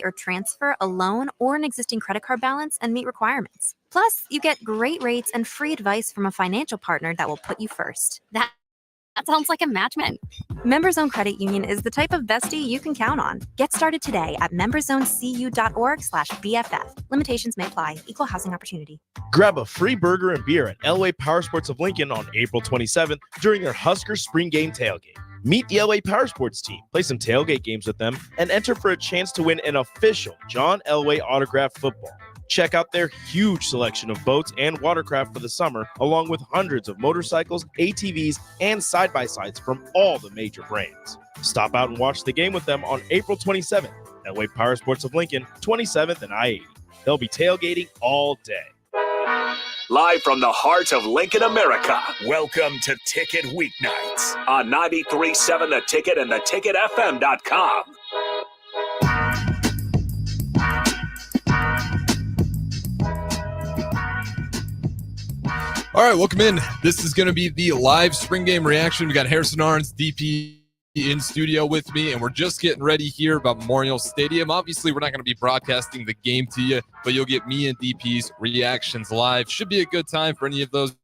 or transfer a loan or an existing credit card balance and meet requirements. Plus, you get great rates and free advice from a financial partner that will put you first. That sounds like a match made. Members Own Credit Union is the type of bestie you can count on. Get started today at memberzonecu.org/BFF. Limitations may apply. Equal housing opportunity. Grab a free burger and beer at Elway Power Sports of Lincoln on April 27th during their Husker Spring Game tailgate. Meet the LA Power Sports team, play some tailgate games with them, and enter for a chance to win an official John Elway autographed football. Check out their huge selection of boats and watercraft for the summer, along with hundreds of motorcycles, ATVs, and side-by-sides from all the major brands. Stop out and watch the game with them on April 27th. Elway Power Sports of Lincoln, 27th and I-80. They'll be tailgating all day. Live from the heart of Lincoln, America, welcome to Ticket Weeknights on 93.7 The Ticket and theticketfm.com. All right, welcome in. This is going to be the live spring game reaction. We got Harrison Arns, DP, in studio with me, and we're just getting ready here about Memorial Stadium. Obviously, we're not going to be broadcasting the game to you, but you'll get me and DP's reactions live. Should be a good time for any of those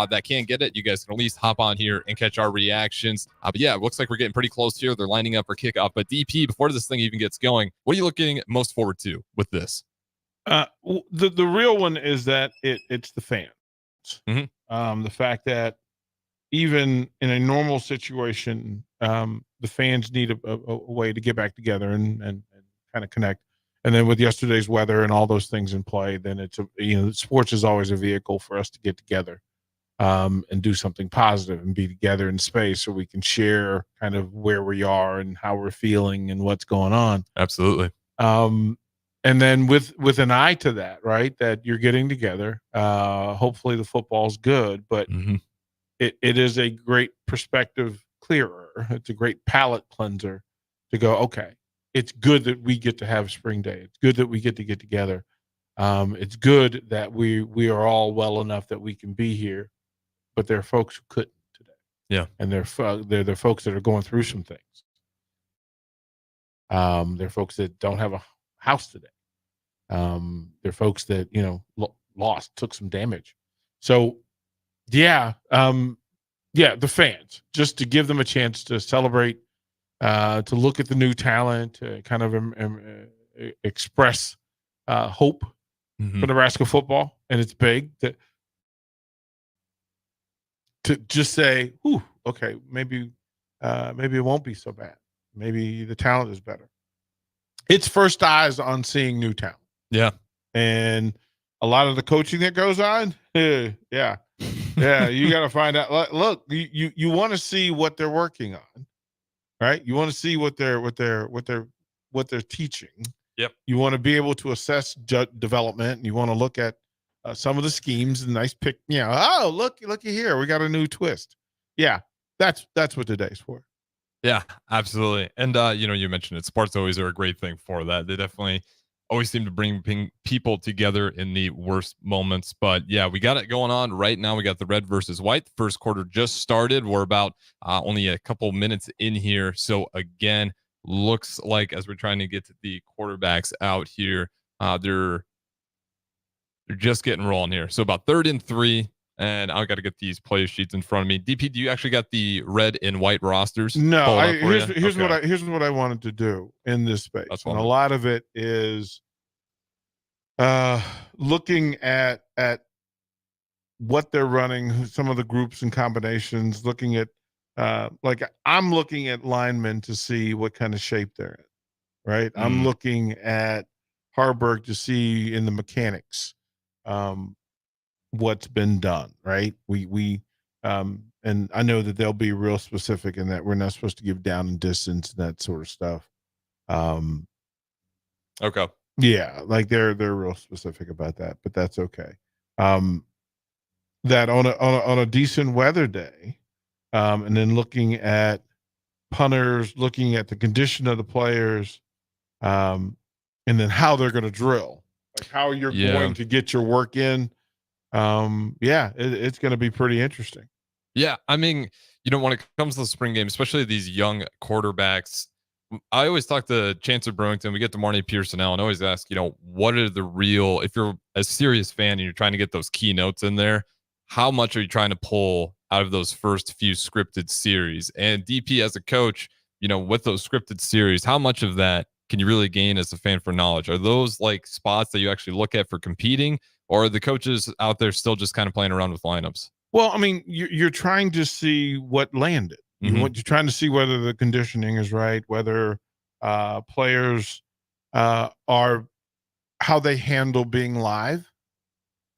that can't get it. You guys can at least hop on here and catch our reactions. But yeah, it looks like we're getting pretty close here. They're lining up for kickoff. But DP, before this thing even gets going, what are you looking most forward to with this? The real one is that it's the fans. Mm-hmm. The fact that even in a normal situation, the fans need a way to get back together and kind of connect. And then with yesterday's weather and all those things in play, then sports is always a vehicle for us to get together and do something positive and be together in space so we can share kind of where we are and how we're feeling and what's going on. Absolutely. And then with an eye to that, right, that you're getting together. Hopefully the football's good, but it is a great perspective clearer. It's a great palate cleanser to go, okay, it's good that we get to have spring day. It's good that we get to get together. It's good that we are all well enough that we can be here, but there are folks who couldn't today. Yeah. And they're the folks that are going through some things. They're folks that don't have a house today. They're folks that, lost, took some damage. So the fans, just to give them a chance to celebrate, to look at the new talent, to kind of express hope for Nebraska football. And it's big to just say, okay, maybe it won't be so bad. Maybe the talent is better. It's first eyes on seeing new talent. Yeah. And a lot of the coaching that goes on, you got to find out. Look, you want to see what they're working on, right? You want to see what they're teaching. Yep. You want to be able to assess development, and you want to look at some of the schemes and nice pick. Looky here, we got a new twist. Yeah, that's what today's for. Yeah, absolutely. And, you mentioned it. Sports always are a great thing for that. They definitely always seem to bring people together in the worst moments. But, yeah, we got it going on right now. We got the red versus white. The first quarter just started. We're about only a couple minutes in here. So, again, looks like as we're trying to get to the quarterbacks out here, they're just getting rolling here. So, about 3rd and 3. And I've got to get these play sheets in front of me. DP, do you actually got the red and white rosters? No, here's what I wanted to do in this space. And a lot of it is looking at what they're running, some of the groups and combinations, looking at I'm looking at linemen to see what kind of shape they're in, right? I'm looking at Harburg to see in the mechanics what's been done, right? We and I know that they'll be real specific in that we're not supposed to give down and distance and that sort of stuff. Okay. Yeah, like they're real specific about that, but that's okay. That on a decent weather day, and then looking at punters, looking at the condition of the players, and then how they're going to drill, like how you're going to get your work in. It's going to be pretty interesting. Yeah, I mean, when it comes to the spring game, especially these young quarterbacks, I always talk to Chancellor Brewington. We get to Marnie Pearson now and always ask, what are the real, if you're a serious fan and you're trying to get those keynotes in there, how much are you trying to pull out of those first few scripted series? And DP as a coach, with those scripted series, how much of that can you really gain as a fan for knowledge? Are those like spots that you actually look at for competing, or are the coaches out there still just kind of playing around with lineups? Well, I mean, you're trying to see what landed. You're trying to see whether the conditioning is right, whether players are how they handle being live.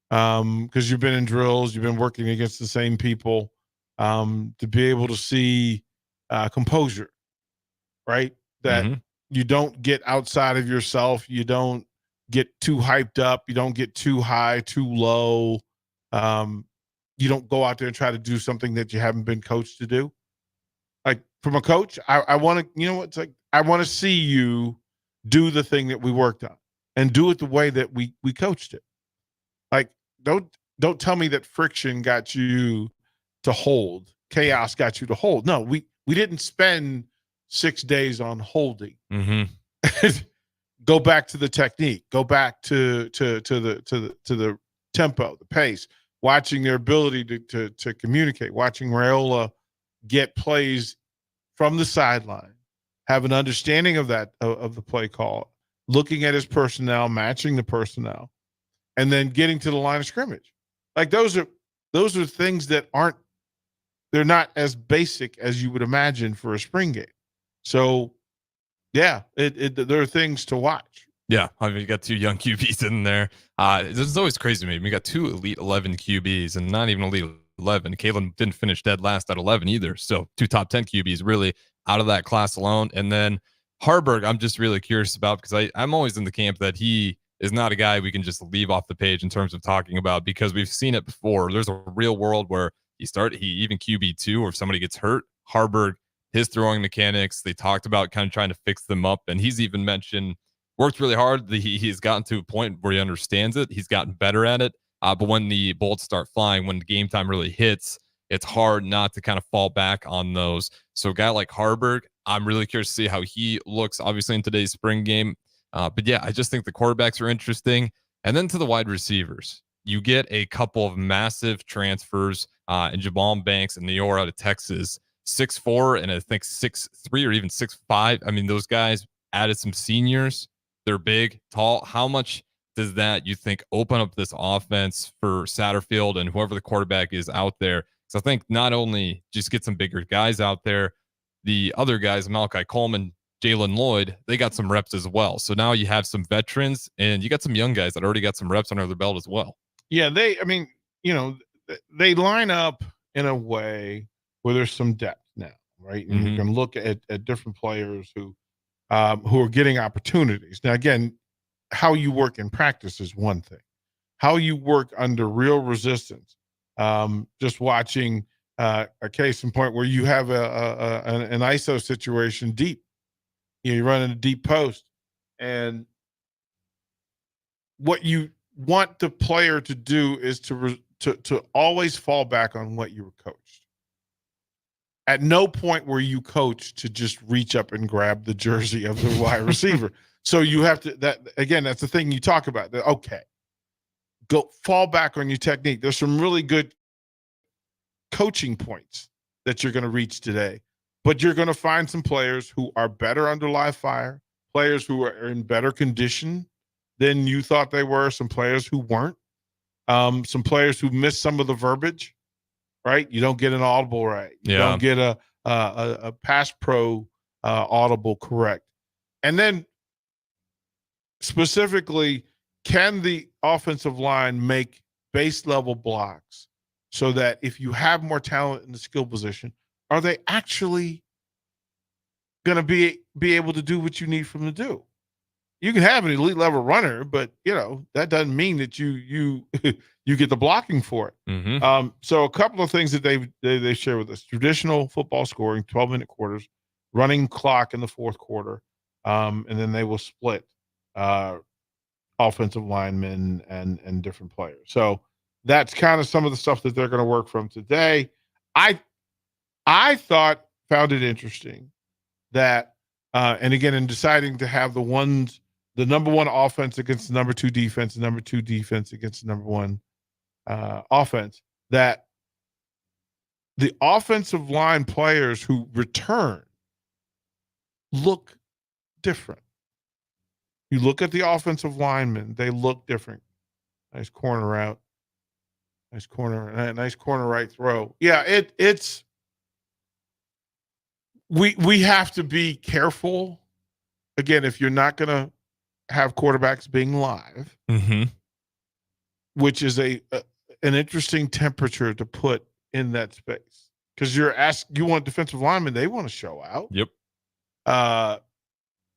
Because you've been in drills, you've been working against the same people, to be able to see composure, right? That you don't get outside of yourself, you don't get too hyped up, you don't get too high, too low. You don't go out there and try to do something that you haven't been coached to do. Like from a coach, I want to, it's like I want to see you do the thing that we worked on and do it the way that we coached it. Like don't tell me that friction got you to hold, chaos got you to hold. No, we didn't spend 6 days on holding. Go back to the technique. Go back to the tempo, the pace. Watching their ability to communicate, watching Raiola get plays from the sideline, have an understanding of that, of the play call, looking at his personnel, matching the personnel, and then getting to the line of scrimmage. Like those are things that they're not as basic as you would imagine for a spring game. So yeah, there are things to watch. Yeah, I mean, you got 2 young QBs in there. This is always crazy to me. We got 2 Elite 11 QBs and not even Elite 11. Kalen didn't finish dead last at 11 either. So 2 top 10 QBs really out of that class alone. And then Haarberg, I'm just really curious about because I'm always in the camp that he is not a guy we can just leave off the page in terms of talking about because we've seen it before. There's a real world where he even QB2 or if somebody gets hurt, Haarberg, his throwing mechanics, they talked about kind of trying to fix them up. And he's even mentioned worked really hard. He's gotten to a point where he understands it. He's gotten better at it. But when the bullets start flying, when the game time really hits, it's hard not to kind of fall back on those. So a guy like Haarberg, I'm really curious to see how he looks, obviously, in today's spring game. But yeah, I just think the quarterbacks are interesting. And then to the wide receivers, you get a couple of massive transfers in Jabal Banks and Nior out of Texas, 6'4", and I think 6'3" or even 6'5". I mean, those guys added some seniors. They're big, tall. How much does that, you think, open up this offense for Satterfield and whoever the quarterback is out there? So I think not only just get some bigger guys out there, the other guys, Malachi Coleman, Jalen Lloyd, they got some reps as well. So now you have some veterans and you got some young guys that already got some reps under their belt as well. Yeah, they line up in a way where there's some depth now, right? And you can look at different players who are getting opportunities. Now, again, how you work in practice is one thing. How you work under real resistance. Just watching a case in point where you have an ISO situation deep. You run in a deep post, and what you want the player to do is to always fall back on what you were coached. At no point were you coached to just reach up and grab the jersey of the wide receiver. So you have to, that's the thing you talk about. Okay, go fall back on your technique. There's some really good coaching points that you're going to reach today, but you're going to find some players who are better under live fire, players who are in better condition than you thought they were, some players who weren't, some players who missed some of the verbiage. Right, you don't get an audible right. You don't get a pass pro audible correct. And then specifically, can the offensive line make base level blocks so that if you have more talent in the skill position, are they actually going to be able to do what you need from them to do? You can have an elite level runner, but that doesn't mean that you you get the blocking for it. So a couple of things that they share with us: traditional football scoring, 12-minute quarters, running clock in the fourth quarter, and then they will split offensive linemen and different players. So that's kind of some of the stuff that they're going to work from today. I found it interesting that, and again, in deciding to have the number one offense against the number two defense, the number two defense against the number one offense, that the offensive line players who return look different. You look at the offensive linemen, they look different. Nice corner out. Nice corner right throw. Yeah, it's we have to be careful. Again, if you're not going to have quarterbacks being live, which is an interesting temperature to put in that space, because you want defensive linemen, they want to show out. Yep.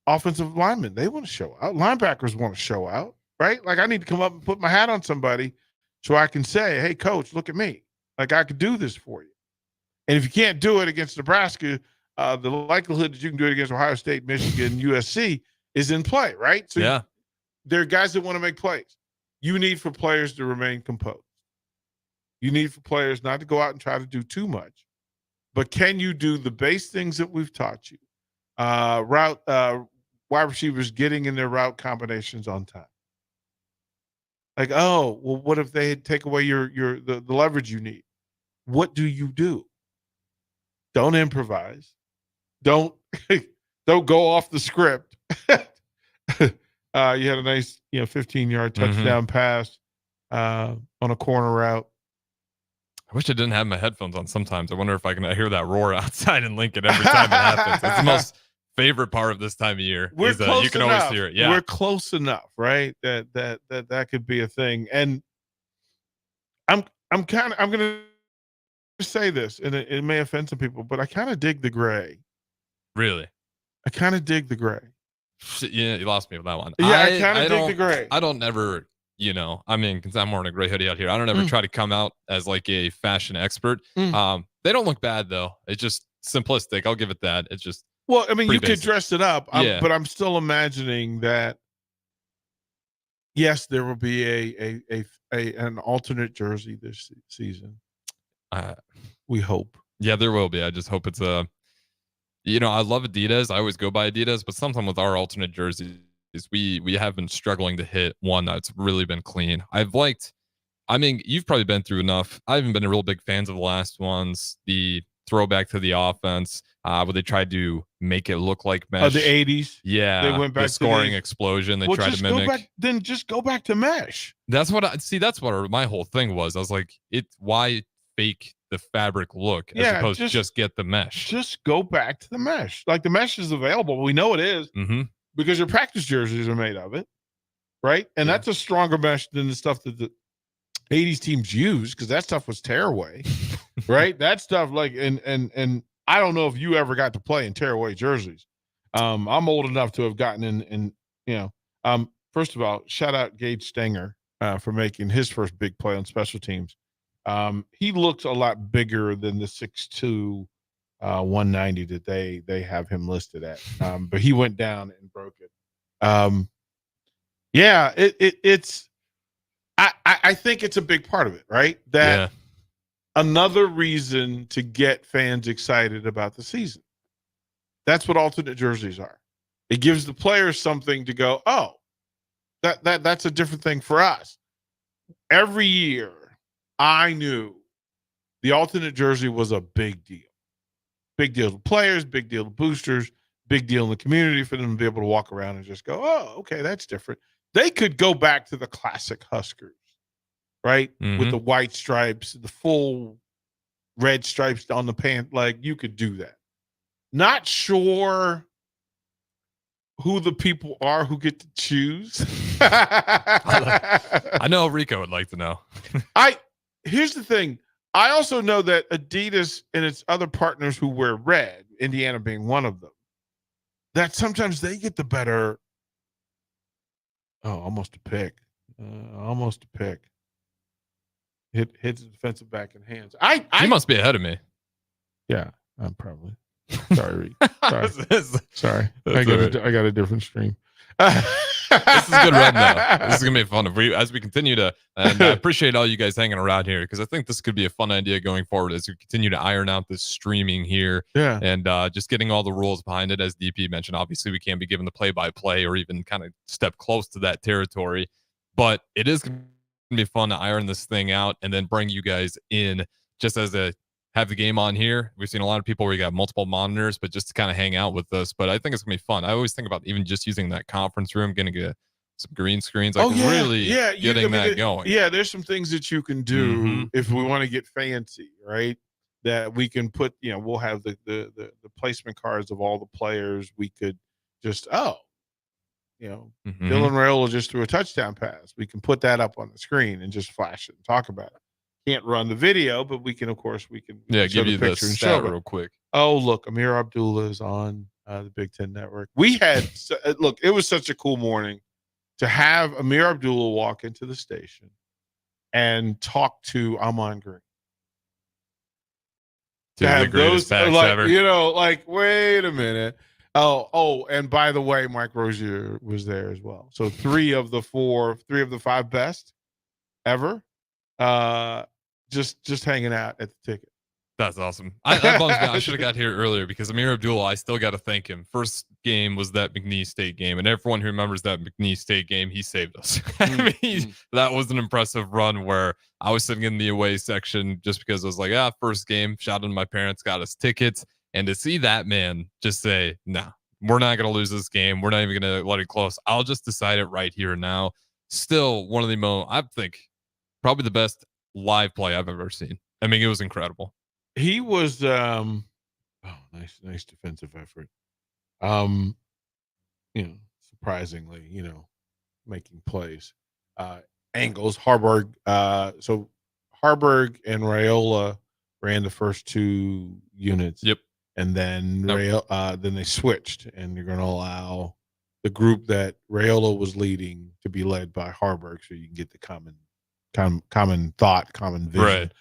Offensive linemen, they want to show out. Linebackers want to show out, right? Like, I need to come up and put my hat on somebody so I can say, hey, coach, look at me. Like, I could do this for you. And if you can't do it against Nebraska, the likelihood that you can do it against Ohio State, Michigan, USC is in play, right? So yeah, there are guys that want to make plays. You need for players to remain composed. You need for players not to go out and try to do too much. But can you do the base things that we've taught you? Wide receivers getting in their route combinations on time. Like, oh, well, what if they take away the leverage you need? What do you do? Don't improvise. Don't go off the script. You had a nice, 15-yard touchdown pass on a corner route. I wish I didn't have my headphones on sometimes. I wonder if I can hear that roar outside in Lincoln every time it happens. It's the most favorite part of this time of year. You can always hear it. Yeah, we're close enough, right? That could be a thing. And I'm going to say this, and it may offend some people, but I kind of dig the gray. Really? I kind of dig the gray. Yeah, you lost me with that one. Yeah, I kind of dig the gray. I don't ever, because I'm wearing a gray hoodie out here. I don't ever try to come out as like a fashion expert. They don't look bad though. It's just simplistic. I'll give it that. It's just, well, I mean, you basic. could dress it up, but I'm still imagining that. Yes, there will be an alternate jersey this season. We hope. Yeah, there will be. I just hope it's I love Adidas. I always go by Adidas, but sometimes with our alternate jerseys, we have been struggling to hit one that's really been clean. You've probably been through enough. I haven't been a real big fans of the last ones. The throwback to the offense, where they tried to make it look like mesh. Oh, the 80s. Yeah, they went back the scoring explosion. They tried to mimic. Then just go back to mesh. That's what my whole thing was. I was like, why fake the fabric look as opposed to just get the mesh? Just go back to the mesh. Like, the mesh is available. We know it is because your practice jerseys are made of it, right? And that's a stronger mesh than the stuff that the 80s teams used, because that stuff was tearaway, right? That stuff, like, and I don't know if you ever got to play in tearaway jerseys. I'm old enough to have gotten in, first of all, shout out Gage Stenger for making his first big play on special teams. He looks a lot bigger than the 6'2", 190 that they have him listed at. But he went down and broke it. It's I think it's a big part of it, right? That another reason to get fans excited about the season. That's what alternate jerseys are. It gives the players something to go, oh, that's a different thing for us. Every year, I knew the alternate jersey was a big deal. Big deal to players, big deal to boosters, big deal in the community for them to be able to walk around and just go, oh, okay, that's different. They could go back to the classic Huskers, right? With the white stripes, the full red stripes on the pant. Like, you could do that. Not sure who the people are who get to choose. I know Rico would like to know. Here's the thing. I also know that Adidas and its other partners who wear red, Indiana being one of them, that sometimes they get the better. Oh, almost a pick. Hits the defensive back in hands. He must be ahead of me. Yeah, I'm probably. Sorry. Sorry. I got a different stream. This is a good run, though. This is gonna be fun as we continue to. And I appreciate all you guys hanging around here because I think this could be a fun idea going forward as we continue to iron out this streaming here. Yeah. And just getting all the rules behind it, as DP mentioned. Obviously, we can't be given the play-by-play or even kind of step close to that territory, but it is gonna be fun to iron this thing out and then bring you guys in just as a have the game on here. We've seen a lot of people where you got multiple monitors, but just to kind of hang out with us. But I think it's gonna be fun. I always think about even just using that conference room, getting some green screens, like really getting that going. Yeah, there's some things that you can do if we want to get fancy, right? That we can put, we'll have the placement cards of all the players. We could just, Dylan Raiola just threw a touchdown pass. We can put that up on the screen and just flash it and talk about it. Can't run the video, but we can give you the stat real quick. Oh, look, Amir Abdullah is on the Big Ten Network. We had look, it was such a cool morning to have Amir Abdullah walk into the station and talk to Ahman Green. To have the greatest facts ever. Wait a minute. Oh, and by the way, Mike Rozier was there as well. So three of the five best ever. Just hanging out at the ticket. That's awesome. I should have got here earlier because Amir Abdullah, I still got to thank him. First game was that McNeese State game, and everyone who remembers that McNeese State game, he saved us. That was an impressive run where I was sitting in the away section just because I was like, first game, shouting to my parents, got us tickets. And to see that man just say, no, we're not going to lose this game. We're not even going to let it close. I'll just decide it right here and now. Still one of the most, I think, probably the best live play I've ever seen. I mean, it was incredible. He was nice defensive effort. Surprisingly, making plays. Angles, Harburg. So Harburg and Raiola ran the first two units. Yep. And then then they switched, and you're going to allow the group that Raiola was leading to be led by Harburg, so you can get the common thought, common vision. Right.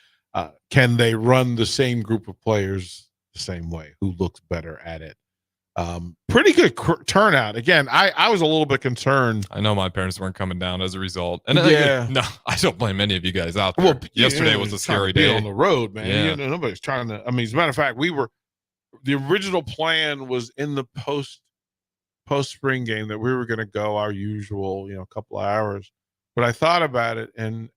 Can they run the same group of players the same way? Who looks better at it? Pretty good turnout. Again, I was a little bit concerned. I know my parents weren't coming down as a result. And no, I don't blame any of you guys out there. Well, yesterday was a scary day on the road, man. Yeah. Nobody's trying to. I mean, as a matter of fact, the original plan was in the post spring game that we were going to go our usual, couple of hours. But I thought about it, and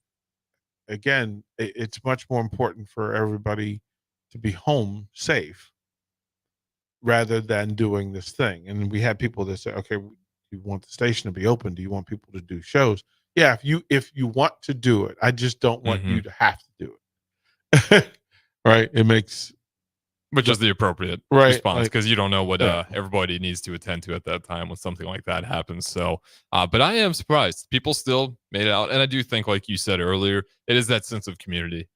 again, it's much more important for everybody to be home safe rather than doing this thing. And we had people that say, okay, you want the station to be open? Do you want people to do shows? Yeah, if you want to do it, I just don't want you to have to do it. Right? It makes which is the appropriate response because you don't know what everybody needs to attend to at that time when something like that happens. So, but I am surprised people still made it out, and I do think, like you said earlier, it is that sense of community.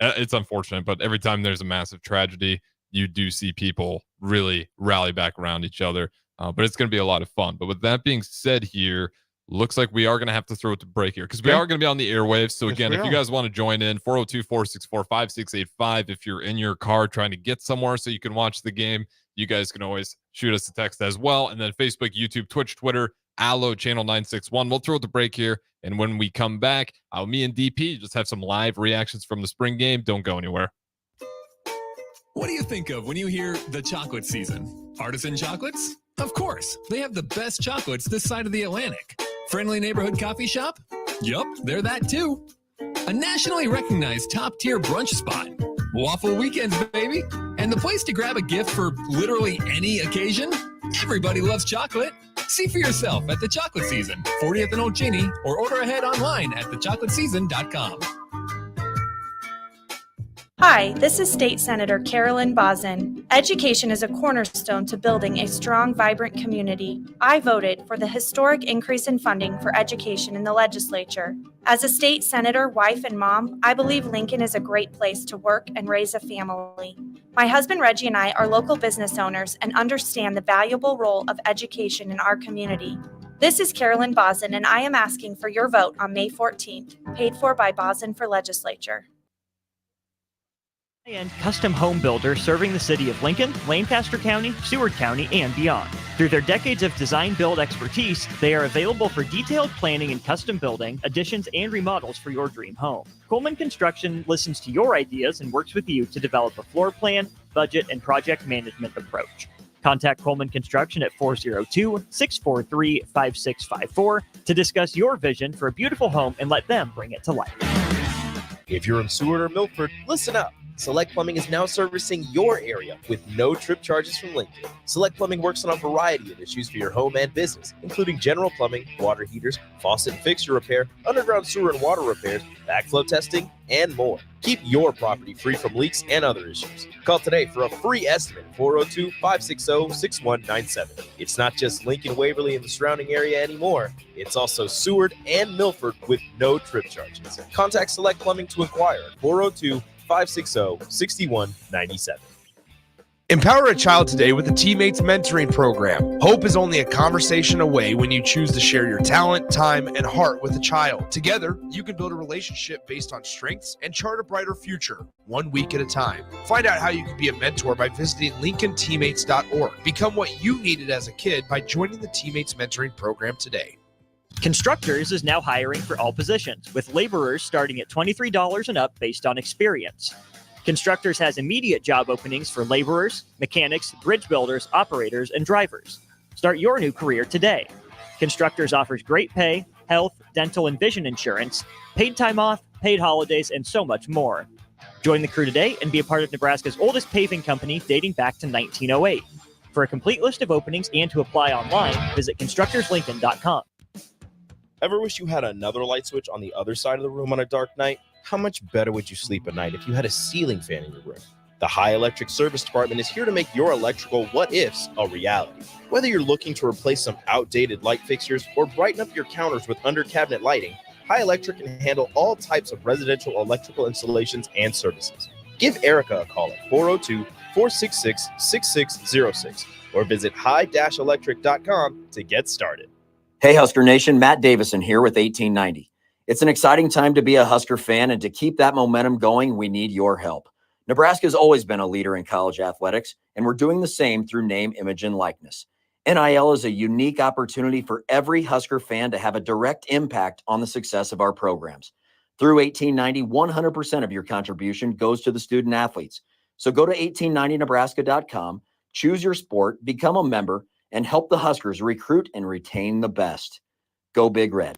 It's unfortunate, but every time there's a massive tragedy, you do see people really rally back around each other. But it's going to be a lot of fun. But with that being said, here looks like we are going to have to throw it to break here because we are going to be on the airwaves. So again, if you guys want to join in, 402-464-5685. If you're in your car trying to get somewhere so you can watch the game, you guys can always shoot us a text as well. And then Facebook, YouTube, Twitch, Twitter, Allo Channel 961. We'll throw it to break here. And when we come back, me and DP just have some live reactions from the spring game. Don't go anywhere. What do you think of when you hear the chocolate season? Artisan chocolates? Of course. They have the best chocolates this side of the Atlantic. Friendly neighborhood coffee shop? Yup, they're that too. A nationally recognized top-tier brunch spot. Waffle weekends, baby. And the place to grab a gift for literally any occasion? Everybody loves chocolate. See for yourself at The Chocolate Season, 40th and Old Cheney, or order ahead online at thechocolateseason.com. Hi, this is State Senator Carolyn Bosson. Education is a cornerstone to building a strong, vibrant community. I voted for the historic increase in funding for education in the legislature. As a state senator, wife, and mom, I believe Lincoln is a great place to work and raise a family. My husband Reggie and I are local business owners and understand the valuable role of education in our community. This is Carolyn Bosson, and I am asking for your vote on May 14th, paid for by Bosson for Legislature. And custom home builder serving the city of Lincoln, Lancaster County, Seward County, and beyond. Through their decades of design build expertise, they are available for detailed planning and custom building, additions, and remodels for your dream home. Coleman Construction listens to your ideas and works with you to develop a floor plan, budget, and project management approach. Contact Coleman Construction at 402-643-5654 to discuss your vision for a beautiful home and let them bring it to life. If you're in Seward or Milford, listen up. Select Plumbing is now servicing your area with no trip charges from Lincoln. Select Plumbing works on a variety of issues for your home and business, including general plumbing, water heaters, faucet and fixture repair, underground sewer and water repairs, backflow testing, and more. Keep your property free from leaks and other issues. Call today for a free estimate, 402-560-6197. It's not just Lincoln, Waverly, and the surrounding area anymore. It's also Seward and Milford with no trip charges. Contact Select Plumbing to inquire at 402-560-6197. Empower a child today with the Teammates Mentoring Program. Hope is only a conversation away when you choose to share your talent, time, and heart with a child. Together, you can build a relationship based on strengths and chart a brighter future, 1 week at a time. Find out how you can be a mentor by visiting LincolnTeammates.org. Become what you needed as a kid by joining the Teammates Mentoring Program today. Constructors is now hiring for all positions, with laborers starting at $23 and up based on experience. Constructors has immediate job openings for laborers, mechanics, bridge builders, operators, and drivers. Start your new career today. Constructors offers great pay, health, dental, and vision insurance, paid time off, paid holidays, and so much more. Join the crew today and be a part of Nebraska's oldest paving company dating back to 1908. For a complete list of openings and to apply online, visit constructorslincoln.com. Ever wish you had another light switch on the other side of the room on a dark night? How much better would you sleep at night if you had a ceiling fan in your room? The High Electric Service Department is here to make your electrical what-ifs a reality. Whether you're looking to replace some outdated light fixtures or brighten up your counters with under-cabinet lighting, High Electric can handle all types of residential electrical installations and services. Give Erica a call at 402-466-6606 or visit high-electric.com to get started. Hey, Husker Nation, Matt Davison here with 1890. It's an exciting time to be a Husker fan, and to keep that momentum going, we need your help. Nebraska has always been a leader in college athletics, and we're doing the same through name, image, and likeness. NIL is a unique opportunity for every Husker fan to have a direct impact on the success of our programs. Through 1890, 100% of your contribution goes to the student athletes. So go to 1890nebraska.com, choose your sport, become a member, and help the Huskers recruit and retain the best. Go Big Red.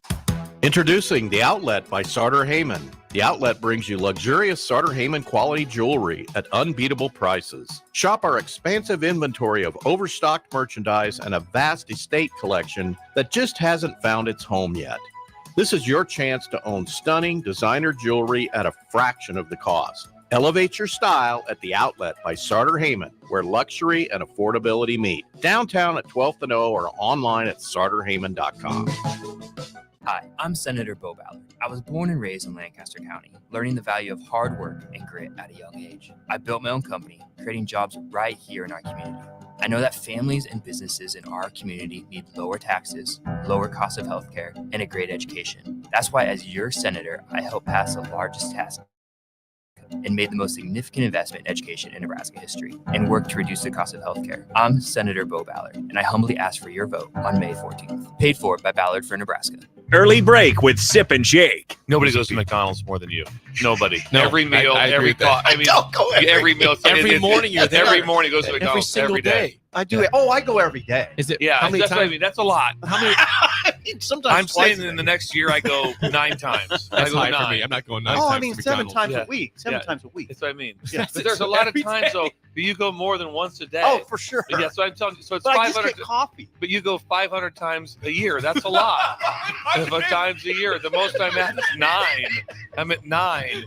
Introducing The Outlet by Sartor Heyman. The Outlet brings you luxurious Sartor Heyman quality jewelry at unbeatable prices. Shop our expansive inventory of overstocked merchandise and a vast estate collection that just hasn't found its home yet. This is your chance to own stunning designer jewelry at a fraction of the cost. Elevate your style at The Outlet by Sartor Heyman, where luxury and affordability meet. Downtown at 12th and O or online at sartorheyman.com. Hi, I'm Senator Bo Ballard. I was born and raised in Lancaster County, learning the value of hard work and grit at a young age. I built my own company, creating jobs right here in our community. I know that families and businesses in our community need lower taxes, lower cost of healthcare, and a great education. That's why, as your senator, I helped pass the largest tax and made the most significant investment in education in Nebraska history and worked to reduce the cost of healthcare. I'm Senator Bo Ballard, and I humbly ask for your vote on May 14th. Paid for by Ballard for Nebraska. Early break with Sip and Jake. Nobody goes to McDonald's more than you. Nobody. No, every meal, I every call. I mean, Don't go every meal. every morning you're there. Every morning goes to McDonald's every day. I do it. Oh, I go every day. Is it? Yeah, How many that's what I times? mean. That's a lot. How many? I mean, sometimes I'm twice saying a in the day. next year I go 9 times. I That's go high 9. for me. I'm not going 9 Oh, times. I mean, to 7 McDonald's. times Yeah. a week. 7 times a week. That's what I mean. Yeah. But there's a lot of Every times, day. though, that you go more than once a day. Oh, for sure. Yeah, so I'm telling you. So it's But I just 500. get coffee. But you go 500 times a year. That's a lot. 500 times a year. The most I'm at is 9. I'm at 9.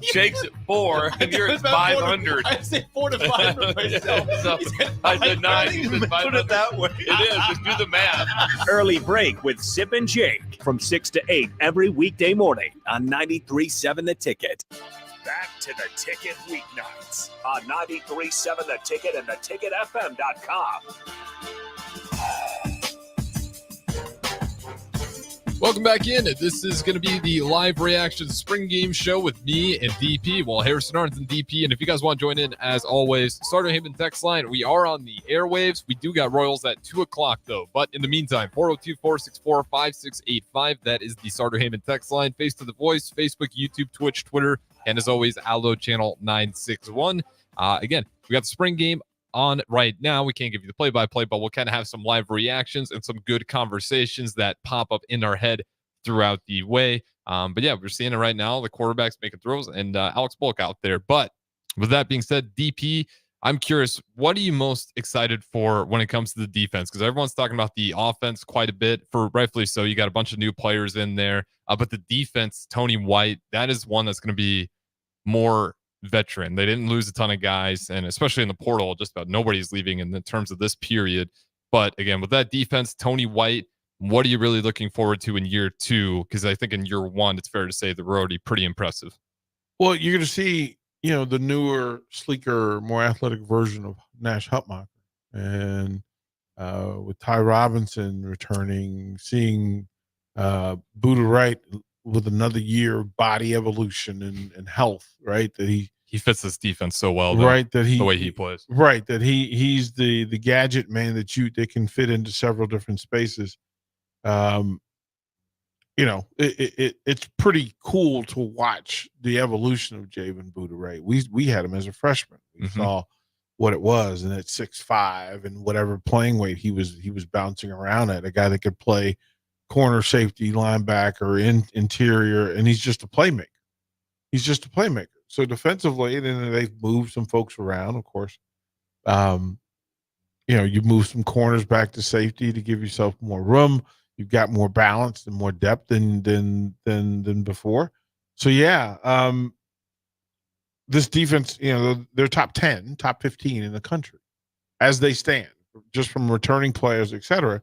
Jake's at 4, and you're at 500. I say 4 to 5 for myself. So I said 9. He said 500. Put it that way. It is. Just do the math. Early break with Sip and Jake from 6 to 8 every weekday morning on 93.7 The Ticket. Back to The Ticket weeknights on 93.7 The Ticket and theticketfm.com. Welcome back in. This is going to be the live reaction spring game show with me and DP. Well, Harrison Arns and DP. And if you guys want to join in, as always, Starter Heyman text line. We are on the airwaves. We do got Royals at 2 o'clock, though. But in the meantime, 402-464-5685. That is the Starter Heyman text line. Face to the Voice, Facebook, YouTube, Twitch, Twitter, and as always, Allo Channel 961. Again, we got the spring game on right now. We can't give you the play-by-play, but we'll kind of have some live reactions and some good conversations that pop up in our head throughout the way. But yeah, we're seeing it right now. The quarterback's making throws and Alex Bullock out there. But with that being said, DP, I'm curious, what are you most excited for when it comes to the defense? Because everyone's talking about the offense quite a bit, for rightfully so. You got a bunch of new players in there. But the defense, Tony White, that is one that's going to be more veteran. They didn't lose a ton of guys, and especially in the portal, just about nobody's leaving in the terms of this period. But again, with that defense, Tony White, what are you really looking forward to in year 2? Because I think in year 1, it's fair to say they're already pretty impressive. Well, you're going to see, the newer, sleeker, more athletic version of Nash Hutmacher. And with Ty Robinson returning, seeing Buda Wright with another year of body evolution and health, right? That he fits this defense so well, though, right? That the way he plays, right? That he's the gadget man that can fit into several different spaces. It's pretty cool to watch the evolution of Javen Buda Wright. We had him as a freshman. We saw what it was, and at 6'5" and whatever playing weight he was bouncing around at, a guy that could play corner, safety, linebacker, interior, and he's just a playmaker. So defensively, and then they've moved some folks around, of course. You move some corners back to safety to give yourself more room. You've got more balance and more depth than before. So yeah, this defense, they're top 10, top 15 in the country as they stand, just from returning players, etc.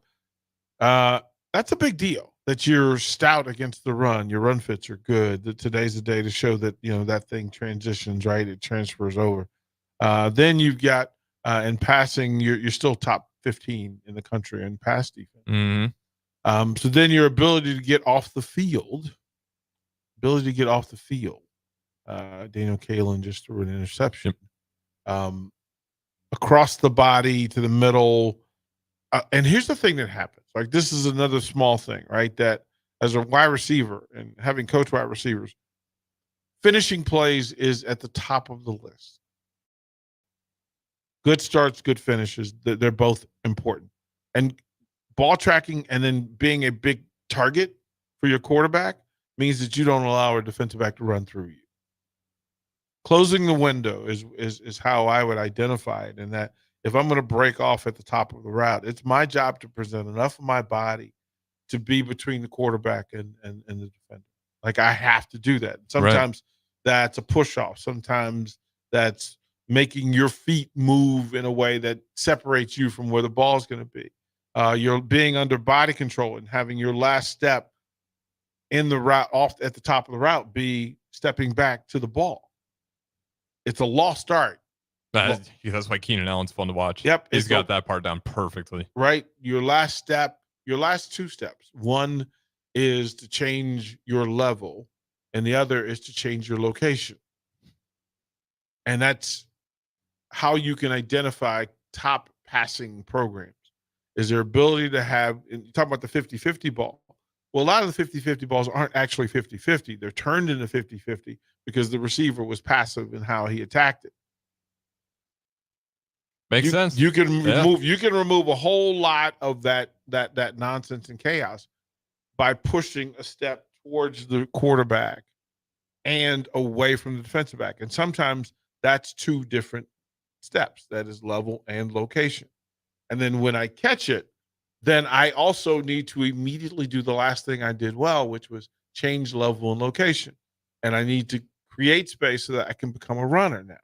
That's a big deal that you're stout against the run. Your run fits are good. That today's the day to show that, that thing transitions, right? It transfers over. Then you've got, in passing, you're still top 15 in the country in pass defense. Mm-hmm. So then your ability to get off the field, Daniel Kalen just threw an interception. Across the body to the middle. And here's the thing that happens. Like, this is another small thing, right? That as a wide receiver and having coached wide receivers, finishing plays is at the top of the list. Good starts, good finishes, they're both important. And ball tracking and then being a big target for your quarterback means that you don't allow a defensive back to run through you. Closing the window is how I would identify it, and that if I'm going to break off at the top of the route, it's my job to present enough of my body to be between the quarterback and the defender. Like, I have to do that. Sometimes that's a push off. Sometimes that's making your feet move in a way that separates you from where the ball is going to be. You're being under body control and having your last step in the route off at the top of the route be stepping back to the ball. It's a lost art. That's why Keenan Allen's fun to watch. Yep. He's got that part down perfectly. Right. Your last step, your last two steps. One is to change your level, and the other is to change your location. And that's how you can identify top passing programs, is their ability to have, and you talk about the 50-50 ball. Well, a lot of the 50-50 balls aren't actually 50-50. They're turned into 50-50 because the receiver was passive in how he attacked it. Makes sense. You can remove a whole lot of that nonsense and chaos by pushing a step towards the quarterback and away from the defensive back. And sometimes that's two different steps. That is level and location. And then when I catch it, then I also need to immediately do the last thing I did well, which was change level and location. And I need to create space so that I can become a runner now.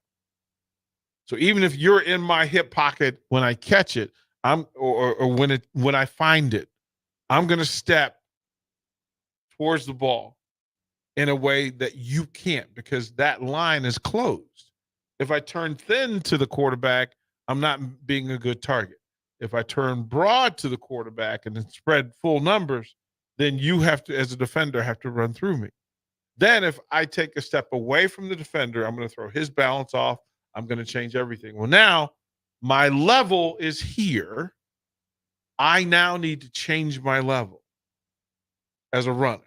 So even if you're in my hip pocket when I catch it, or when I find it, I'm going to step towards the ball in a way that you can't, because that line is closed. If I turn thin to the quarterback, I'm not being a good target. If I turn broad to the quarterback and then spread full numbers, then you have to, as a defender, have to run through me. Then if I take a step away from the defender, I'm going to throw his balance off. I'm going to change everything. Well, now my level is here. I now need to change my level as a runner.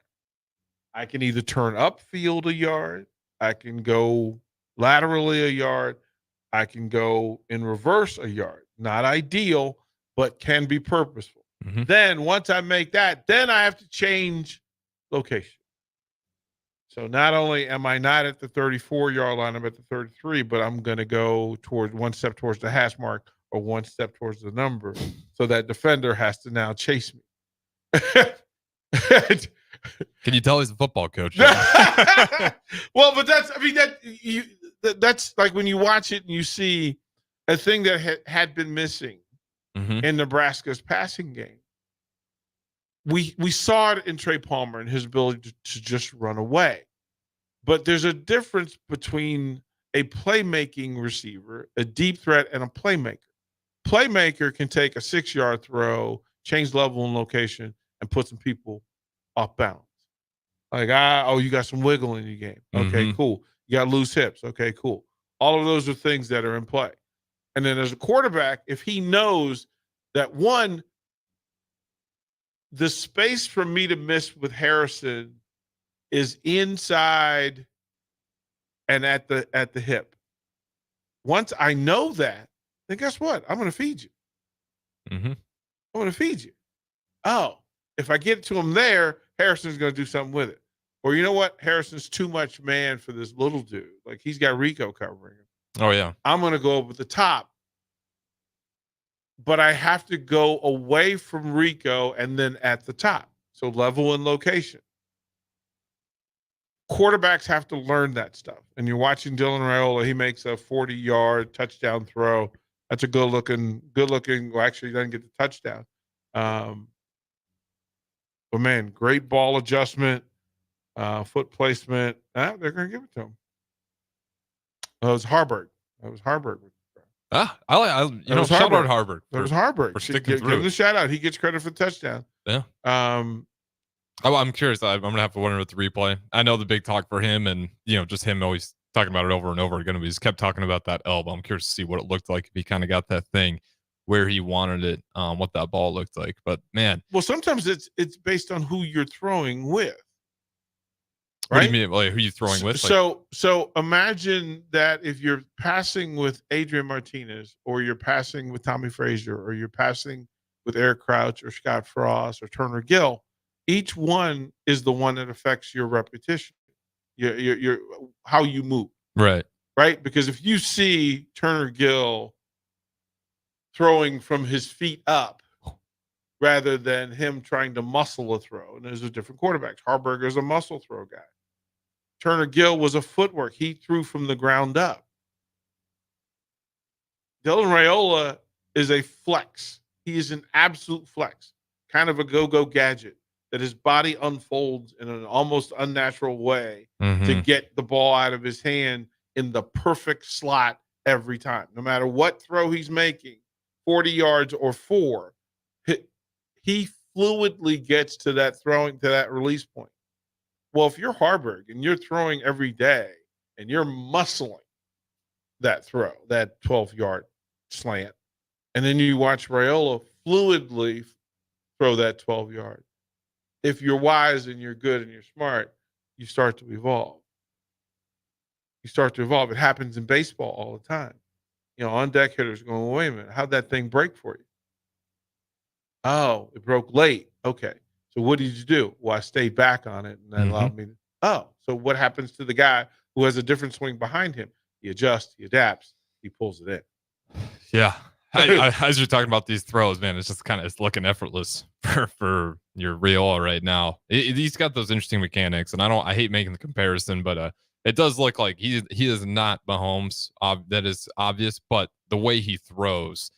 I can either turn upfield a yard. I can go laterally a yard. I can go in reverse a yard. Not ideal, but can be purposeful. Mm-hmm. Then once I make that, then I have to change location. So not only am I not at the 34-yard line, I'm at the 33, but I'm going to go toward one step towards the hash mark or one step towards the number. So that defender has to now chase me. Can you tell he's a football coach? Well, but that's like when you watch it and you see a thing that had been missing in Nebraska's passing game. We saw it in Trey Palmer and his ability to just run away. But there's a difference between a playmaking receiver, a deep threat, and a playmaker. Playmaker can take a 6-yard throw, change level and location, and put some people off balance. Like, you got some wiggle in your game. Okay, cool. You got loose hips. Okay, cool. All of those are things that are in play. And then as a quarterback, if he knows that, one, the space for me to miss with Harrison is inside and at the hip. Once I know that, then guess what? I'm going to feed you. I'm going to feed you. Oh, if I get to him there, Harrison's going to do something with it. Or you know what? Harrison's too much man for this little dude. Like, he's got Rico covering him. Oh, yeah. I'm going to go over the top. But I have to go away from Rico and then at the top. So level and location. Quarterbacks have to learn that stuff. And you're watching Dylan Raiola. He makes a 40-yard touchdown throw. That's a good looking. Well, actually, he doesn't get the touchdown. But man, great ball adjustment, foot placement. They're going to give it to him. It was Harburg. Shout out Harburg. It was Harburg. For sticking give through. him the shout out. He gets credit for the touchdown. Yeah. I'm curious. I'm gonna have to wonder with the replay. I know the big talk for him, and just him always talking about it over and over again. He just kept talking about that elbow. I'm curious to see what it looked like if he kind of got that thing where he wanted it, what that ball looked like. But man, well, sometimes it's based on who you're throwing with. Right? What do you mean? Like, who are you throwing with? So imagine that if you're passing with Adrian Martinez, or you're passing with Tommy Frazier, or you're passing with Eric Crouch or Scott Frost or Turner Gill, each one is the one that affects your repetition, your how you move. Right. Because if you see Turner Gill throwing from his feet up rather than him trying to muscle a throw, and there's a different quarterbacks. Harburg is a muscle throw guy. Turner Gill was a footwork. He threw from the ground up. Dylan Raiola is a flex. He is an absolute flex, kind of a go-go gadget that his body unfolds in an almost unnatural way to get the ball out of his hand in the perfect slot every time. No matter what throw he's making, 40 yards or 4, he fluidly gets to that release point. Well, if you're Harburg and you're throwing every day and you're muscling that throw, that 12-yard slant, and then you watch Raiola fluidly throw that 12-yard, if you're wise and you're good and you're smart, you start to evolve. It happens in baseball all the time. On deck hitters going, well, wait a minute, how'd that thing break for you? Oh, it broke late. Okay. So what did you do? Well, I stayed back on it, and that allowed me to. So what happens to the guy who has a different swing behind him? He adjusts, he adapts, he pulls it in. Yeah. As you're talking about these throws, man, it's just it's looking effortless for your Raiola right now. He's got those interesting mechanics, and I hate making the comparison, but it does look like he is not Mahomes. That is obvious, but the way he throws,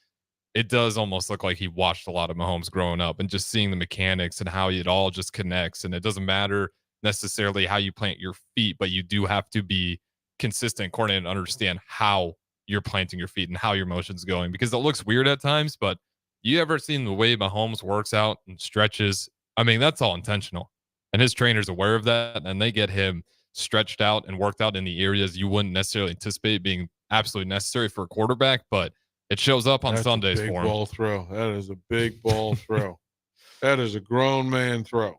it does almost look like he watched a lot of Mahomes growing up, and just seeing the mechanics and how it all just connects. And it doesn't matter necessarily how you plant your feet, but you do have to be consistent, coordinated, and understand how you're planting your feet and how your motion's going, because it looks weird at times. But you ever seen the way Mahomes works out and stretches I mean, that's all intentional. And his trainer's aware of that, and they get him stretched out and worked out in the areas you wouldn't necessarily anticipate being absolutely necessary for a quarterback, but it shows up on That's Sundays a big for him. ball throw. That is a big ball throw. That is a grown man throw.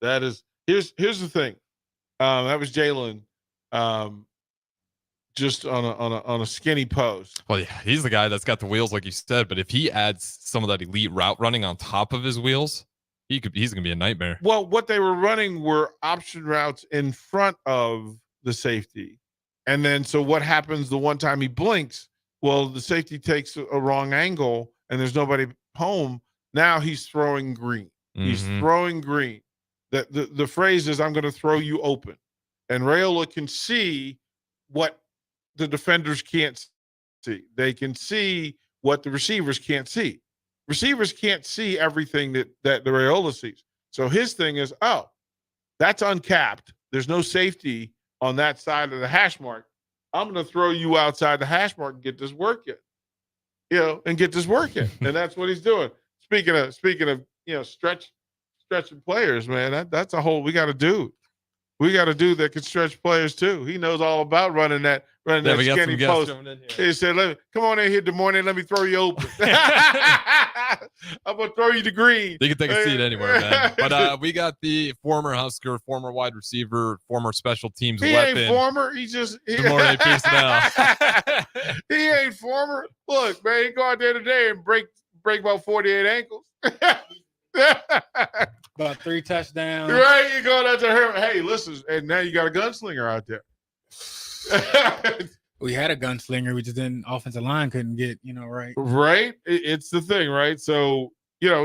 That is here's the thing. That was Jalen, just on a skinny post. Well, yeah, he's the guy that's got the wheels, like you said. But if he adds some of that elite route running on top of his wheels, he's gonna be a nightmare. Well, what they were running were option routes in front of the safety, and then so what happens the one time he blinks? Well, the safety takes a wrong angle, and there's nobody home. Now he's throwing green. He's throwing green. The phrase is, I'm going to throw you open. And Raiola can see what the defenders can't see. They can see what the receivers can't see. Receivers can't see everything that the Raiola sees. So his thing is, oh, that's uncapped. There's no safety on that side of the hash mark. I'm going to throw you outside the hash mark and get this work in. And get this work in. And that's what he's doing. Speaking of, stretching players, man, that's a whole we got to do. We got a dude that can stretch players too. He knows all about running that skinny post. He said, "Come on in here, Des Moines. Let me throw you open. I'm gonna throw you to green." They can take a seat anywhere, man. But we got the former Husker, former wide receiver, former special teams weapon. He ain't former. He just DeMaurier Pierson. He ain't former. Look, man, he go out there today and break about 48 ankles. About 3 touchdowns. Right, you going out there. Hey, listen, and now you got a gunslinger out there. We had a gunslinger, we just didn't. Offensive line couldn't get right. Right, it's the thing, right? So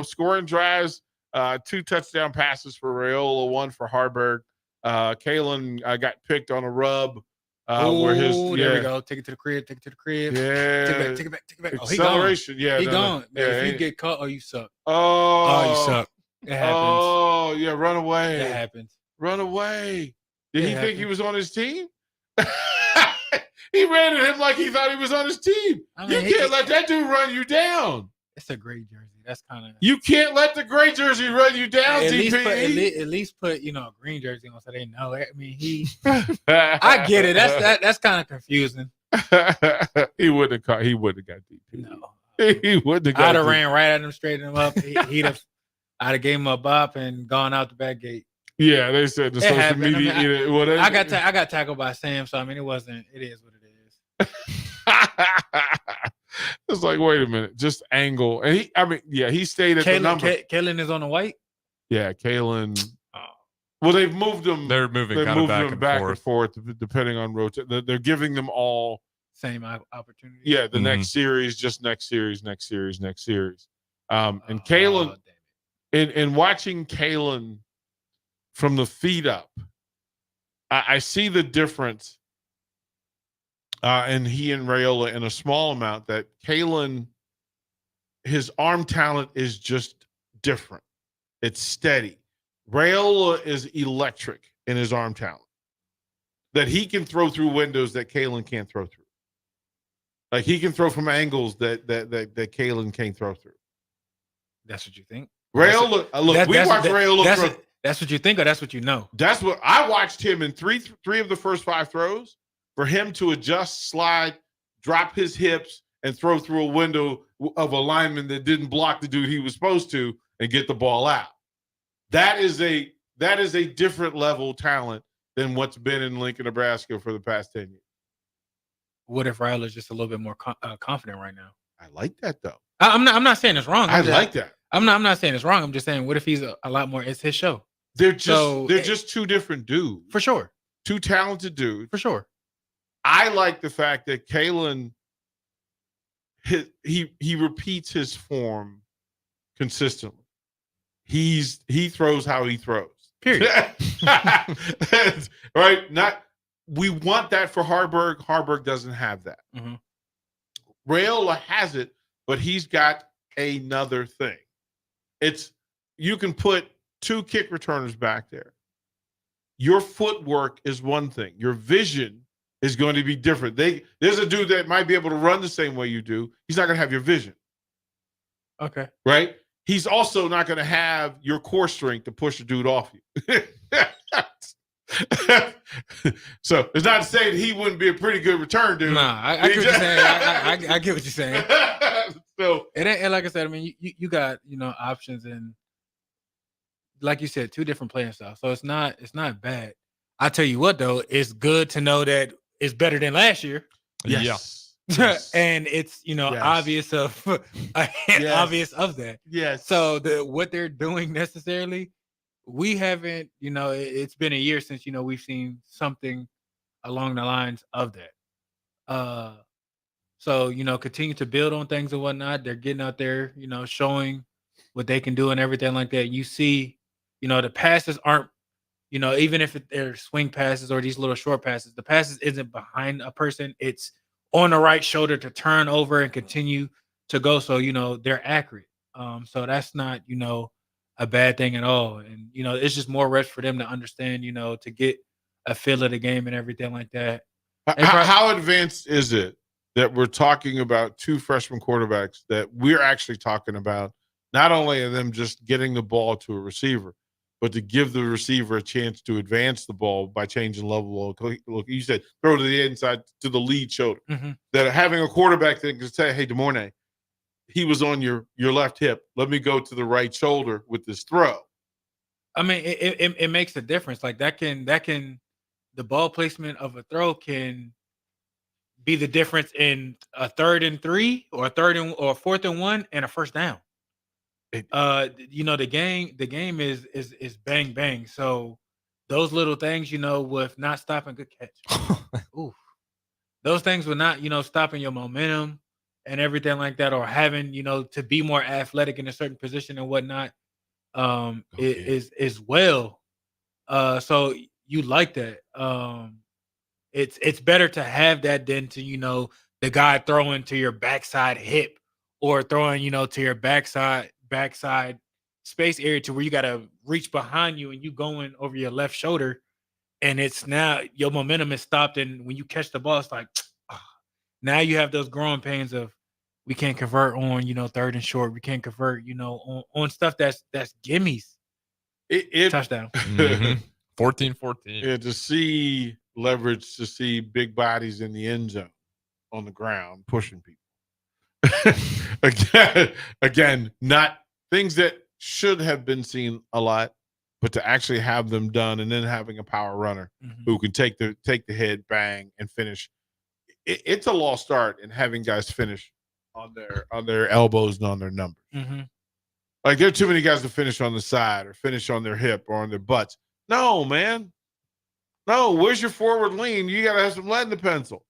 scoring drives, 2 touchdown passes for Raiola, 1 for Harburg. Kalen got picked on a rub. Where his there we go. Take it to the crib. Yeah, take it back. Oh, acceleration. He gone. If you get caught, you suck. Oh, you suck. It happens. Oh, yeah, run away. It happens. Run away. Did he think he was on his team? He ran at him like he thought he was on his team. You can't let that dude run you down. It's a gray jersey. That's kind of. You can't let the gray jersey run you down. At least put a green jersey on so they know. I mean, I get it. That's kind of confusing. He wouldn't have got DP. No, he wouldn't have. I'd have ran right at him, straightened him up. I'd have gave him a bop and gone out the back gate. Yeah, they said the social media. I got tackled by Sam, so I mean, it is what it is. It's like, wait a minute, just angle. And he stayed at the number. Kalen is on the white. Yeah, Kalen. Well, they've moved them. They're moving kind of back and forth, depending on rotation. They're giving them all same opportunity. Yeah, the next series, just next series. And Kalen, in watching Kalen from the feet up, I see the difference. And he and Raiola in a small amount that Kalen, his arm talent is just different. It's steady. Raiola is electric in his arm talent. That he can throw through windows that Kalen can't throw through. Like he can throw from angles that Kalen can't throw through. That's what you think? Raiola, Raiola. That's what you think, or that's what you know? That's what I watched him in three of the first 5 throws. For him to adjust, slide, drop his hips, and throw through a window of a lineman that didn't block the dude he was supposed to and get the ball out. That is a different level of talent than what's been in Lincoln, Nebraska for the past 10 years. What if Raiola is just a little bit more confident right now? I like that though. I'm not saying it's wrong. I like that. I'm not saying it's wrong. I'm just saying, what if he's a lot more? It's his show. They're just 2 different dudes for sure. 2 talented dudes for sure. I like the fact that Kalen, he repeats his form consistently. He throws how he throws. Period. Right? We want that for Harburg. Harburg doesn't have that. Mm-hmm. Raiola has it, but he's got another thing. You can put 2 kick returners back there. Your footwork is one thing. Your vision is going to be different. There's a dude that might be able to run the same way you do. He's not going to have your vision. Okay. Right? he's also not going to have your core strength to push a dude off you. So it's not to say that he wouldn't be a pretty good return dude. Nah, I get what you're saying. I get what you're saying. So and like I said, I mean, you got options, and like you said, 2 different playing styles. So it's not bad. I tell you what though, it's good to know that it's better than last year. yes. And it's obvious of obvious of that. Yes. So what they're doing necessarily, we haven't. It's been a year since we've seen something along the lines of that. So continue to build on things and whatnot. They're getting out there, showing what they can do and everything like that. You see, the passes aren't, even if they're swing passes or these little short passes, the passes isn't behind a person. It's on the right shoulder to turn over and continue to go. So, they're accurate. So that's not, a bad thing at all. And, it's just more reps for them to understand, to get a feel of the game and everything like that. How advanced is it that we're talking about 2 freshman quarterbacks that we're actually talking about, not only of them just getting the ball to a receiver, but to give the receiver a chance to advance the ball by changing level. Look, you said throw to the inside to the lead shoulder. Mm-hmm. That having a quarterback that can say, hey, DeMornay, he was on your left hip. Let me go to the right shoulder with this throw. I mean, it makes a difference. Like that can the ball placement of a throw can be the difference in a 3rd and 3 or a 4th and 1 and a first down. The game is bang bang. So those little things, with not stopping, good catch. Oof. Those things with not, stopping your momentum and everything like that, or having, to be more athletic in a certain position and whatnot, is well. So you like that. It's better to have that than to, the guy throwing to your backside hip or throwing, to your backside space area to where you got to reach behind you and you going over your left shoulder, and it's now your momentum is stopped, and when you catch the ball, it's like now you have those growing pains of we can't convert on 3rd and short, we can't convert on stuff that's gimmies. Touchdown. 14-14. Yeah, to see leverage, to see big bodies in the end zone on the ground pushing people. again, not things that should have been seen a lot, but to actually have them done, and then having a power runner who can take the hit, bang, and finish. It's a lost start in having guys finish on their elbows and on their numbers. Mm-hmm. Like there are too many guys to finish on the side or finish on their hip or on their butts. No, man. No, where's your forward lean? You gotta have some lead in the pencil.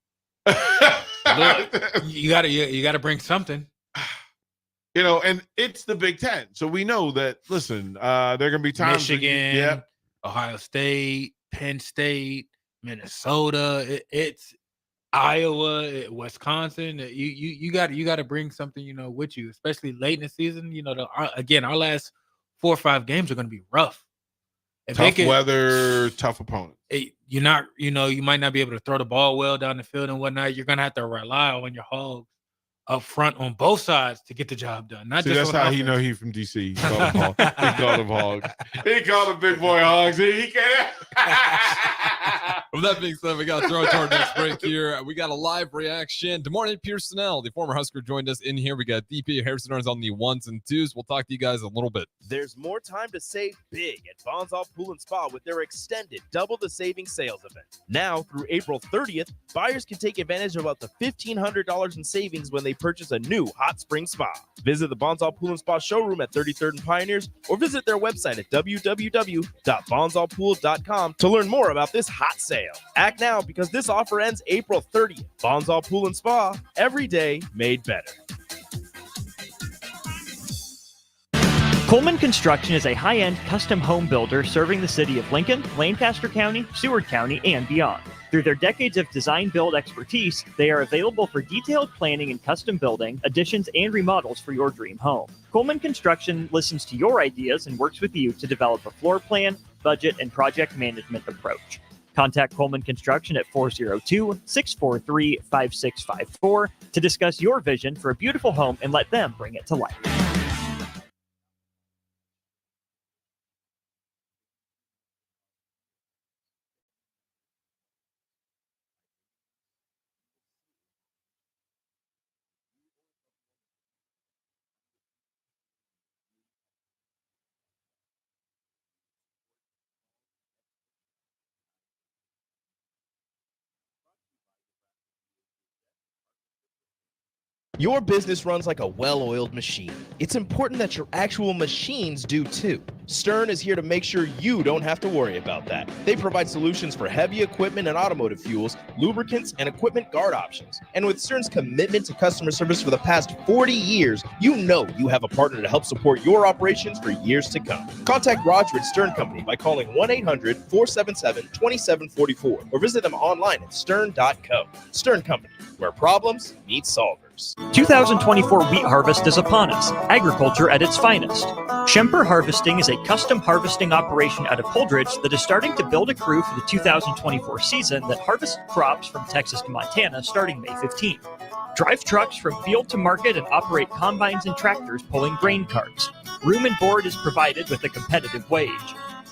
You gotta bring something. And it's the Big Ten. So we know that, listen, there are going to be times. Michigan, Ohio State, Penn State, Minnesota, it's Iowa, Wisconsin. You got to bring something, with you, especially late in the season. Again, our last 4 or 5 games are going to be rough. Tough weather, tough opponent. You're not, you might not be able to throw the ball well down the field and whatnot. You're going to have to rely on your hogs up front on both sides to get the job done. That's how he know he's from DC. He called him hogs. He called him big boy hogs. He can't. With that being said, we got to throw it to our next break here. We got a live reaction. DeMornay Piersonell, the former Husker, joined us in here. We got DP Harrison on the 1s and 2s. We'll talk to you guys a little bit. There's more time to save big at Bonzall Pool & Spa with their extended Double the Savings sales event. Now through April 30th, buyers can take advantage of up to $1,500 in savings when they purchase a new hot spring spa. Visit the Bonzall Pool & Spa showroom at 33rd and Pioneers, or visit their website at www.bonzallpool.com to learn more about this hot sale. Act now because this offer ends April 30th. Bonzall Pool & Spa, every day made better. Coleman Construction is a high-end custom home builder serving the city of Lincoln, Lancaster County, Seward County, and beyond. Through their decades of design-build expertise, they are available for detailed planning and custom building, additions, and remodels for your dream home. Coleman Construction listens to your ideas and works with you to develop a floor plan, budget, and project management approach. Contact Coleman Construction at 402-643-5654 to discuss your vision for a beautiful home and let them bring it to life. Your business runs like a well-oiled machine. It's important that your actual machines do too. Stern is here to make sure you don't have to worry about that. They provide solutions for heavy equipment and automotive fuels, lubricants, and equipment guard options. And with Stern's commitment to customer service for the past 40 years, you know you have a partner to help support your operations for years to come. Contact Roger at Stern Company by calling 1-800-477-2744 or visit them online at stern.co. Stern Company, where problems meet solvers. 2024 wheat harvest is upon us, agriculture at its finest. Schemper Harvesting is a custom harvesting operation out of Holdridge that is starting to build a crew for the 2024 season that harvests crops from Texas to Montana starting May 15th. Drive trucks from field to market and operate combines and tractors pulling grain carts. Room and board is provided with a competitive wage.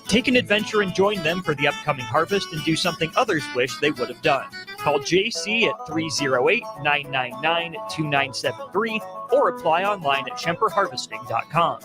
Take an adventure and join them for the upcoming harvest and do something others wish they would have done. Call JC at 308-999-2973 or apply online at schemperharvesting.com.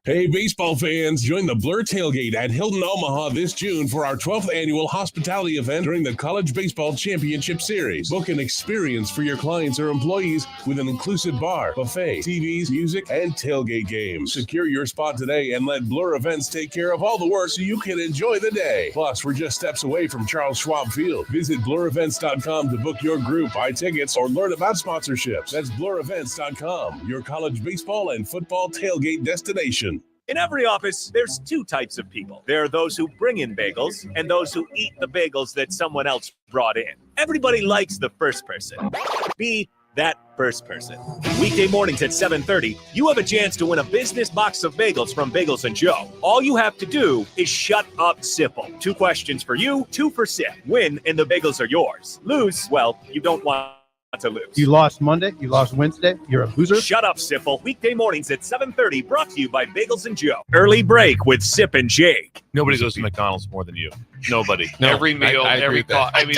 Hey, baseball fans, join the Blur Tailgate at Hilton Omaha this June for our 12th annual hospitality event during the College Baseball Championship Series. Book an experience for your clients or employees with an inclusive bar, buffet, TVs, music, and tailgate games. Secure your spot today and let Blur Events take care of all the work so you can enjoy the day. Plus, we're just steps away from Charles Schwab Field. Visit blurevents.com to book your group, buy tickets, or learn about sponsorships. That's blurevents.com, your college baseball and football tailgate destination. In every office, there's two types of people. There are those who bring in bagels and those who eat the bagels that someone else brought in. Everybody likes the first person. Be that first person. Weekday mornings at 7:30, you have a chance to win a business box of bagels from Bagels & Joe. All you have to do is shut up, Sipple. 2 questions for you, 2 for Sip. Win, and the bagels are yours. Lose, well, you don't want to lose. You lost Monday, you lost Wednesday, you're a loser. Shut up, Sipple. Weekday mornings at 7:30, brought to you by Bagels & Joe. Early break with Sip and Jake. Nobody goes to McDonald's more than you. Nobody. No, every meal, I agree every with that. I mean,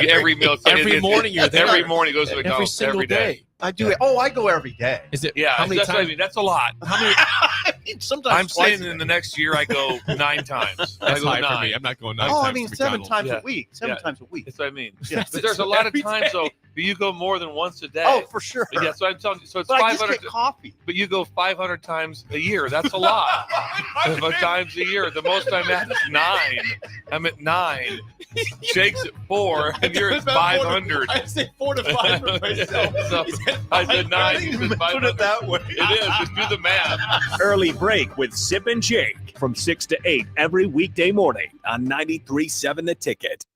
every meal. Every morning you're there. Every morning goes to McDonald's. Every single day. I do it. Oh, I go every day. Is it? Yeah, that's what I mean. That's a lot. How many? I mean, sometimes I'm saying in the next year I go 9 times. That's I go high 9. for me. I'm not going 9 Oh, times I mean, to 7 McDonald's. times a week. 7 times a week. That's what I mean. Yeah. But there's a lot of Every times, day. though, that you go more than once a day. Oh, for sure. Yeah, so I'm telling you. So it's But I just 500. get coffee. But you go 500 times a year. That's a lot. Of times a year. The most I'm at is 9. I'm at 9. Jake's at 4, and you're at 500. I say 4 to 5 for myself. So I said 9. You said 500. Put it that way. It is. Just do the math. Early break with Sip and Jake from 6 to 8 every weekday morning on 93.7 The Ticket.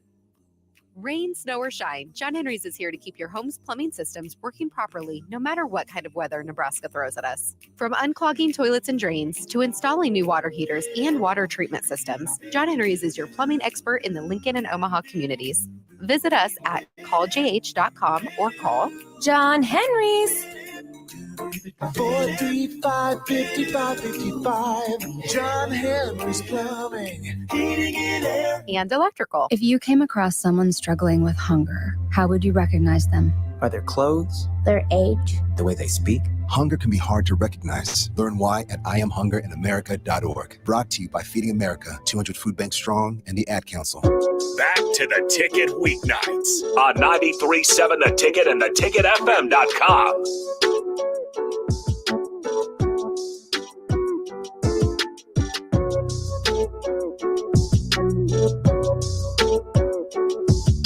Rain, snow, or shine, John Henry's is here to keep your home's plumbing systems working properly no matter what kind of weather Nebraska throws at us. From unclogging toilets and drains to installing new water heaters and water treatment systems, John Henry's is your plumbing expert in the Lincoln and Omaha communities. Visit us at calljh.com or call John Henry's. 435-5555. John Henry's Plumbing. Heating and air. and electrical. If you came across someone struggling with hunger, how would you recognize them? By their clothes, Their age? the way they speak. Hunger can be hard to recognize. Learn why at IamHungerInAmerica.org. Brought to you by Feeding America, 200 Food Banks Strong, and the Ad Council. Back to The Ticket weeknights on 93.7 The Ticket and theticketfm.com.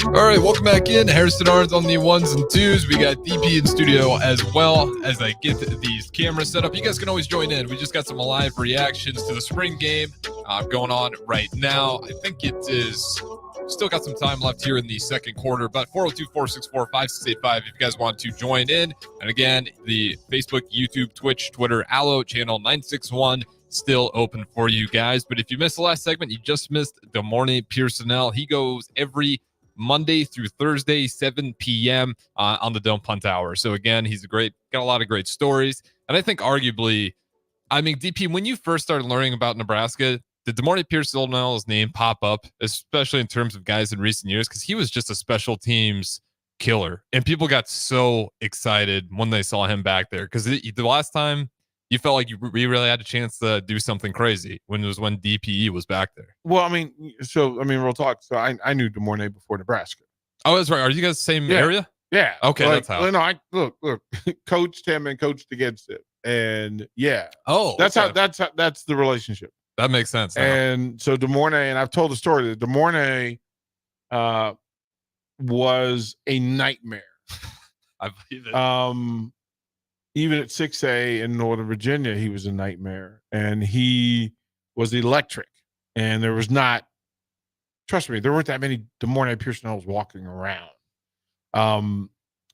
All right, welcome back in. Harrison Arns on the ones and twos. We got DP in studio as well as I get these cameras set up. You guys can always join in. We just got some live reactions to the spring game going on right now. I think it is still got some time left here in the second quarter, but 402-464-5685 if you guys want to join in. And again, the Facebook, YouTube, Twitch, Twitter, Allo channel 961 still open for you guys. But if you missed the last segment, you just missed De'Mornay Piersonell. He goes every Monday through Thursday, 7 p.m. On the Don't Punt Hour. So again, he's got a lot of great stories. And I think arguably, I mean, DP, when you first started learning about Nebraska, did De'Mornay Piersonell's name pop up, especially in terms of guys in recent years? Because he was just a special teams killer. And people got so excited when they saw him back there. Because the last time you felt like we really had a chance to do something crazy when DPE was back there. Well, I mean, real talk. So I knew De'Mornay before Nebraska. Oh, that's right. Are you guys the same area? Yeah. Okay, that's how. No, I look, coached him and coached against it, and yeah. Oh, that's okay. that's the relationship. That makes sense. Now. And so DeMornay, and I've told the story that DeMornay was a nightmare. I believe it. Even at 6A in Northern Virginia, he was a nightmare, and he was electric. And there was not, trust me, there weren't that many DeMornay Pearsonells walking around.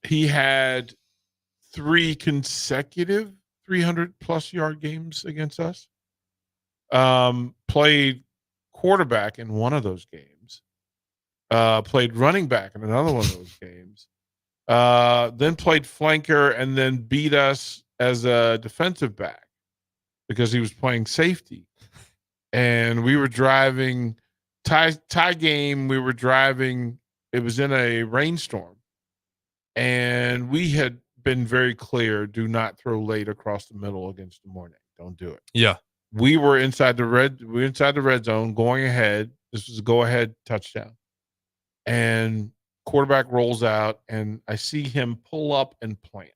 He had 3 consecutive 300+ yard games against us. Played quarterback in one of those games. Played running back in another one of those games. Then played flanker and then beat us as a defensive back because he was playing safety. And we were driving tie game. We were driving. It was in a rainstorm, and we had been very clear: do not throw late across the middle against DeMornay. Don't do it. Yeah. We were inside the red zone, going ahead. This was a go-ahead touchdown. And quarterback rolls out, and I see him pull up and plant.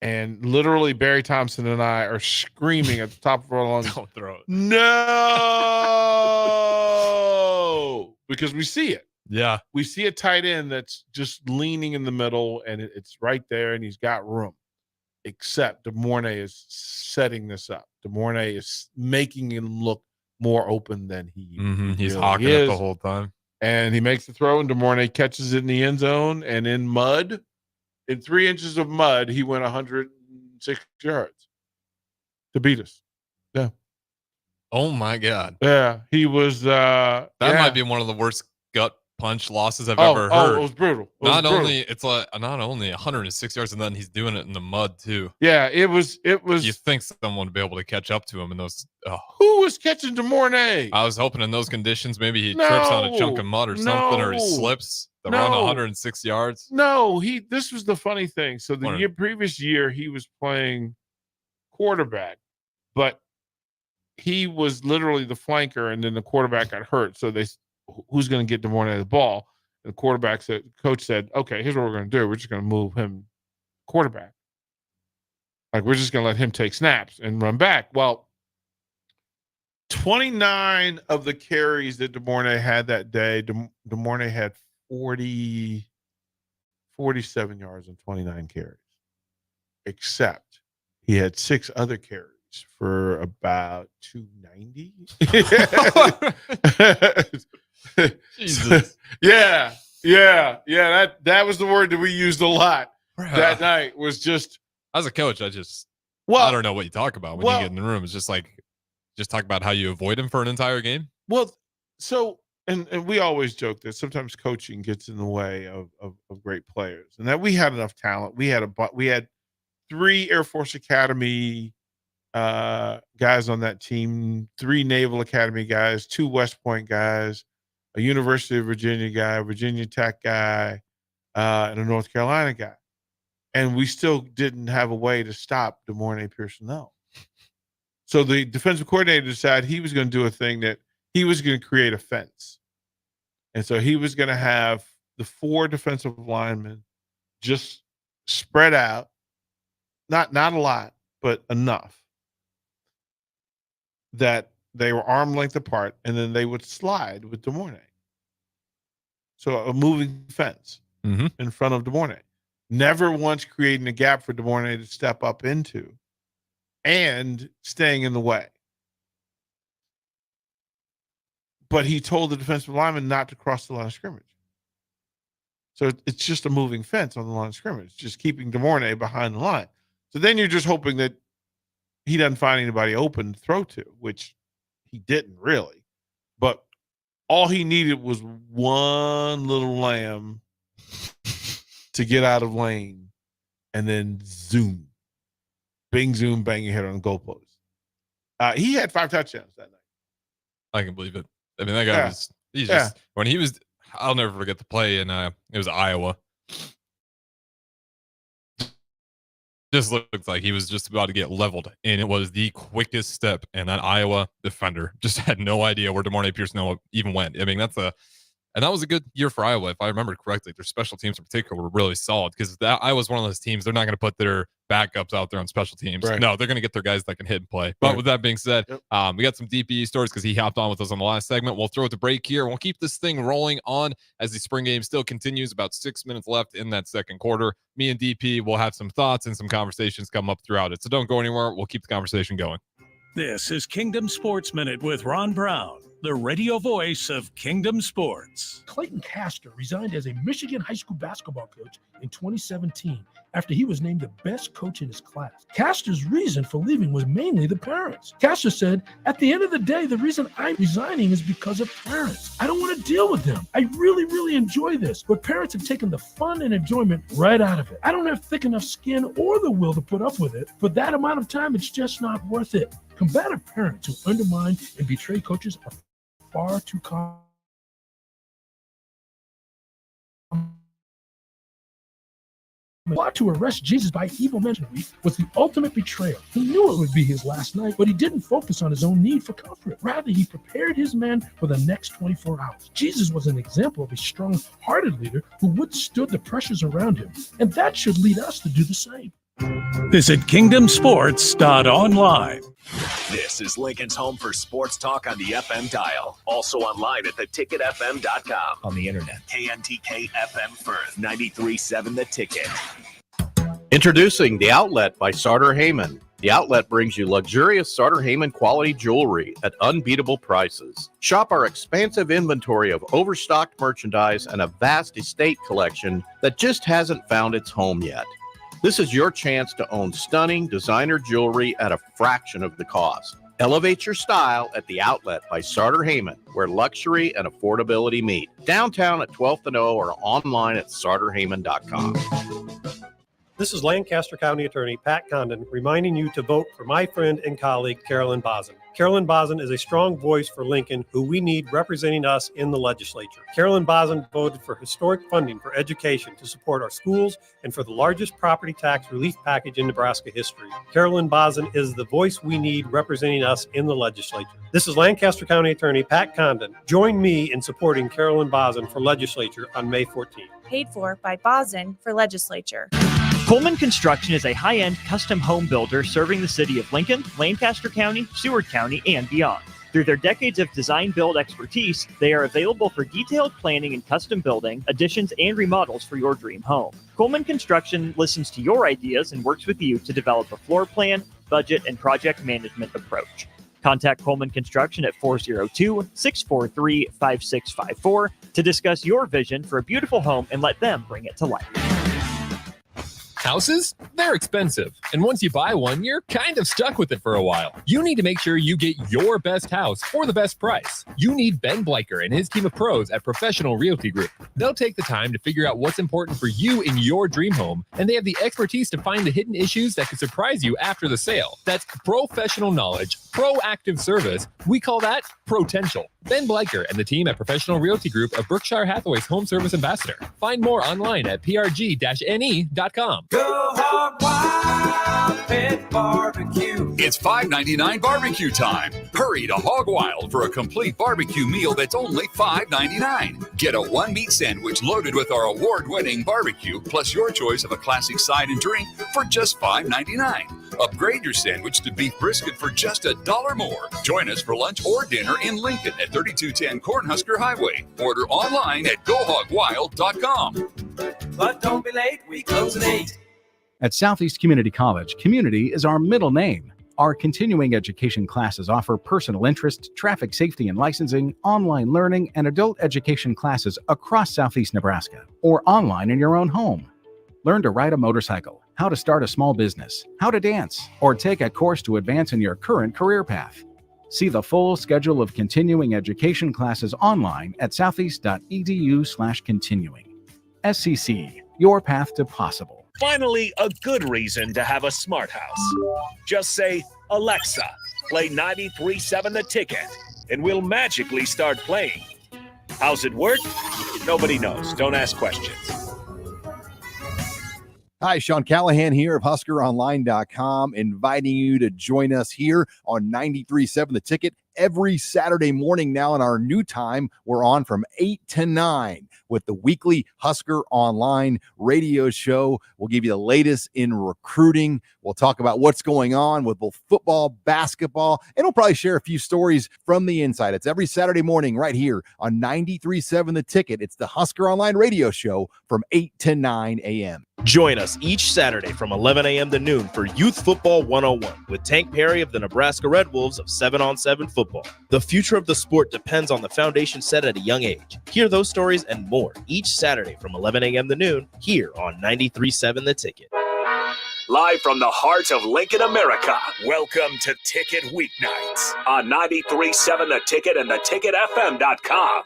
And literally Barry Thompson and I are screaming at the top of our lungs. Don't throw it. No! Because we see it. Yeah. We see a tight end that's just leaning in the middle, and it's right there, and he's got room. Except DeMornay is setting this up. DeMornay is making him look more open than he He's really hawking is. it the whole time. And he makes the throw, and DeMornay catches it in the end zone. And in mud, in 3 inches of mud, he went 106 yards to beat us. Yeah. Oh my God. Yeah. He was That might be one of the worst gut punch losses I've ever heard. Oh, it was brutal. Not only 106 yards, and then he's doing it in the mud too. Yeah, it was. You think someone would be able to catch up to him in those? Who was catching DeMornay? I was hoping in those conditions, maybe he trips on a chunk of mud or something, or he slips. The run 106 yards. No, this was the funny thing. So the previous year, he was playing quarterback, but he was literally the flanker, and then the quarterback got hurt. So who's going to get DeMornay the ball? And the coach said, okay, here's what we're going to do. We're just going to move him quarterback. Like, we're just going to let him take snaps and run back. Well, 29 of the carries that DeMornay had that day, DeMornay had 47 yards and 29 carries. Except he had 6 other carries for about 290. Jesus. Yeah. That was the word that we used a lot that night. Was just, as a coach, I don't know what you talk about when you get in the room. It's just like, just talk about how you avoid him for an entire game. Well, so and we always joke that sometimes coaching gets in the way of great players, and that we had enough talent. We had 3 Air Force Academy guys on that team, 3 Naval Academy guys, 2 West Point guys, a University of Virginia guy, a Virginia Tech guy, and a North Carolina guy. And we still didn't have a way to stop DeMornay Pearsonell. So the defensive coordinator decided he was going to do a thing that he was going to create a fence. And so he was going to have the 4 defensive linemen just spread out, not a lot, but enough that they were arm length apart, and then they would slide with DeMornay. So a moving fence in front of DeMornay. Never once creating a gap for DeMornay to step up into and staying in the way. But he told the defensive lineman not to cross the line of scrimmage. So it's just a moving fence on the line of scrimmage, just keeping DeMornay behind the line. So then you're just hoping that he doesn't find anybody open to throw to, which he didn't really. But all he needed was one little lamb to get out of lane, and then zoom. Bing, zoom, bang, your head on the goalpost. He had 5 touchdowns that night. I can believe it. I mean, that guy just, when he was, I'll never forget the play in, it was Iowa. Just looked like he was just about to get leveled, and it was the quickest step, and that Iowa defender just had no idea where DeMornay Pearsonell even went. I mean, that's a And that was a good year for Iowa, if I remember correctly. Their special teams in particular were really solid because I was one of those teams. They're not going to put their backups out there on special teams. Right. No, they're going to get their guys that can hit and play. But with that being said, we got some DPE stories because he hopped on with us on the last segment. We'll throw it to break here. We'll keep this thing rolling on as the spring game still continues. About 6 minutes left in that second quarter. Me and DP will have some thoughts and some conversations come up throughout it. So don't go anywhere. We'll keep the conversation going. This is Kingdom Sports Minute with Ron Brown, the radio voice of Kingdom Sports. Clayton Castor resigned as a Michigan high school basketball coach in 2017 after he was named the best coach in his class. Castor's reason for leaving was mainly the parents. Castor said, "At the end of the day, the reason I'm resigning is because of parents. I don't want to deal with them. I really, really enjoy this, but parents have taken the fun and enjoyment right out of it. I don't have thick enough skin or the will to put up with it. For that amount of time, it's just not worth it." Combative parents who undermine and betray coaches are far too common. The plot to arrest Jesus by evil men week was the ultimate betrayal. He knew it would be his last night, but he didn't focus on his own need for comfort. Rather, he prepared his men for the next 24 hours. Jesus was an example of a strong-hearted leader who withstood the pressures around him, and that should lead us to do the same. Visit kingdomsports.online. This is Lincoln's home for sports talk on the FM dial. Also online at theticketfm.com. On the internet. KNTK FM Firth, 93.7 The Ticket. Introducing The Outlet by Sartor Heyman. The Outlet brings you luxurious Sartor Heyman quality jewelry at unbeatable prices. Shop our expansive inventory of overstocked merchandise and a vast estate collection that just hasn't found its home yet. This is your chance to own stunning designer jewelry at a fraction of the cost. Elevate your style at The Outlet by Sartor Heyman, where luxury and affordability meet. Downtown at 12th and O or online at sartorheyman.com. This is Lancaster County Attorney Pat Condon reminding you to vote for my friend and colleague, Carolyn Bozin. Carolyn Bozin is a strong voice for Lincoln who we need representing us in the legislature. Carolyn Bozin voted for historic funding for education to support our schools and for the largest property tax relief package in Nebraska history. Carolyn Bozin is the voice we need representing us in the legislature. This is Lancaster County Attorney Pat Condon. Join me in supporting Carolyn Bozin for legislature on May 14th. Paid for by Bozin for legislature. Coleman Construction is a high-end custom home builder serving the city of Lincoln, Lancaster County, Seward County, and beyond. Through their decades of design-build expertise, they are available for detailed planning and custom building, additions, and remodels for your dream home. Coleman Construction listens to your ideas and works with you to develop a floor plan, budget, and project management approach. Contact Coleman Construction at 402-643-5654 to discuss your vision for a beautiful home and let them bring it to life. Houses? They're expensive. And once you buy one, you're kind of stuck with it for a while. You need to make sure you get your best house for the best price. You need Ben Bleicher and his team of pros at Professional Realty Group. They'll take the time to figure out what's important for you in your dream home, and they have the expertise to find the hidden issues that could surprise you after the sale. That's professional knowledge, proactive service. We call that potential. Ben Bleicher and the team at Professional Realty Group of Berkshire Hathaway's home service ambassador. Find more online at prg-ne.com. Go Hog Wild Pet Barbecue. It's $5.99 barbecue time. Hurry to Hog Wild for a complete barbecue meal that's only $5.99. Get a one-meat sandwich loaded with our award-winning barbecue, plus your choice of a classic side and drink for just $5.99. Upgrade your sandwich to beef brisket for just $1 more. Join us for lunch or dinner in Lincoln at 3210 Cornhusker Highway. Order online at GoHogWild.com. But don't be late, we close at 8. At Southeast Community College, community is our middle name. Our continuing education classes offer personal interest, traffic safety and licensing, online learning, and adult education classes across Southeast Nebraska, or online in your own home. Learn to ride a motorcycle, how to start a small business, how to dance, or take a course to advance in your current career path. See the full schedule of continuing education classes online at southeast.edu/continuing. SCC, your path to possible. Finally, a good reason to have a smart house. Just say, Alexa, play 93.7 The Ticket, and we'll magically start playing. How's it work? Nobody knows. Don't ask questions. Hi, Sean Callahan here of HuskerOnline.com, inviting you to join us here on 93.7 The Ticket every Saturday morning now in our new time. We're on from 8 to 9 with the weekly Husker Online radio show. We'll give you the latest in recruiting. We'll talk about what's going on with both football, basketball, and we'll probably share a few stories from the inside. It's every Saturday morning right here on 93.7 The Ticket. It's the Husker Online radio show from 8 to 9 a.m. Join us each Saturday from 11 a.m. to noon for Youth Football 101 with Tank Perry of the Nebraska Red Wolves of 7-on-7 football. The future of the sport depends on the foundation set at a young age. Hear those stories and more each Saturday from 11 a.m. to noon here on 93.7 The Ticket. Live from the heart of Lincoln, America, welcome to Ticket Weeknights on 93.7 The Ticket and theticketfm.com.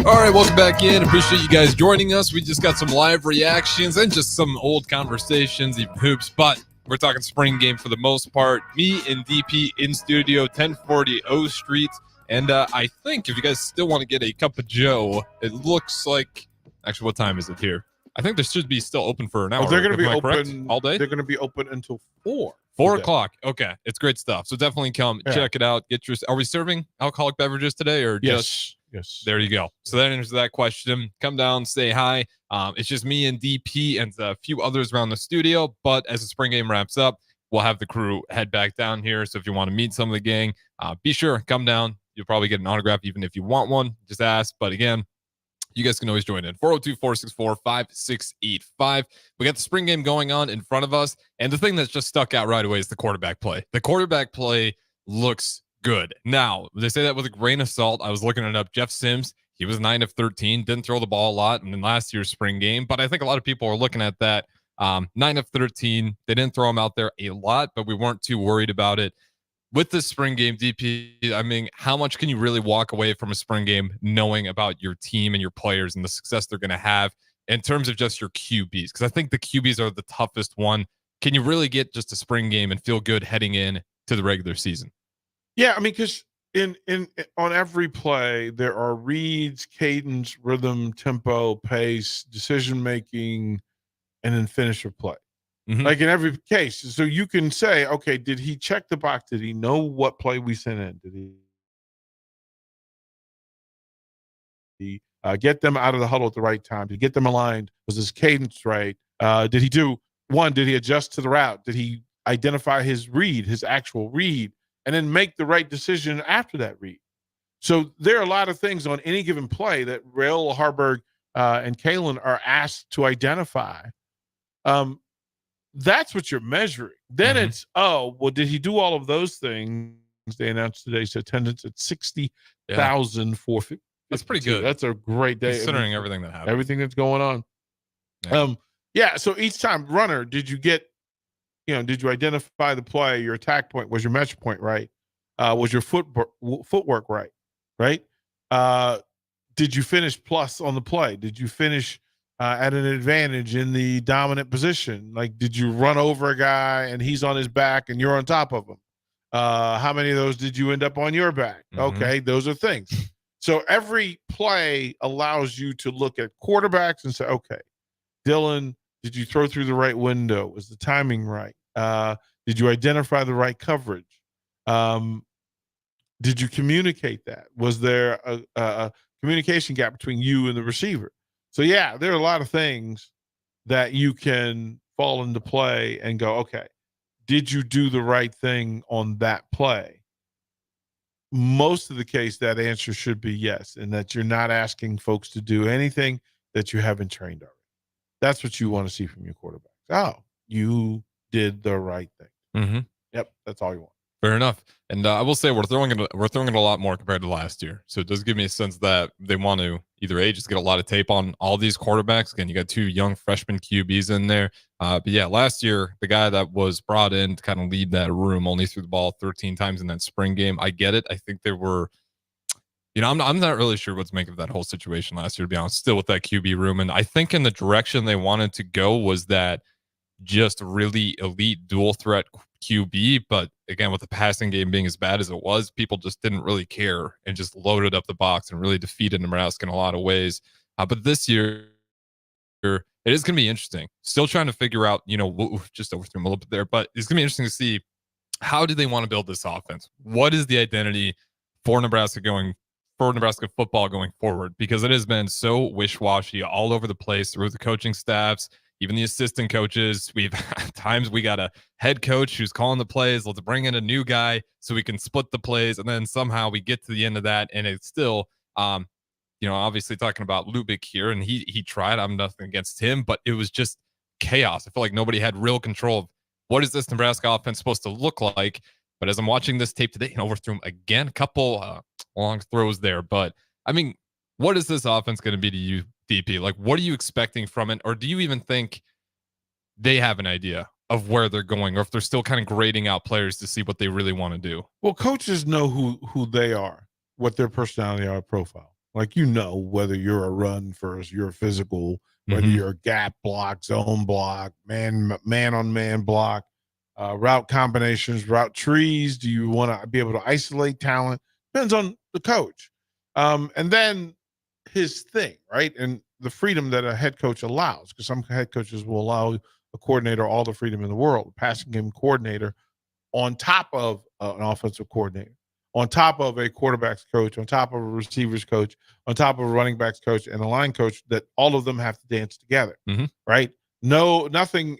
All right, welcome back in. Appreciate you guys joining us. We just got some live reactions and just some old conversations, even hoops, but we're talking spring game for the most part. Me and DP in studio, 1040 O Street. And I think if you guys still want to get a cup of Joe, it looks like, actually, what time is it here? I think this should be still open for an hour. They're going to be correct? open all day? They're going to be open until 4. 4 o'clock. Okay. It's great stuff. So definitely come check it out. Get your. Are we serving alcoholic beverages today or just? Yes. There you go. So that answers that question. Come down, say hi. It's just me and DP and a few others around the studio. But as the spring game wraps up, we'll have the crew head back down here. So if you want to meet some of the gang, be sure, come down. You'll probably get an autograph even if you want one. Just ask. But again, you guys can always join in. 402-464-5685. We got the spring game going on in front of us. And the thing that's just stuck out right away is the quarterback play. The quarterback play looks good. Now, they say that with a grain of salt. I was looking it up. Jeff Sims, he was 9 of 13, didn't throw the ball a lot in last year's spring game. But I think a lot of people are looking at that. 9 of 13. They didn't throw him out there a lot, but we weren't too worried about it. With this spring game, DP, I mean, how much can you really walk away from a spring game knowing about your team and your players and the success they're going to have in terms of just your QBs? Because I think the QBs are the toughest one. Can you really get just a spring game and feel good heading in to the regular season? Yeah, I mean, because in on every play, there are reads, cadence, rhythm, tempo, pace, decision-making, and then finish of play. Like in every case. So you can say, okay, did he check the box? Did he know what play we sent in? Did he get them out of the huddle at the right time? Did he get them aligned? Was his cadence right? Did he adjust to the route? Did he identify his read, his actual read, and then make the right decision after that read? So there are a lot of things on any given play that Rail Harburg and Kalen are asked to identify. That's what you're measuring. Then it's, did he do all of those things? They announced today's attendance at 60,000 for 50. That's pretty good. That's a great day. Considering everything that happened. Everything that's going on. So each time, runner, did you identify the play, your attack point? Was your measure point right? Was your footwork right? Right? Did you finish plus on the play? Did you finish at an advantage in the dominant position? Like, did you run over a guy and he's on his back and you're on top of him? How many of those did you end up on your back? Okay, those are things. So every play allows you to look at quarterbacks and say, okay, Dylan, did you throw through the right window? Was the timing right? Did you identify the right coverage? Did you communicate that? Was there a communication gap between you and the receiver? So, yeah, there are a lot of things that you can fall into play and go, okay, did you do the right thing on that play? Most of the case, that answer should be yes, and that you're not asking folks to do anything that you haven't trained already. That's what you want to see from your quarterback. Oh, you did the right thing. Yep, that's all you want. Fair enough. And I will say we're throwing it a lot more compared to last year. So it does give me a sense that they want to either just get a lot of tape on all these quarterbacks. Again, you got 2 young freshman QBs in there. But yeah, last year, the guy that was brought in to kind of lead that room only threw the ball 13 times in that spring game. I get it. I think there were, I'm not really sure what to make of that whole situation last year, to be honest, still with that QB room. And I think in the direction they wanted to go was that just really elite dual threat QB. But again, with the passing game being as bad as it was, people just didn't really care and just loaded up the box and really defeated Nebraska in a lot of ways. But this year, It is going to be interesting. Still trying to figure out, just overthrew him a little bit there, but it's going to be interesting to see how do they want to build this offense? What is the identity for Nebraska football going forward? Because it has been so wish-washy all over the place through the coaching staffs, even the assistant coaches. We've times we got a head coach who's calling the plays. Let's bring in a new guy so we can split the plays. And then somehow we get to the end of that, and it's still, obviously talking about Lubick here, and he tried. I'm nothing against him, but it was just chaos. I feel like nobody had real control of what is this Nebraska offense supposed to look like. But as I'm watching this tape today, and overthrew him again, a couple long throws there. But I mean, what is this offense going to be to you, DP? Like, what are you expecting from it? Or do you even think they have an idea of where they're going, or if they're still kind of grading out players to see what they really want to do? Well, coaches know who they are, what their personality are, profile. Like, whether you're a run first, you're physical, whether you're a gap block, zone block, man on man block, route combinations, route trees. Do you want to be able to isolate talent? Depends on the coach. And then his thing, right? And the freedom that a head coach allows, because some head coaches will allow a coordinator all the freedom in the world, passing game coordinator on top of an offensive coordinator, on top of a quarterback's coach, on top of a receiver's coach, on top of a running back's coach and a line coach, that all of them have to dance together, right? Nothing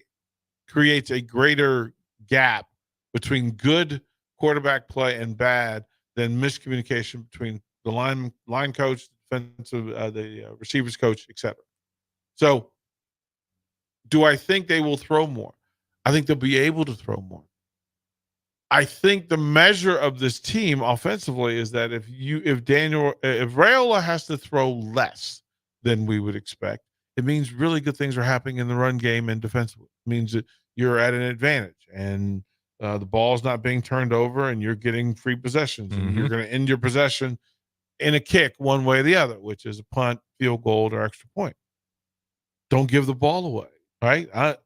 creates a greater gap between good quarterback play and bad than miscommunication between the line coach, defensive, the receivers coach, etc. So, do I think they will throw more? I think they'll be able to throw more. I think the measure of this team offensively is that if Raiola has to throw less than we would expect, it means really good things are happening in the run game and defensively. It means that you're at an advantage, and the ball's not being turned over, and you're getting free possessions, and you're going to end your possession in a kick one way or the other, which is a punt, field goal, or extra point. Don't give the ball away, right? I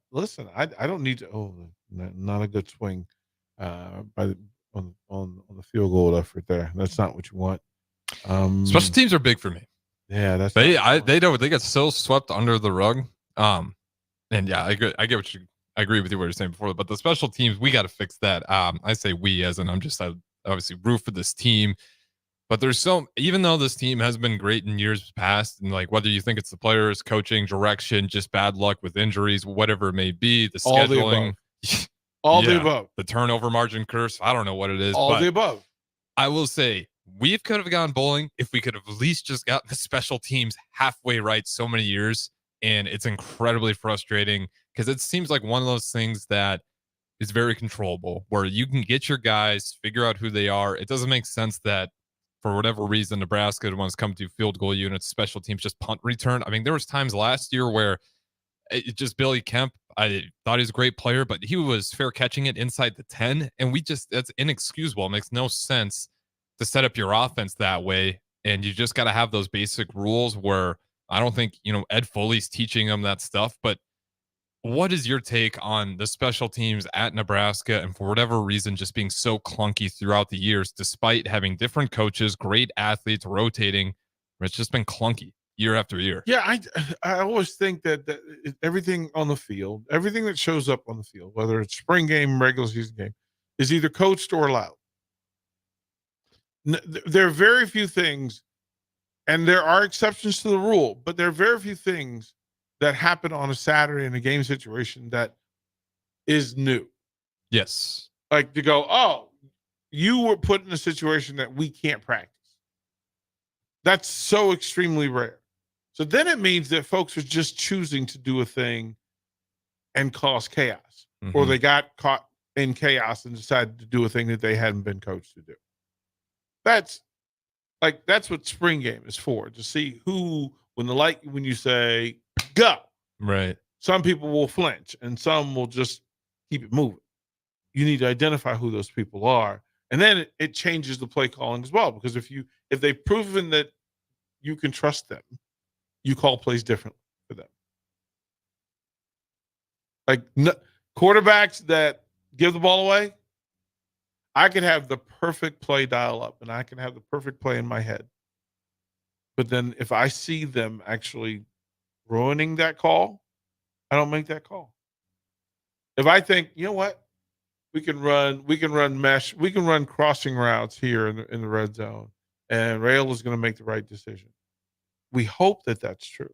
don't need to. Oh, not a good swing on the field goal effort there. That's not what you want. Special teams are big for me. Yeah, they get so swept under the rug. And yeah, I agree with you what you're saying before, but the special teams, we got to fix that. I say we, as in I'm just obviously root for this team. But even though this team has been great in years past, and like whether you think it's the players, coaching, direction, just bad luck with injuries, whatever it may be, the scheduling, all the above, the turnover margin curse, I don't know what it is. All the above. I will say we could have gone bowling if we could have at least just gotten the special teams halfway right so many years. And it's incredibly frustrating because it seems like one of those things that is very controllable, where you can get your guys, figure out who they are. It doesn't make sense that for whatever reason, Nebraska, when it's come to field goal units, special teams, just punt return. I mean, there was times last year where Billy Kemp, I thought he's a great player, but he was fair catching it inside the 10. And that's inexcusable. It makes no sense to set up your offense that way. And you just got to have those basic rules where I don't think, Ed Foley's teaching them that stuff. But what is your take on the special teams at Nebraska, and for whatever reason just being so clunky throughout the years, despite having different coaches, great athletes rotating? It's just been clunky year after year. Yeah, I always think that everything on the field, everything that shows up on the field, whether it's spring game, regular season game, is either coached or allowed. There are very few things, and there are exceptions to the rule, but there are very few things that happen on a Saturday in a game situation that is new. Yes. Like to go, oh, you were put in a situation that we can't practice. That's so extremely rare. So then it means that folks are just choosing to do a thing and cause chaos, or they got caught in chaos and decided to do a thing that they hadn't been coached to do. That's what spring game is for, to see who, when you say go, right, some people will flinch and some will just keep it moving. You need to identify who those people are, and then it changes the play calling as well, because if they've proven that you can trust them, you call plays differently for them. Like quarterbacks that give the ball away, I could have the perfect play dial up and I can have the perfect play in my head. But then if I see them actually ruining that call, I don't make that call. If I think, you know what, we can run mesh, we can run crossing routes here in the red zone, and Rail is going to make the right decision. We hope that that's true.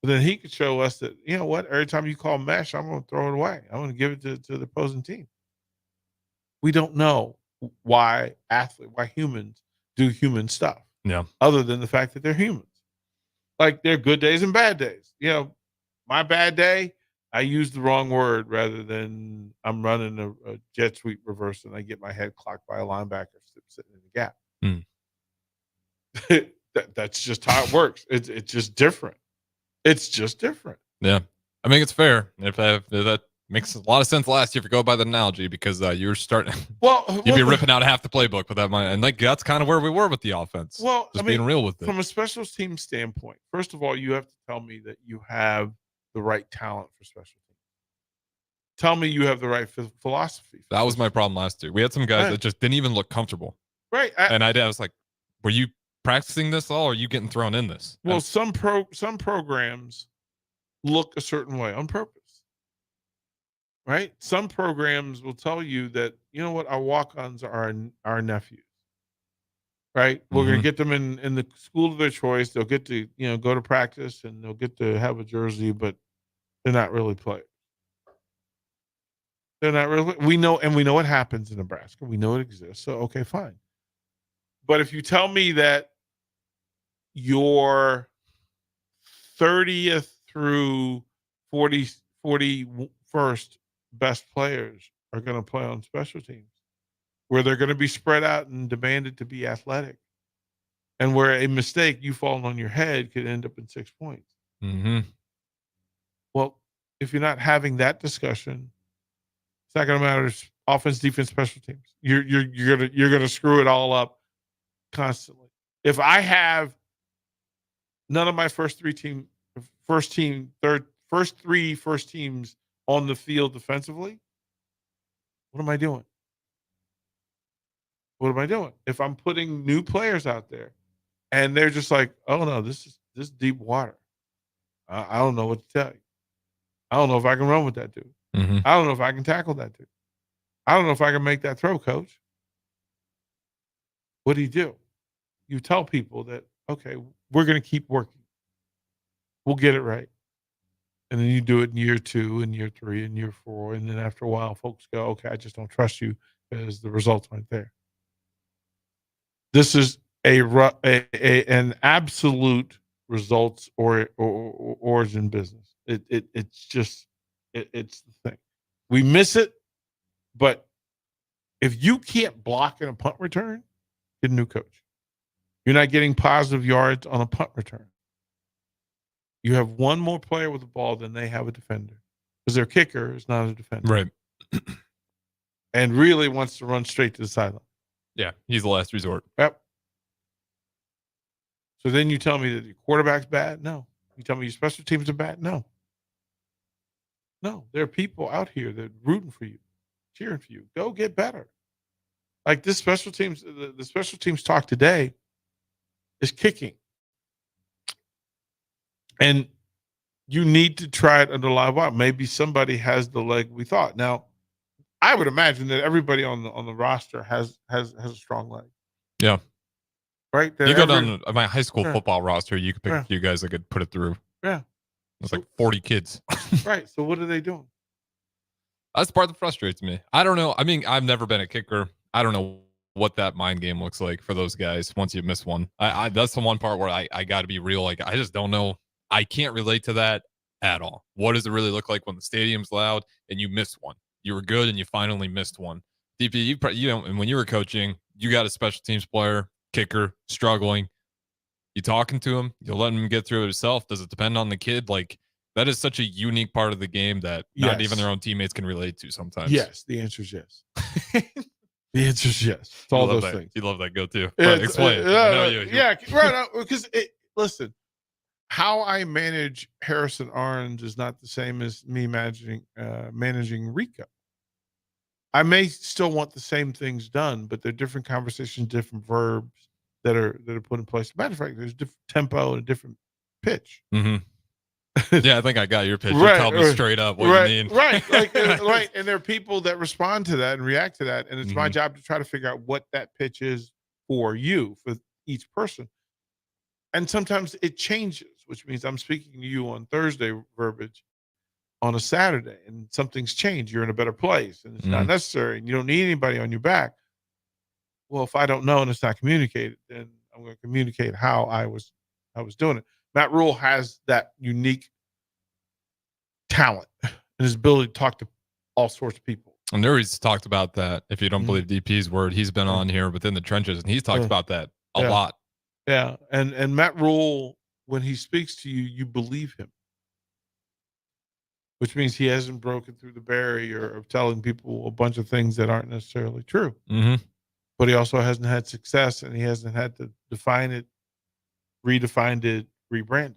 But then he could show us that, you know what, every time you call mesh, I'm going to throw it away. I'm going to give it to the opposing team. We don't know why humans do human stuff. Yeah. Other than the fact that they're humans. Like, they're good days and bad days. You know, my bad day, I use the wrong word rather than I'm running a jet sweep reverse and I get my head clocked by a linebacker sitting in the gap. That's just how it works. It's just different. It's just different. Yeah. I mean, it's fair. If that makes a lot of sense last year if you go by the analogy, because you were starting, you'd be ripping out half the playbook with that money. And like, that's kind of where we were with the offense. Well, just being real with it. From a special team standpoint, first of all, you have to tell me that you have the right talent for special teams. Tell me you have the right philosophy. That was my problem last year. We had some guys that just didn't even look comfortable. Right. And I was like, were you practicing this all, or are you getting thrown in this? Well, some programs look a certain way on purpose, right? Some programs will tell you that, you know what, our walk-ons are our nephews, right? We're going to get them in the school of their choice. They'll get to, you know, go to practice and they'll get to have a jersey, but they're not really players. They're not really. We know what happens in Nebraska. We know it exists. So, okay, fine. But if you tell me that your 30th through 41st best players are going to play on special teams, where they're going to be spread out and demanded to be athletic, and where a mistake you falling on your head could end up in 6 points. Well, if you're not having that discussion, it's not going to matter. Offense, defense, special teams. You're gonna screw it all up constantly. If I have none of my first three teams on the field defensively, what am I doing? What am I doing? If I'm putting new players out there and they're just like, oh no, this is deep water. I don't know what to tell you. I don't know if I can run with that dude. I don't know if I can tackle that dude. I don't know if I can make that throw, coach. What do? You tell people that, okay, we're going to keep working. We'll get it right. And then you do it in year 2 and year 3 and year 4. And then after a while, folks go, okay, I just don't trust you because the results aren't there. This is an absolute results or origin business. It's the thing. We miss it, but if you can't block in a punt return, get a new coach. You're not getting positive yards on a punt return. You have one more player with the ball than they have a defender, because their kicker is not a defender. Right. And really wants to run straight to the sideline. Yeah, he's the last resort. Yep. So then you tell me that your quarterback's bad? No. You tell me your special teams are bad? No. No, there are people out here that are rooting for you, cheering for you. Go get better. Like this special teams, the special teams talk today is kicking. And you need to try it under live wire. Maybe somebody has the leg we thought. Now, I would imagine that everybody on the roster has a strong leg. Yeah. Right? That you go down to my high school Yeah. football roster, you could pick Yeah. a few guys that could put it through. Yeah. It's like 40 kids. Right. So what are they doing? That's the part that frustrates me. I don't know. I mean, I've never been a kicker. I don't know what that mind game looks like for those guys once you miss one. I that's the one part where I got to be real. Like, I just don't know. I can't relate to that at all. What does it really look like when the stadium's loud and you miss one? You were good and you finally missed one. DP, you know, and when you were coaching, you got a special teams player, kicker, struggling. You talking to him, you're letting him get through it himself. Does it depend on the kid? Like, that is such a unique part of the game that not even their own teammates can relate to sometimes. Yes. The answer is yes. The answer is yes. It's all those things. You love that go to. It's, Explain. yeah, right. Because listen, how I manage Harrison Arns is not the same as me managing Rico. I may still want the same things done, but they're different conversations, different verbs that are put in place. Matter of fact, there's different tempo and a different pitch. Mm-hmm. Yeah, I think I got your pitch. Right, You tell me right, straight up what right, you mean. Right. Like, right. And there are people that respond to that and react to that. And it's my job to try to figure out what that pitch is for you, for each person. And sometimes it changes, which means I'm speaking to you on Thursday verbiage on a Saturday, and something's changed. You're in a better place, and it's not necessary, and you don't need anybody on your back. Well, if I don't know and it's not communicated, then I'm going to communicate how I was doing it. Matt Rule has that unique talent and his ability to talk to all sorts of people. And Nuri's talked about that. If you don't believe DP's word, he's been on here within the trenches, and he's talked about that a lot. Yeah, and Matt Rule, when he speaks to you, you believe him, which means he hasn't broken through the barrier of telling people a bunch of things that aren't necessarily true. But he also hasn't had success, and he hasn't had to define it, redefine it, rebrand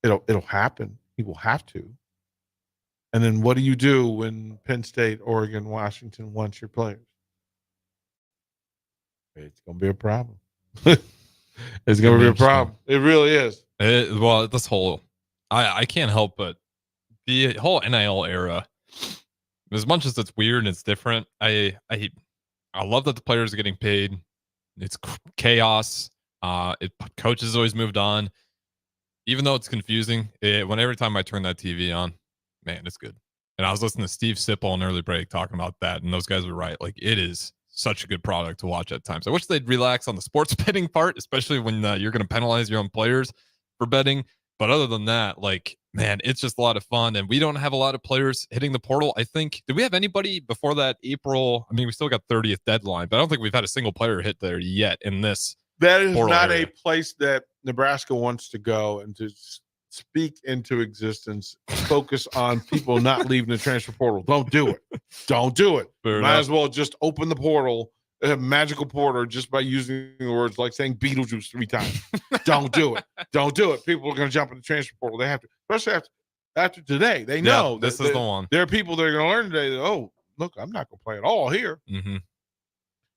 it. It'll happen. He will have to. And then what do you do when Penn State, Oregon, Washington wants your players? It's going to be a problem. It's going to be a problem. It really is. Well, this whole, I can't help but the whole NIL era, as much as it's weird and it's different, I love that the players are getting paid. It's chaos. Coaches always moved on. Even though it's confusing, every time I turn that TV on, man, it's good. And I was listening to Steve Sipple in early break talking about that, and those guys were right. Like, it is such a good product to watch at times. I wish they'd relax on the sports betting part, especially when you're going to penalize your own players for betting. But other than that, like, man, it's just a lot of fun. And we don't have a lot of players hitting the portal. I think, did we have anybody before that April? I mean, we still got 30th deadline, but I don't think we've had a single player hit there yet in this. That is not area. a place that Nebraska wants to go, and to speak into existence, focus on people not leaving the transfer portal. Don't do it. Don't do it. Might as well just open the portal, a magical portal, just by using the words like saying Beetlejuice 3 times. Don't do it. Don't do it. People are going to jump in the transfer portal. They have to, especially after today. They know this is the one. There are people that are going to learn today that, oh, look, I'm not going to play at all here.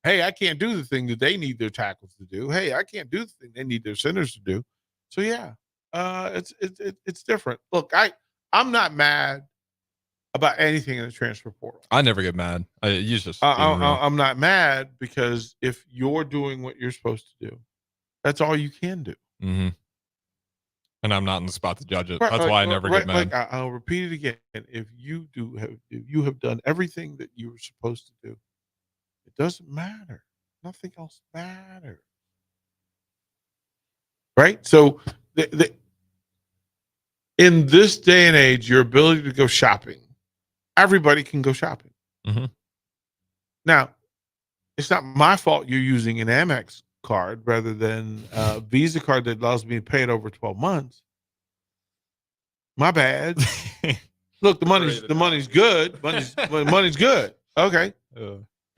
Hey, I can't do the thing that they need their tackles to do. Hey, I can't do the thing they need their centers to do. So yeah, it's different. Look, I'm not mad about anything in the transfer portal. I never get mad. I'm not mad, because if you're doing what you're supposed to do, that's all you can do. And I'm not in the spot to judge it. That's why I never get mad. Like, I'll repeat it again. If you have done everything that you were supposed to do, it doesn't matter. Nothing else matters. Right? So in this day and age, your ability to go shopping, everybody can go shopping. Now, it's not my fault you're using an Amex card rather than a Visa card that allows me to pay it over 12 months. My bad. Look, the money's good. Money's good. Okay.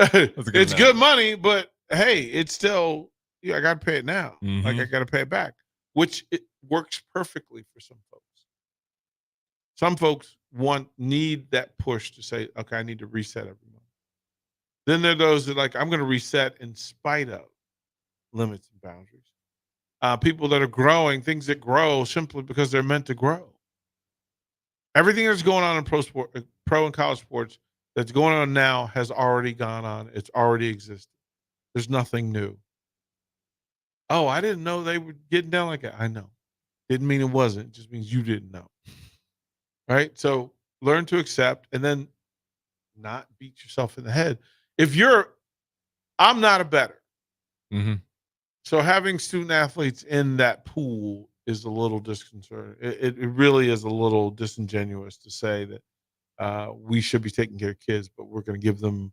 It's good money, but hey, it's still, I got to pay it now. Like, I got to pay it back, which it works perfectly for some folks. Some folks need that push to say, okay, I need to reset every month. Then there are those that I'm going to reset in spite of limits and boundaries. People that are growing, things that grow simply because they're meant to grow. Everything that's going on in pro and college sports that's going on now has already gone on. It's already existed. There's nothing new. Oh, I didn't know they were getting down like that. I know. Didn't mean it wasn't. It just means you didn't know. Right? So learn to accept, and then not beat yourself in the head. I'm not a bettor. So having student athletes in that pool is a little disconcerting. It really is a little disingenuous to say that we should be taking care of kids, but we're going to give them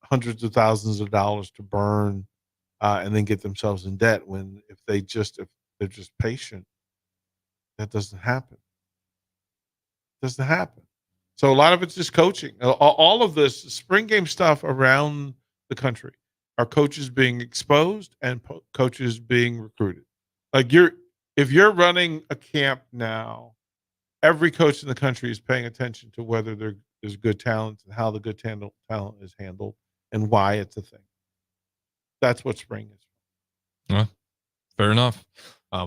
hundreds of thousands of dollars to burn and then get themselves in debt, when if they're just patient, that doesn't happen. It doesn't happen. So a lot of it's just coaching. All of this spring game stuff around the country are coaches being exposed and coaches being recruited. Like, if you're running a camp now, every coach in the country is paying attention to whether there's good talent and how the good talent is handled and why it's a thing. That's what spring is. Fair enough.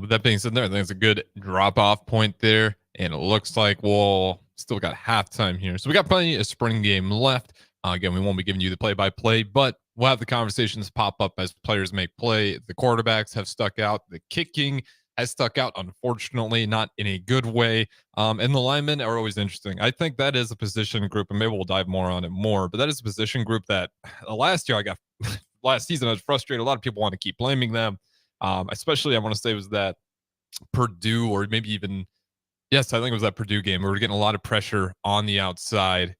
With that being said, I think it's a good drop-off point there, and it looks like we'll still got halftime here. So we got plenty of spring game left. Again, we won't be giving you the play-by-play, but we'll have the conversations pop up as players make play. The quarterbacks have stuck out. The kicking has stuck out, unfortunately, not in a good way. And the linemen are always interesting. I think that is a position group, and maybe we'll dive more on it more, but that is a position group that last season I was frustrated. A lot of people want to keep blaming them. Especially I want to say was that Purdue, or maybe even, yes, I think it was that Purdue game where we were getting a lot of pressure on the outside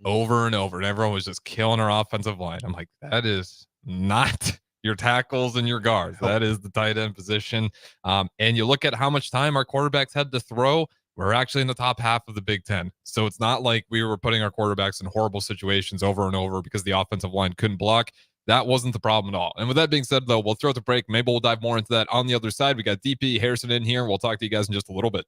over and over, and everyone was just killing our offensive line. I'm like, that is not your tackles and your guards. That is the tight end position. And you look at how much time our quarterbacks had to throw. We're actually in the top half of the Big Ten. So it's not like we were putting our quarterbacks in horrible situations over and over because the offensive line couldn't block. That wasn't the problem at all. And with that being said, though, we'll throw it to break. Maybe we'll dive more into that on the other side. We got DP Harrison in here. We'll talk to you guys in just a little bit.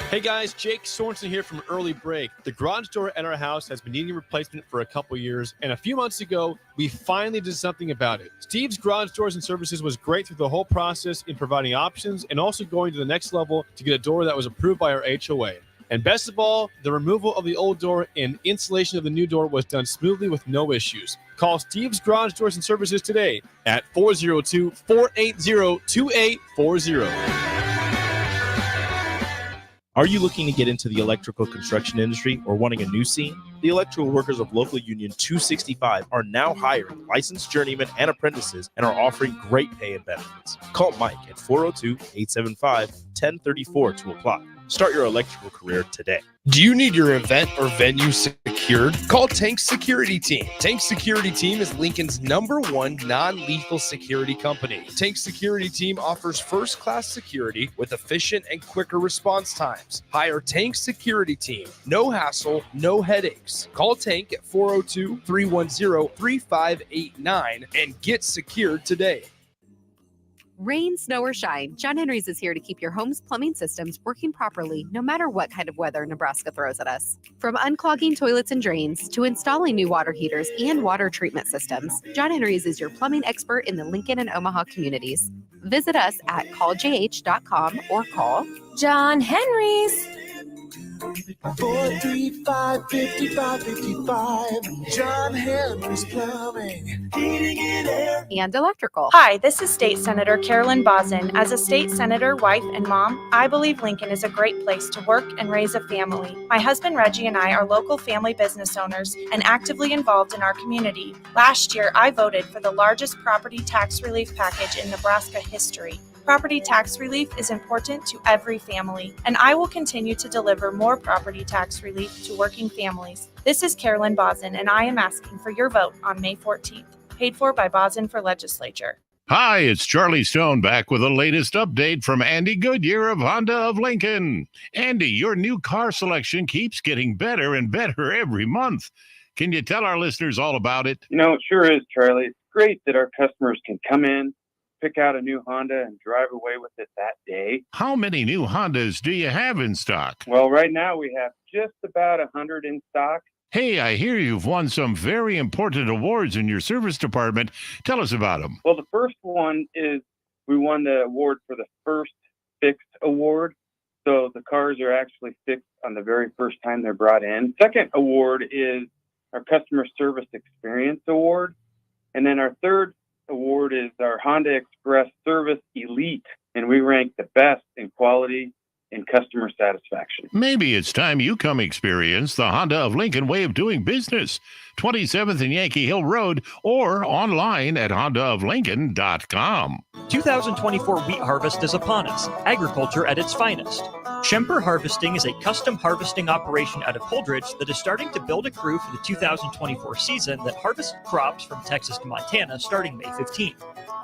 Hey guys, Jake Sorensen here from Early Break. The garage door at our house has been needing replacement for a couple years, and a few months ago, we finally did something about it. Steve's Garage Doors and Services was great through the whole process in providing options and also going to the next level to get a door that was approved by our HOA. And best of all, the removal of the old door and installation of the new door was done smoothly with no issues. Call Steve's Garage Doors and Services today at 402-480-2840. Are you looking to get into the electrical construction industry or wanting a new scene? The electrical workers of Local Union 265 are now hiring licensed journeymen and apprentices and are offering great pay and benefits. Call Mike at 402-875-1034 to apply. Start your electrical career today. Do you need your event or venue secured? Call Tank Security Team. Tank Security Team is Lincoln's #1 non-lethal security company. Tank Security Team offers first-class security with efficient and quicker response times. Hire Tank Security Team. No hassle, no headaches. Call Tank at 402-310-3589 and get secured today. Rain, snow, or shine, John Henry's is here to keep your home's plumbing systems working properly no matter what kind of weather Nebraska throws at us. From unclogging toilets and drains to installing new water heaters and water treatment systems, John Henry's is your plumbing expert in the Lincoln and Omaha communities. Visit us at calljh.com or call John Henry's. 435-5555. John Henry's Plumbing, Heating and Air. and electrical. Hi, this is State Senator Carolyn Bozin. As a state senator, wife, and mom, I believe Lincoln is a great place to work and raise a family. My husband Reggie and I are local family business owners and actively involved in our community. Last year, I voted for the largest property tax relief package in Nebraska history. Property tax relief is important to every family, and I will continue to deliver more property tax relief to working families. This is Carolyn Bozin, and I am asking for your vote on May 14th. Paid for by Bozin for Legislature. Hi, it's Charlie Stone back with the latest update from Andy Goodyear of Honda of Lincoln. Andy, your new car selection keeps getting better and better every month. Can you tell our listeners all about it? It sure is, Charlie. It's great that our customers can come in, pick out a new Honda, and drive away with it that day. How many new Hondas do you have in stock? Well, right now we have just about 100 in stock. Hey, I hear you've won some very important awards in your service department. Tell us about them. Well, the first one is we won the award for the first fixed award. So the cars are actually fixed on the very first time they're brought in. Second award is our Customer Service Experience Award. And then our third award is our Honda Express Service Elite, and we rank the best in quality and customer satisfaction. Maybe it's time you come experience the Honda of Lincoln way of doing business. 27th and Yankee Hill Road, or online at hondaoflincoln.com. 2024 wheat harvest is upon us, agriculture at its finest. Schemper Harvesting is a custom harvesting operation out of Holdridge that is starting to build a crew for the 2024 season that harvests crops from Texas to Montana starting May 15th.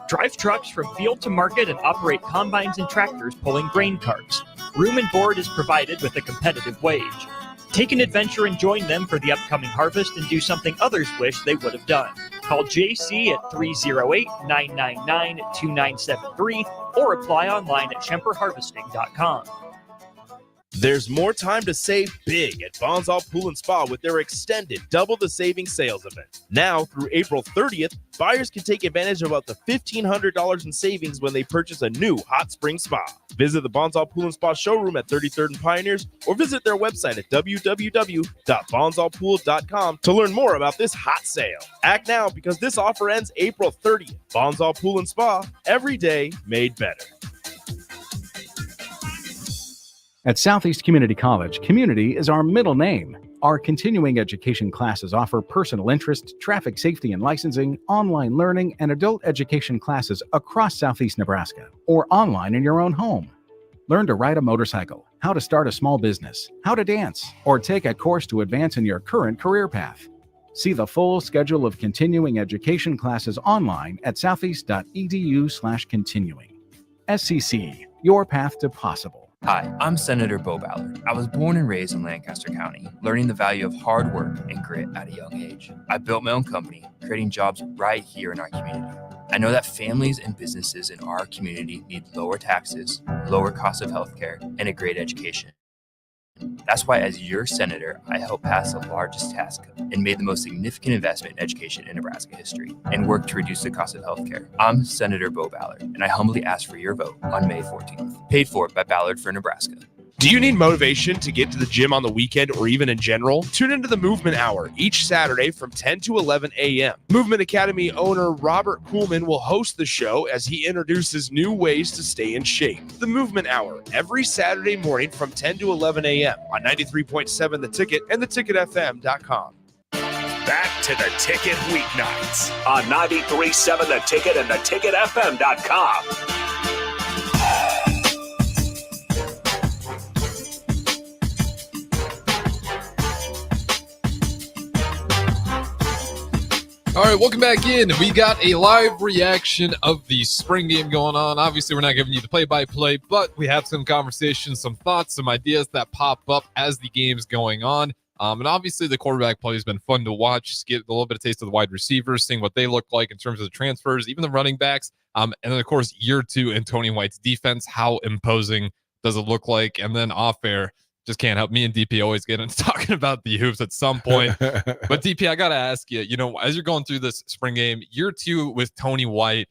Drive trucks from field to market and operate combines and tractors pulling grain carts. Room and board is provided with a competitive wage. Take an adventure and join them for the upcoming harvest and do something others wish they would have done. Call JC at 308-999-2973 or apply online at schemperharvesting.com. There's more time to save big at Bonsall Pool and Spa with their extended Double the Savings sales event. Now through April 30th, buyers can take advantage of up to $1,500 in savings when they purchase a new hot spring spa. Visit the Bonsall Pool and Spa showroom at 33rd and Pioneers or visit their website at www.bonsallpool.com to learn more about this hot sale. Act now because this offer ends April 30th. Bonsall Pool and Spa, every day made better. At Southeast Community College, community is our middle name. Our continuing education classes offer personal interest, traffic safety and licensing, online learning, and adult education classes across Southeast Nebraska or online in your own home. Learn to ride a motorcycle, how to start a small business, how to dance, or take a course to advance in your current career path. See the full schedule of continuing education classes online at southeast.edu/continuing. SCC, your path to possible. Hi, I'm Senator Bo Ballard. I was born and raised in Lancaster County, learning the value of hard work and grit at a young age. I built my own company, creating jobs right here in our community. I know that families and businesses in our community need lower taxes, lower cost of healthcare, and a great education. That's why, as your senator, I helped pass the largest tax cut and made the most significant investment in education in Nebraska history and worked to reduce the cost of healthcare. I'm Senator Bo Ballard, and I humbly ask for your vote on May 14th. Paid for by Ballard for Nebraska. Do you need motivation to get to the gym on the weekend or even in general? Tune into the Movement Hour each Saturday from 10 to 11 a.m. Movement Academy owner Robert Kuhlman will host the show as he introduces new ways to stay in shape. The Movement Hour every Saturday morning from 10 to 11 a.m. on 93.7 The Ticket and theticketfm.com. Back to the Ticket weeknights on 93.7 The Ticket and theticketfm.com. All right, welcome back in. We got a live reaction of the spring game going on. Obviously, we're not giving you the play-by-play, but we have some conversations, some thoughts, some ideas that pop up as the game's going on. And obviously, the quarterback play has been fun to watch. Just get a little bit of taste of the wide receivers, seeing what they look like in terms of the transfers, even the running backs. And then, of course, year two in Tony White's defense. How imposing does it look like? And then off-air, just can't help. Me and DP always get into talking about the hoops at some point. But DP, I got to ask you, as you're going through this spring game, year two with Tony White,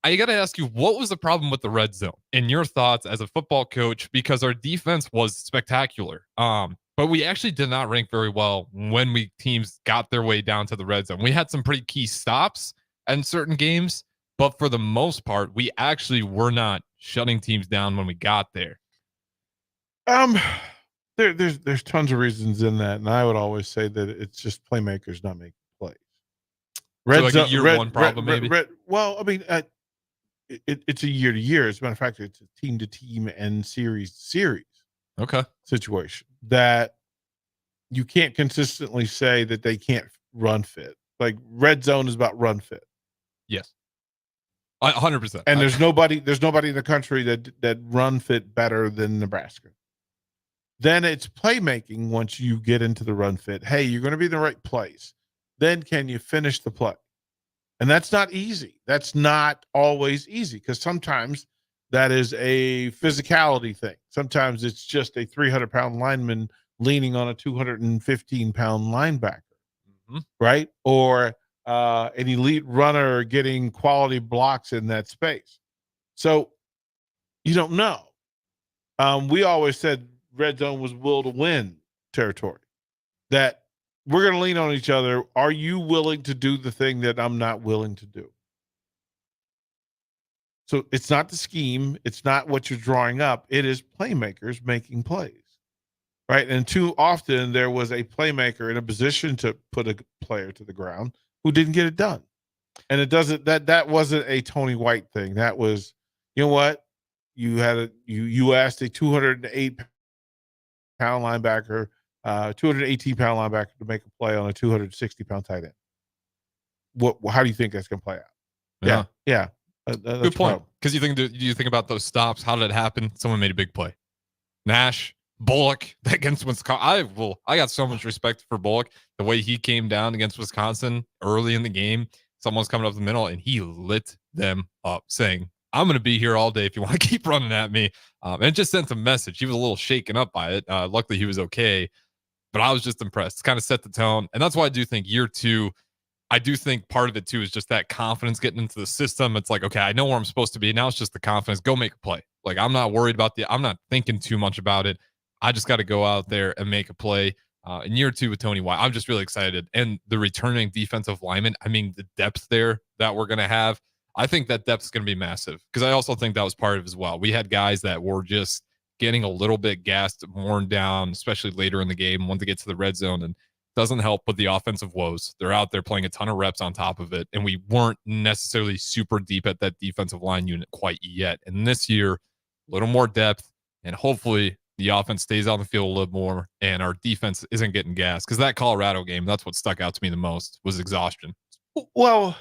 I got to ask you, what was the problem with the red zone in your thoughts as a football coach? Because our defense was spectacular. But we actually did not rank very well when teams got their way down to the red zone. We had some pretty key stops in certain games, but for the most part, we actually were not shutting teams down when we got there. There's tons of reasons in that, and I would always say that it's just playmakers not making plays. A year one problem, maybe. Well, I mean, it's a year to year. As a matter of fact, it's a team to team and series to series. Okay. Situation that you can't consistently say that they can't run fit. Like red zone is about run fit. Yes. 100%. And there's nobody in the country that run fit better than Nebraska. Then it's playmaking once you get into the run fit. Hey, you're going to be in the right place. Then can you finish the play? And that's not easy. That's not always easy because sometimes that is a physicality thing. Sometimes it's just a 300-pound lineman leaning on a 215-pound linebacker, right? Or an elite runner getting quality blocks in that space. So you don't know. We always said red zone was will to win territory, that we're going to lean on each other. Are you willing to do the thing that I'm not willing to do? So it's not the scheme. It's not what you're drawing up. It is playmakers making plays, right? And too often there was a playmaker in a position to put a player to the ground who didn't get it done. And it doesn't, that wasn't a Tony White thing. That was, you know what? You asked a 208-pound linebacker, 218-pound linebacker to make a play on a 260-pound tight end. How do you think that's going to play out? Yeah. Good point. Because you think about those stops. How did it happen? Someone made a big play. Nash, Bullock against Wisconsin. I got so much respect for Bullock. The way he came down against Wisconsin early in the game, someone's coming up the middle and he lit them up, saying, I'm going to be here all day if you want to keep running at me. And it just sent a message. He was a little shaken up by it. Luckily, he was okay. But I was just impressed. It's kind of set the tone. And that's why I do think year 2, I do think part of it too is just that confidence getting into the system. It's like, okay, I know where I'm supposed to be. Now it's just the confidence. Go make a play. Like, I'm not worried about I'm not thinking too much about it. I just got to go out there and make a play. In year 2 with Tony White, I'm just really excited. And the returning defensive lineman, I mean, the depth there that we're going to have, I think that depth is going to be massive, because I also think that was part of it as well. We had guys that were just getting a little bit gassed, worn down, especially later in the game, once they get to the red zone, and doesn't help with the offensive woes. They're out there playing a ton of reps on top of it, and we weren't necessarily super deep at that defensive line unit quite yet. And this year, a little more depth, and hopefully the offense stays on the field a little more, and our defense isn't getting gassed. Because that Colorado game, that's what stuck out to me the most, was exhaustion. Well,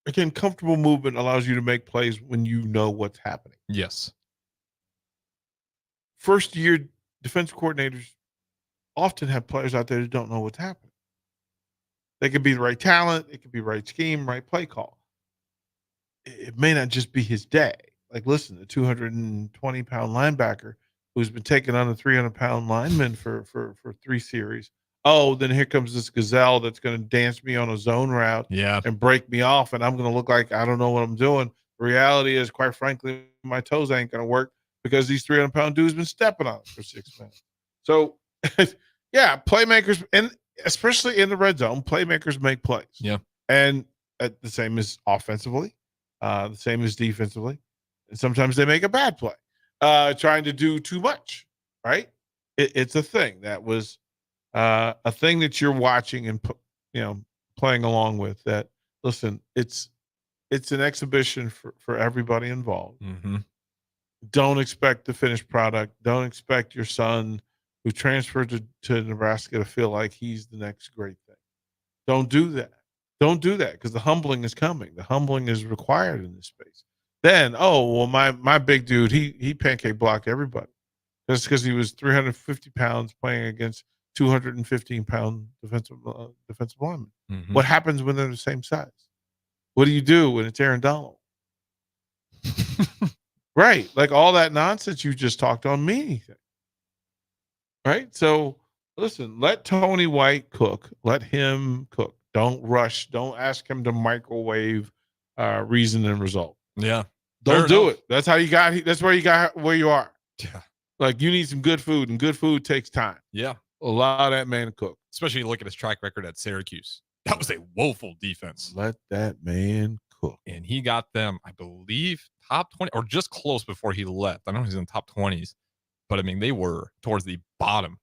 again, comfortable movement allows you to make plays when you know what's happening. Yes. First year defense coordinators often have players out there that don't know what's happening. They could be the right talent, it could be right scheme, right play call. It may not just be his day. Like, listen, the 220-pound linebacker who's been taking on a 300-pound lineman for 3 series. Oh, then here comes this gazelle that's going to dance me on a zone route and break me off, and I'm going to look like I don't know what I'm doing. The reality is, quite frankly, my toes ain't going to work because these 300-pound dudes been stepping on it for 6 minutes. So, yeah, playmakers, and especially in the red zone, playmakers make plays. Yeah. And the same as offensively, the same as defensively. And sometimes they make a bad play, trying to do too much, right? It's a thing that was a thing that you're watching and, playing along with. That, listen, it's an exhibition for everybody involved. Mm-hmm. Don't expect the finished product. Don't expect your son who transferred to Nebraska to feel like he's the next great thing. Don't do that. Don't do that, because the humbling is coming. The humbling is required in this space. Then, my big dude, he pancake blocked everybody. That's because he was 350 pounds playing against 215-pound defensive linemen. Mm-hmm. What happens when they're the same size? What do you do when it's Aaron Donald? Right. Like, all that nonsense you just talked don't mean anything. Right. So listen, let Tony White cook. Let him cook. Don't rush. Don't ask him to microwave reason and result. Yeah. Don't do it. That's how you got. That's where you got where you are. Yeah. Like, you need some good food, and good food takes time. Yeah. Allow that man to cook. Especially look at his track record at Syracuse. That was a woeful defense. Let that man cook. And he got them, I believe, top 20 or just close before he left. I know he's in the top 20s, but I mean, they were towards the bottom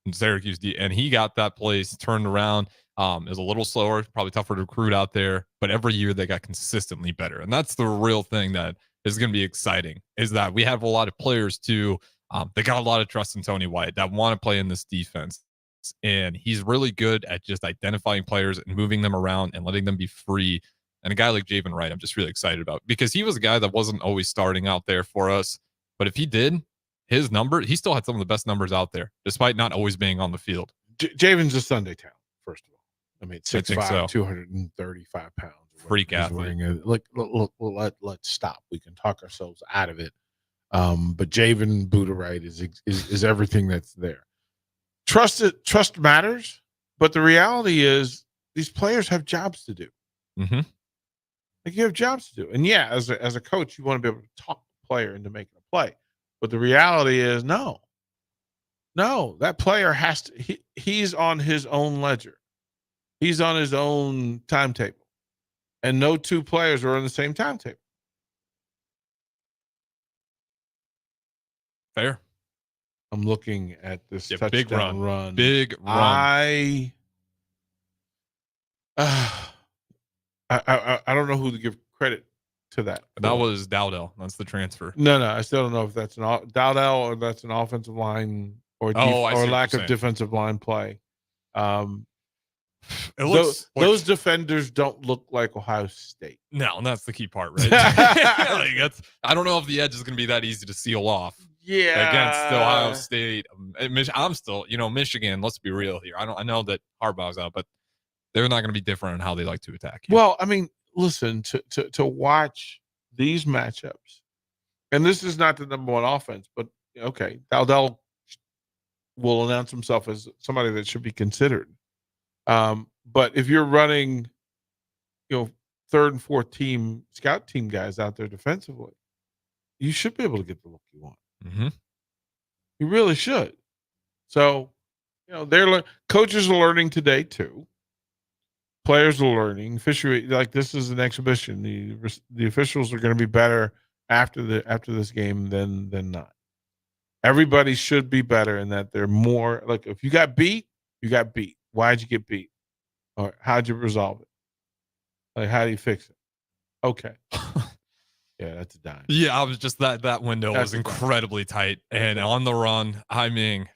in Syracuse. And he got that place turned around. It was a little slower, probably tougher to recruit out there, but every year they got consistently better. And that's the real thing that is going to be exciting, is that we have a lot of players too. They got a lot of trust in Tony White that want to play in this defense. And he's really good at just identifying players and moving them around and letting them be free. And a guy like Javen Wright, I'm just really excited about, because he was a guy that wasn't always starting out there for us. But if he did, his number, he still had some of the best numbers out there, despite not always being on the field. Javen's a Sunday talent, first of all. I mean, 6'5", so. 235 pounds. Freak athlete. Look, let's stop. We can talk ourselves out of it. But Javen Buda-Wright is everything that's there. Trust matters, but the reality is these players have jobs to do. Mm-hmm. Like, you have jobs to do. And yeah, as a coach, you want to be able to talk the player into making a play. But the reality is, no, that player has to, he's on his own ledger. He's on his own timetable. And no two players are on the same timetable. Fair. I'm looking at this touchdown big run. Big run. I don't know who to give credit to that. That was Dowdell. That's the transfer. No, I still don't know if that's Dowdell or that's an offensive line or lack of defensive line play. Those defenders don't look like Ohio State. No, and that's the key part, right? I don't know if the edge is going to be that easy to seal off. Yeah, against Ohio State. I'm still, Michigan. Let's be real here. I know that Harbaugh's out, but they're not going to be different in how they like to attack you. Well, I mean, listen, to watch these matchups, and this is not the number one offense, but okay, Dowdell will announce himself as somebody that should be considered. But if you're running, third and fourth team scout team guys out there defensively, you should be able to get the look you want. Mm-hmm. You really should. So, coaches are learning today too. Players are learning. Fishery, like this is an exhibition. The officials are going to be better after this game than not. Everybody should be better in that they're more like if you got beat, you got beat. Why'd you get beat? Or how'd you resolve it? Like how do you fix it? Okay. Yeah, that's a dime. Yeah, I was just that window was incredibly tight. And on the run, I mean,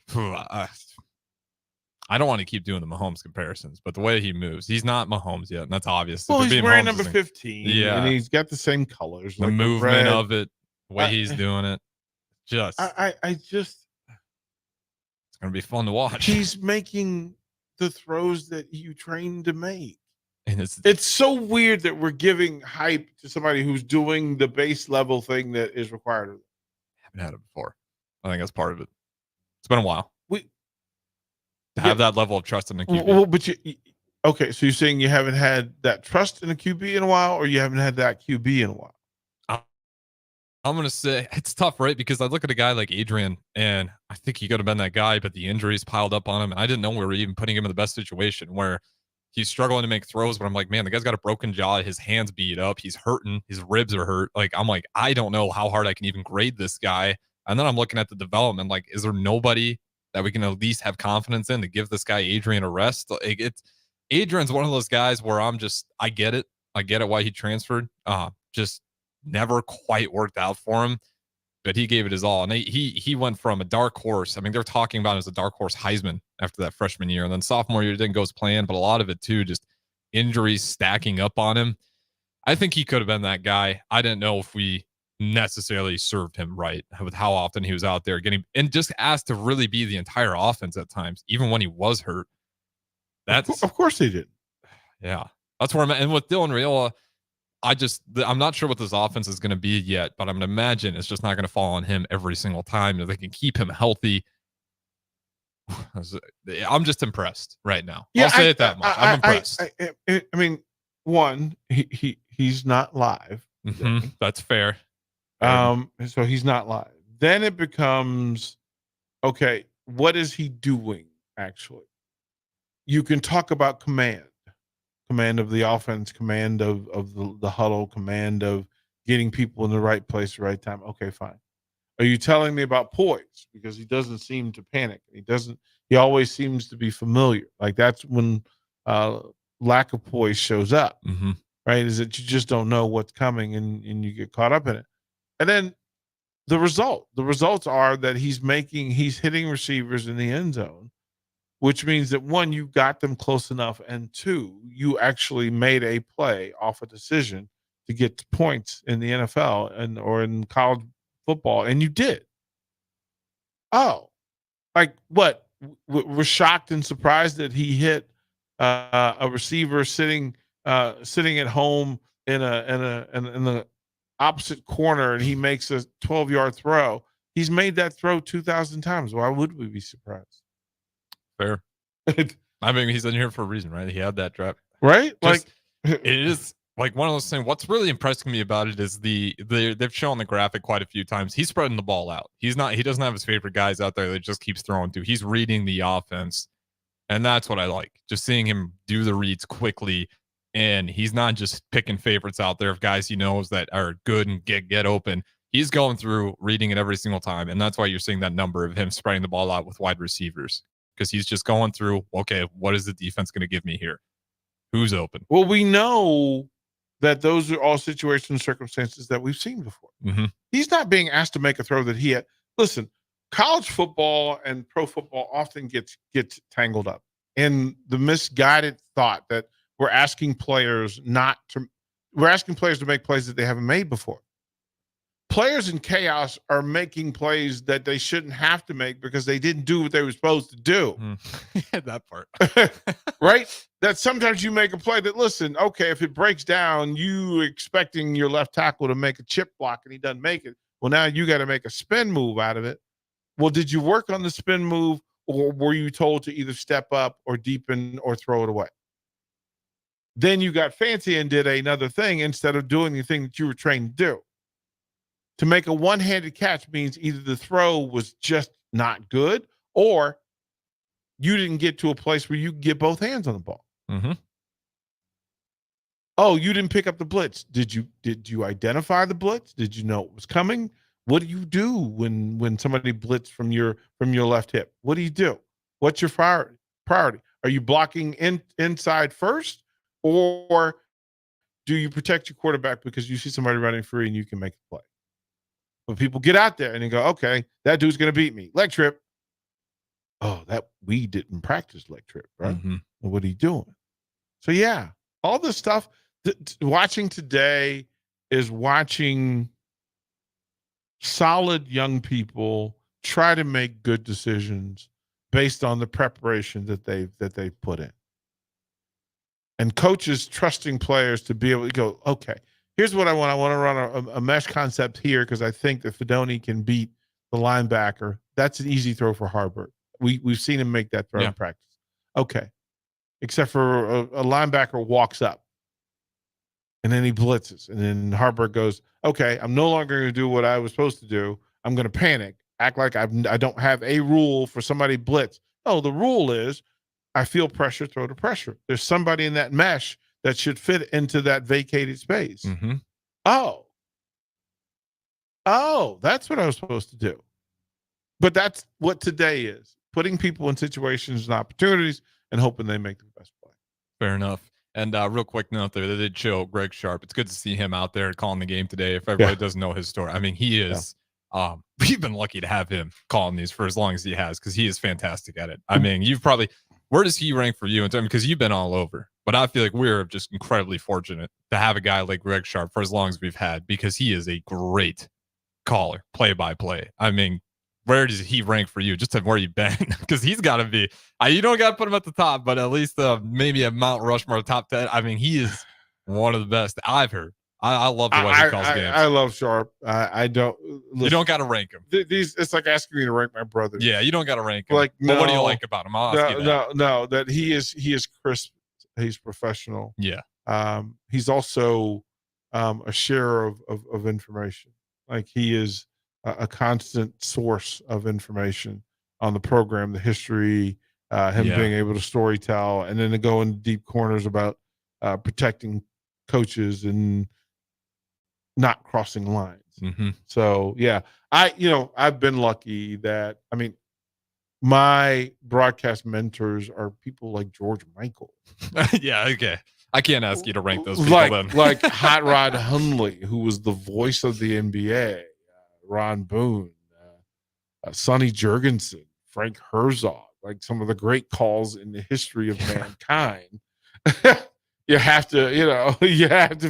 I don't want to keep doing the Mahomes comparisons, but the way he moves, he's not Mahomes yet, and that's obvious. Well, he's wearing number 15. Yeah. And he's got the same colors. The like movement red. of it, the way he's doing it. Just it's gonna be fun to watch. He's making the throws that you trained to make. And it's so weird that we're giving hype to somebody who's doing the base level thing that is required of them. Haven't had it before. I think that's part of it. It's been a while. To Yeah. have that level of trust in the QB. Well, but okay, so you're saying you haven't had that trust in a QB in a while, or you haven't had that QB in a while? I'm going to say it's tough, right? Because I look at a guy like Adrian, and I think he could have been that guy, but the injuries piled up on him. And I didn't know we were even putting him in the best situation where he's struggling to make throws. But I'm like, man, the guy's got a broken jaw. His hands beat up. He's hurting. His ribs are hurt. Like, I'm like, I don't know how hard I can even grade this guy. And then I'm looking at the development. Like, is there nobody that we can at least have confidence in to give this guy Adrian a rest? Like, Adrian's one of those guys where I get it. I get it why he transferred. Just never quite worked out for him, but he gave it his all. And he went from a dark horse. I mean, they're talking about him as a dark horse Heisman after that freshman year. And then sophomore year didn't go as planned, but a lot of it too, just injuries stacking up on him. I think he could have been that guy. I didn't know if we necessarily served him right with how often he was out there getting and just asked to really be the entire offense at times, even when he was hurt. Of course he did. Yeah. That's where I'm at. And with Dylan Raiola, I'm not sure what this offense is going to be yet, but I'm going to imagine it's just not going to fall on him every single time. If they can keep him healthy, I'm just impressed right now. Yeah, I'll say it that much. I'm impressed. I mean, one, he's not live. Mm-hmm. That's fair. So he's not live. Then it becomes, okay, what is he doing actually? You can talk about command of the offense, command of the huddle, command of getting people in the right place, right time. Okay, fine. Are you telling me about poise? Because he doesn't seem to panic. He always seems to be familiar. Like that's when lack of poise shows up, right? Is that you just don't know what's coming and you get caught up in it. And then the results are that he's hitting receivers in the end zone, which means that one, you got them close enough, and two, you actually made a play off a decision to get points in the NFL or in college football, and you did. Oh, like what? We're shocked and surprised that he hit a receiver sitting at home in the opposite corner, and he makes a 12-yard throw. He's made that throw 2,000 times. Why would we be surprised? Fair. I mean, he's in here for a reason, right? He had that drop, right? Just, it is like one of those things. What's really impressing me about it is they've shown the graphic quite a few times. He's spreading the ball out. He doesn't have his favorite guys out there that just keeps throwing to. He's reading the offense, and that's what I like. Just seeing him do the reads quickly, and he's not just picking favorites out there of guys he knows that are good and get open. He's going through reading it every single time, and that's why you're seeing that number of him spreading the ball out with wide receivers. Because he's just going through, okay, what is the defense going to give me here? Who's open? Well, we know that those are all situations and circumstances that we've seen before. Mm-hmm. He's not being asked to make a throw that he had. Listen, college football and pro football often gets tangled up in the misguided thought that we're asking players to make plays that they haven't made before. players in chaos are making plays that they shouldn't have to make because they didn't do what they were supposed to do. That part. Right? That sometimes you make a play that, listen, okay, if it breaks down, you expecting your left tackle to make a chip block and he doesn't make it. Well, now you got to make a spin move out of it. Well, did you work on the spin move, or were you told to either step up or deepen or throw it away? Then you got fancy and did another thing instead of doing the thing that you were trained to do. To make a one-handed catch means either the throw was just not good or you didn't get to a place where you could get both hands on the ball. Mm-hmm. Oh, you didn't pick up the blitz. Did you identify the blitz? Did you know it was coming? What do you do when somebody blitz from your left hip? What do you do? What's your priority? Are you blocking inside first, or do you protect your quarterback because you see somebody running free and you can make a play? But people get out there and they go, okay, that dude's going to beat me. Leg trip. Oh, that we didn't practice leg trip, right? Mm-hmm. Well, what are you doing? So yeah, all this stuff. Watching today is watching solid young people try to make good decisions based on the preparation that they've put in, and coaches trusting players to be able to go, okay, here's what I want. I want to run a mesh concept here because I think that Fidone can beat the linebacker. That's an easy throw for Harbert. We've seen him make that throw in practice. Okay, except for a linebacker walks up. And then he blitzes. And then Harbert goes, okay, I'm no longer going to do what I was supposed to do. I'm going to panic, act like I don't have a rule for somebody blitz. No, the rule is I feel pressure, throw the pressure. There's somebody in that mesh that should fit into that vacated space. Mm-hmm. Oh, that's what I was supposed to do. But that's what today is, putting people in situations and opportunities and hoping they make the best play. Fair enough. And real quick note there, they did show Greg Sharp. It's good to see him out there calling the game today. If everybody doesn't know his story, I mean, he is. We've been lucky to have him calling these for as long as he has because he is fantastic at it. I mean, where does he rank for you in terms, because you've been all over, but I feel like we're just incredibly fortunate to have a guy like Greg Sharp for as long as we've had, because he is a great caller, play-by-play. I mean, where does he rank for you? Just to where you've been, because he's got to be. You don't got to put him at the top, but at least maybe a Mount Rushmore top 10. I mean, he is one of the best I've heard. I love the way he calls games. I love Sharp. I don't. Listen, you don't got to rank him. It's like asking me to rank my brother. Yeah, you don't got to rank him. Like, but what do you like about him? I'll ask you that. No. That he is crisp. He's professional. Yeah. He's also a sharer of information. Like, he is a constant source of information on the program, the history, being able to story tell, and then to go in deep corners about protecting coaches and not crossing lines. Mm-hmm. So yeah, I've been lucky that, I mean, my broadcast mentors are people like George Michael. Yeah, okay. I can't ask you to rank those people then. Like Hot Rod Hundley, who was the voice of the NBA, Ron Boone, Sonny Jurgensen, Frank Herzog, like some of the great calls in the history of mankind. You have to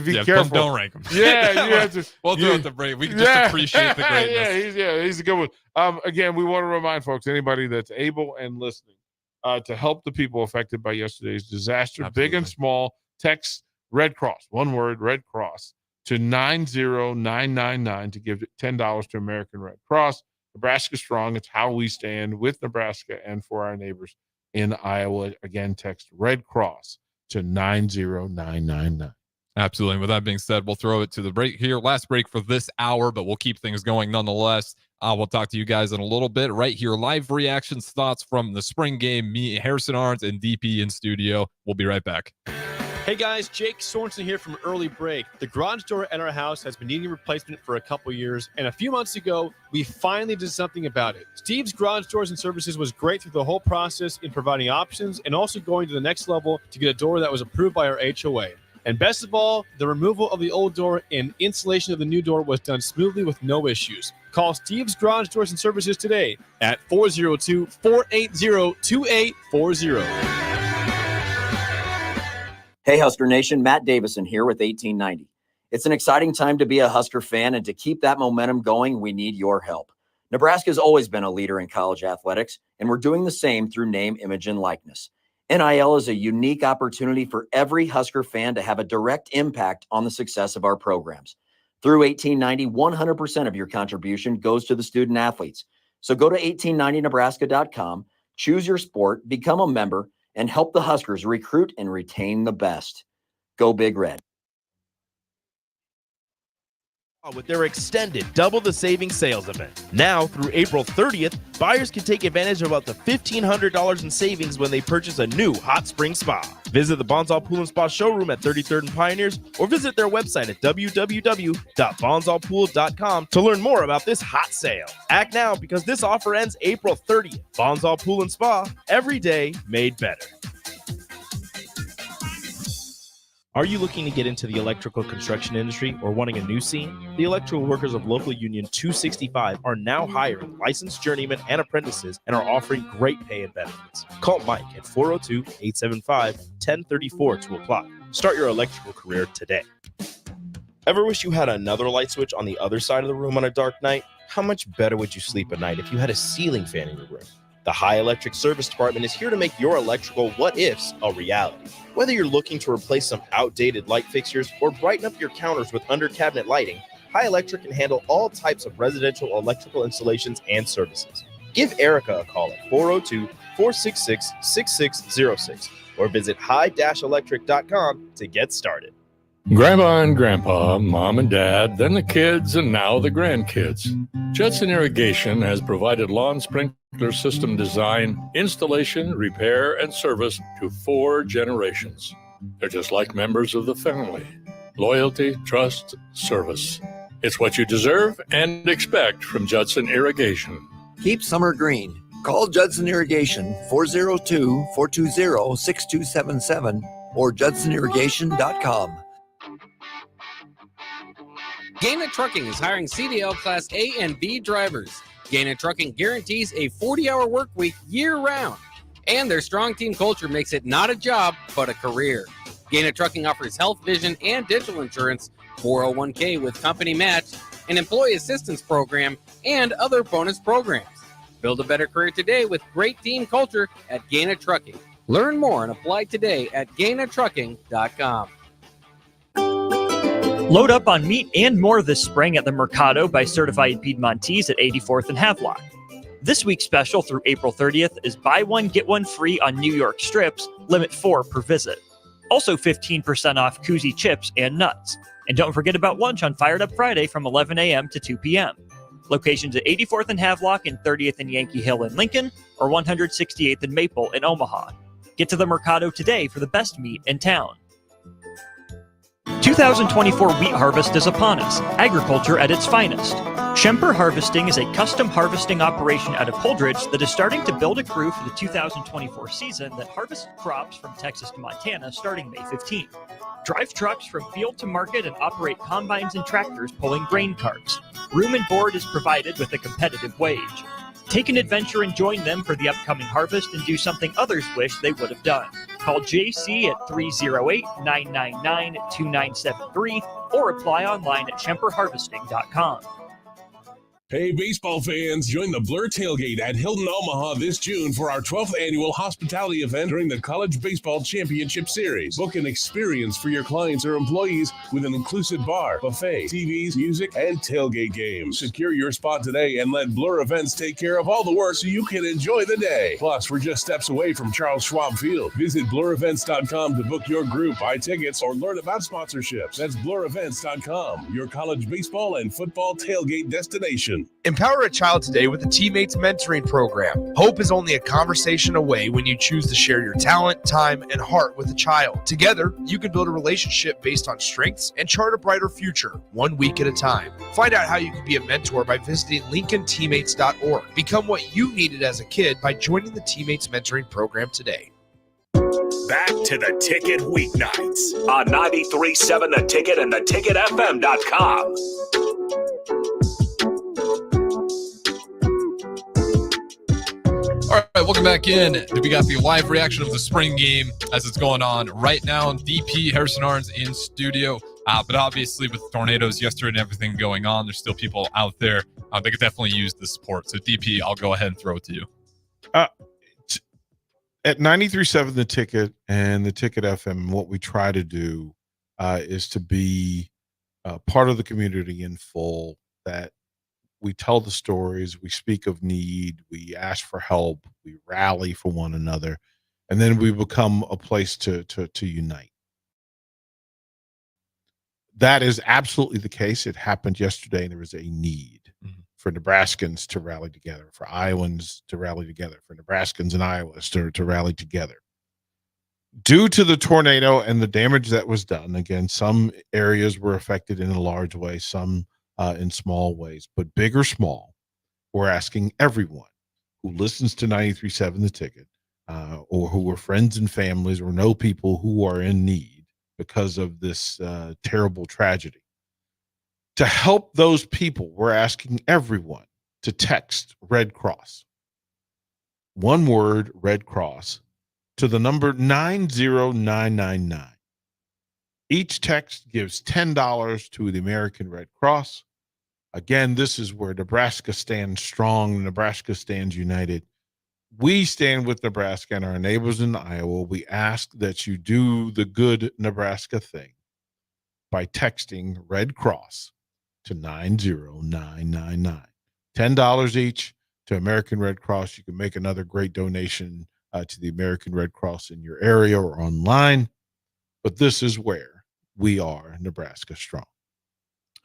be careful. Don't rank them. Yeah, you have to. We'll do it the break. We can just appreciate the greatness. He's a good one. Again, we want to remind folks, anybody that's able and listening, to help the people affected by yesterday's disaster, big and small, text Red Cross, one word, Red Cross, to 90999 to give $10 to American Red Cross. Nebraska Strong. It's how we stand with Nebraska and for our neighbors in Iowa. Again, text Red Cross to 90999. Absolutely. With that being said, we'll throw it to the break here. Last break for this hour, but we'll keep things going nonetheless. We'll talk to you guys in a little bit right here. Live reactions, thoughts from the spring game. Me, Harrison Arns, and DP in studio. We'll be right back. Hey guys, Jake Sorensen here from Early Break. The garage door at our house has been needing replacement for a couple years, and a few months ago, we finally did something about it. Steve's Garage Doors and Services was great through the whole process in providing options and also going to the next level to get a door that was approved by our HOA. And best of all, the removal of the old door and installation of the new door was done smoothly with no issues. Call Steve's Garage Doors and Services today at 402-480-2840. Hey, Husker Nation, Matt Davison here with 1890. It's an exciting time to be a Husker fan, and to keep that momentum going, we need your help. Nebraska has always been a leader in college athletics, and we're doing the same through name, image, and likeness. NIL is a unique opportunity for every Husker fan to have a direct impact on the success of our programs. Through 1890, 100% of your contribution goes to the student athletes. So go to 1890nebraska.com, choose your sport, become a member, and help the Huskers recruit and retain the best. Go Big Red. With their extended Double the Savings sales event. Now through April 30th, buyers can take advantage of up to $1,500 in savings when they purchase a new hot spring spa. Visit the Bonsall Pool and Spa showroom at 33rd and Pioneers, or visit their website at www.bonsallpool.com to learn more about this hot sale. Act now because this offer ends April 30th. Bonsall Pool and Spa, every day made better. Are you looking to get into the electrical construction industry or wanting a new scene? The electrical workers of Local Union 265 are now hiring licensed journeymen and apprentices and are offering great pay and benefits. Call Mike at 402-875-1034 to apply. Start your electrical career today. Ever wish you had another light switch on the other side of the room on a dark night? How much better would you sleep at night if you had a ceiling fan in your room? The High Electric Service Department is here to make your electrical what-ifs a reality. Whether you're looking to replace some outdated light fixtures or brighten up your counters with under-cabinet lighting, High Electric can handle all types of residential electrical installations and services. Give Erica a call at 402-466-6606 or visit high-electric.com to get started. Grandma and Grandpa, Mom and Dad, then the kids, and now the grandkids. Judson Irrigation has provided lawn sprinkler system design, installation, repair, and service to 4 generations. They're just like members of the family. Loyalty, trust, service. It's what you deserve and expect from Judson Irrigation. Keep summer green. Call Judson Irrigation 402-420-6277 or judsonirrigation.com. Gaina Trucking is hiring CDL Class A and B drivers. Gaina Trucking guarantees a 40-hour work week year-round, and their strong team culture makes it not a job, but a career. Gaina Trucking offers health, vision, and dental insurance, 401k with company match, an employee assistance program, and other bonus programs. Build a better career today with great team culture at Gaina Trucking. Learn more and apply today at GainaTrucking.com. Load up on meat and more this spring at the Mercado by Certified Piedmontese at 84th and Havelock. This week's special through April 30th is buy one, get one free on New York strips, limit 4 per visit. Also 15% off koozie chips and nuts. And don't forget about lunch on Fired Up Friday from 11 a.m. to 2 p.m. Locations at 84th and Havelock and 30th and Yankee Hill in Lincoln, or 168th and Maple in Omaha. Get to the Mercado today for the best meat in town. 2024 wheat harvest is upon us, agriculture at its finest. Schemper Harvesting is a custom harvesting operation out of Holdridge that is starting to build a crew for the 2024 season that harvests crops from Texas to Montana starting May 15th. Drive trucks from field to market and operate combines and tractors pulling grain carts. Room and board is provided with a competitive wage. Take an adventure and join them for the upcoming harvest and do something others wish they would have done. Call JC at 308-999-2973 or apply online at schemperharvesting.com. Hey, baseball fans, join the Blur Tailgate at Hilton, Omaha this June for our 12th annual hospitality event during the College Baseball Championship Series. Book an experience for your clients or employees with an inclusive bar, buffet, TVs, music, and tailgate games. Secure your spot today and let Blur Events take care of all the work so you can enjoy the day. Plus, we're just steps away from Charles Schwab Field. Visit blurevents.com to book your group, buy tickets, or learn about sponsorships. That's blurevents.com, your college baseball and football tailgate destination. Empower a child today with the Teammates Mentoring Program. Hope is only a conversation away when you choose to share your talent, time, and heart with a child. Together, you can build a relationship based on strengths and chart a brighter future, 1 week at a time. Find out how you can be a mentor by visiting LincolnTeammates.org. Become what you needed as a kid by joining the Teammates Mentoring Program today. Back to the Ticket weeknights on 93.7 The Ticket and theticketfm.com. All right, welcome back in. We got the live reaction of the spring game as it's going on right now. DP Harrison Arns in studio. But obviously with tornadoes yesterday and everything going on, there's still people out there. They could definitely use the support. So DP, I'll go ahead and throw it to you. At 93.7 The Ticket and The Ticket FM, what we try to do is to be part of the community in full, that we tell the stories, we speak of need, we ask for help, we rally for one another, and then we become a place to unite. That is absolutely the case. It happened yesterday, and there was a need for Nebraskans to rally together, for Iowans to rally together, for Nebraskans and Iowas to rally together. Due to the tornado and the damage that was done, again, some areas were affected in a large way, some in small ways, but big or small, we're asking everyone who listens to 93.7 The Ticket, or who are friends and families or know people who are in need because of this terrible tragedy, to help those people. We're asking everyone to text Red Cross, one word, Red Cross, to the number 90999. Each text gives $10 to the American Red Cross. Again, this is where Nebraska stands strong. Nebraska stands united. We stand with Nebraska and our neighbors in Iowa. We ask that you do the good Nebraska thing by texting Red Cross to 90999. $10 each to American Red Cross. You can make another great donation to the American Red Cross in your area or online. But this is where we are Nebraska strong.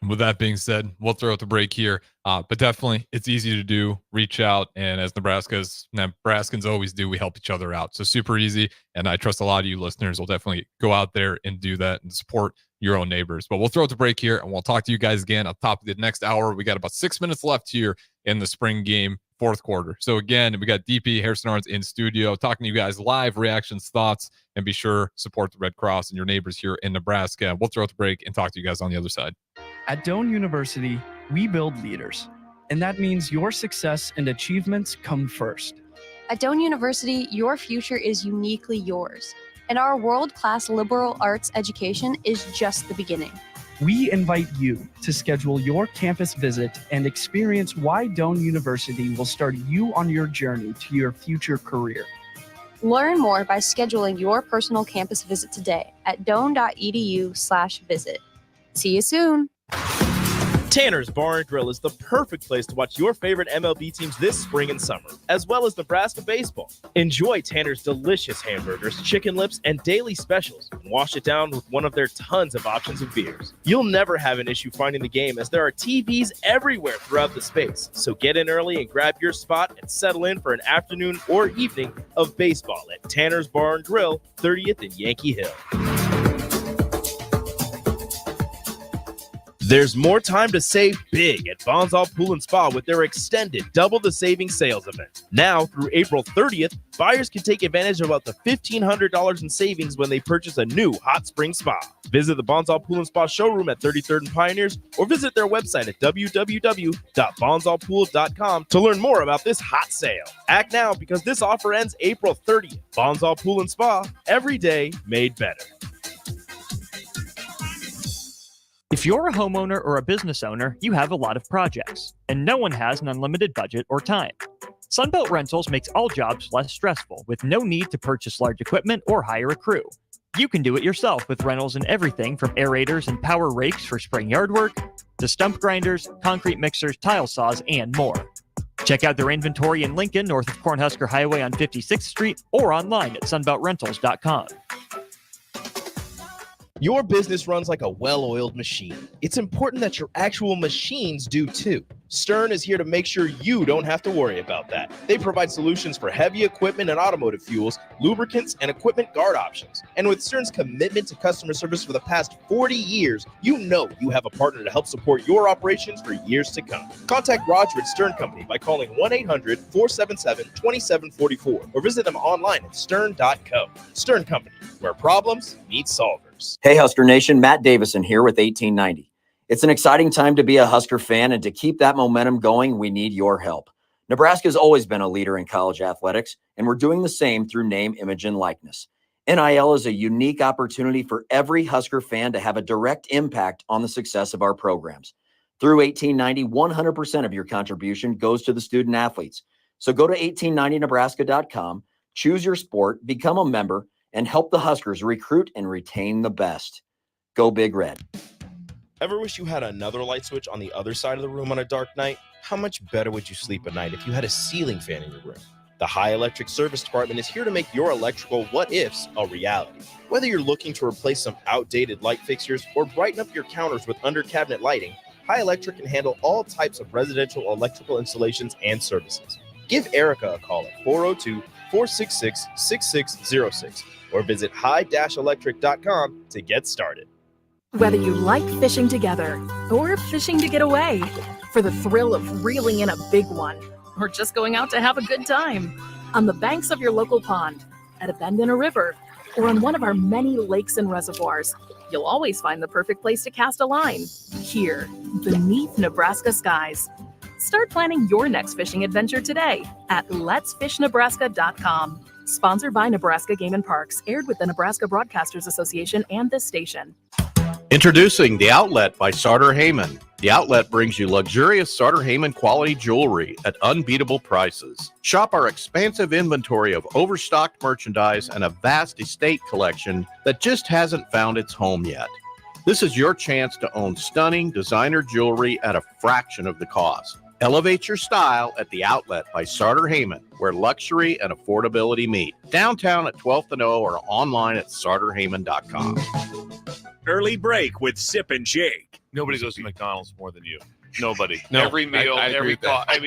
With that being said, we'll throw out the break here. But definitely, it's easy to do. Reach out. And as Nebraskans always do, we help each other out. So super easy. And I trust a lot of you listeners will definitely go out there and do that and support your own neighbors. But we'll throw out the break here, and we'll talk to you guys again at the top of the next hour. We got about 6 minutes left here in the spring game, fourth quarter. So again, we got DP Harrison Arns in studio talking to you guys live, reactions, thoughts, and be sure support the Red Cross and your neighbors here in Nebraska. We'll throw out the break and talk to you guys on the other side. At Doane University, we build leaders, and that means your success and achievements come first. At Doane University, your future is uniquely yours, and our world-class liberal arts education is just the beginning. We invite you to schedule your campus visit and experience why Doane University will start you on your journey to your future career. Learn more by scheduling your personal campus visit today at doane.edu/visit. See you soon. Tanner's Bar and Grill is the perfect place to watch your favorite MLB teams this spring and summer, as well as Nebraska baseball. Enjoy Tanner's delicious hamburgers, chicken lips, and daily specials, and wash it down with one of their tons of options of beers. You'll never have an issue finding the game, as there are TVs everywhere throughout the space. So get in early and grab your spot and settle in for an afternoon or evening of baseball at Tanner's Bar and Grill, 30th and Yankee Hill. There's more time to save big at Bonsall Pool and Spa with their extended Double the Savings sales event. Now through April 30th, buyers can take advantage of up to $1,500 in savings when they purchase a new hot spring spa. Visit the Bonsall Pool and Spa showroom at 33rd and Pioneers, or visit their website at www.bonsallpool.com to learn more about this hot sale. Act now, because this offer ends April 30th. Bonsall Pool and Spa, every day made better. If you're a homeowner or a business owner, you have a lot of projects, and no one has an unlimited budget or time. Sunbelt Rentals makes all jobs less stressful, with no need to purchase large equipment or hire a crew. You can do it yourself with rentals in everything from aerators and power rakes for spring yard work to stump grinders, concrete mixers, tile saws, and more. Check out their inventory in Lincoln, north of Cornhusker Highway on 56th Street, or online at sunbeltrentals.com. Your business runs like a well-oiled machine. It's important that your actual machines do too. Stern is here to make sure you don't have to worry about that. They provide solutions for heavy equipment and automotive fuels, lubricants, and equipment guard options. And with Stern's commitment to customer service for the past 40 years, you know you have a partner to help support your operations for years to come. Contact Roger at Stern Company by calling 1-800-477-2744 or visit them online at stern.co. Stern Company, where problems meet solvers. Hey, Husker Nation, Matt Davison here with 1890. It's an exciting time to be a Husker fan, and to keep that momentum going, we need your help. Nebraska has always been a leader in college athletics, and we're doing the same through name, image, and likeness. NIL is a unique opportunity for every Husker fan to have a direct impact on the success of our programs. Through 1890, 100% of your contribution goes to the student athletes. So go to 1890nebraska.com, choose your sport, become a member, and help the Huskers recruit and retain the best. Go Big Red. Ever wish you had another light switch on the other side of the room on a dark night? How much better would you sleep at night if you had a ceiling fan in your room? The High Electric Service Department is here to make your electrical what-ifs a reality. Whether you're looking to replace some outdated light fixtures or brighten up your counters with under-cabinet lighting, High Electric can handle all types of residential electrical installations and services. Give Erica a call at 402-466-6606 or visit high-electric.com to get started. Whether you like fishing together or fishing to get away, for the thrill of reeling in a big one, or just going out to have a good time, on the banks of your local pond, at a bend in a river, or on one of our many lakes and reservoirs, you'll always find the perfect place to cast a line, here, beneath Nebraska skies. Start planning your next fishing adventure today at letsfishnebraska.com. Sponsored by Nebraska Game and Parks, aired with the Nebraska Broadcasters Association and this station. Introducing The Outlet by Sartor Heyman. The Outlet brings you luxurious Sartor Heyman quality jewelry at unbeatable prices. Shop our expansive inventory of overstocked merchandise and a vast estate collection that just hasn't found its home yet. This is your chance to own stunning designer jewelry at a fraction of the cost. Elevate your style at The Outlet by Sartor Heyman, where luxury and affordability meet. Downtown at 12th and O or online at sartorheyman.com. Early break with Sip and Jake. Nobody goes to McDonald's more than you. Nobody. No, every meal, I agree every with that. call. I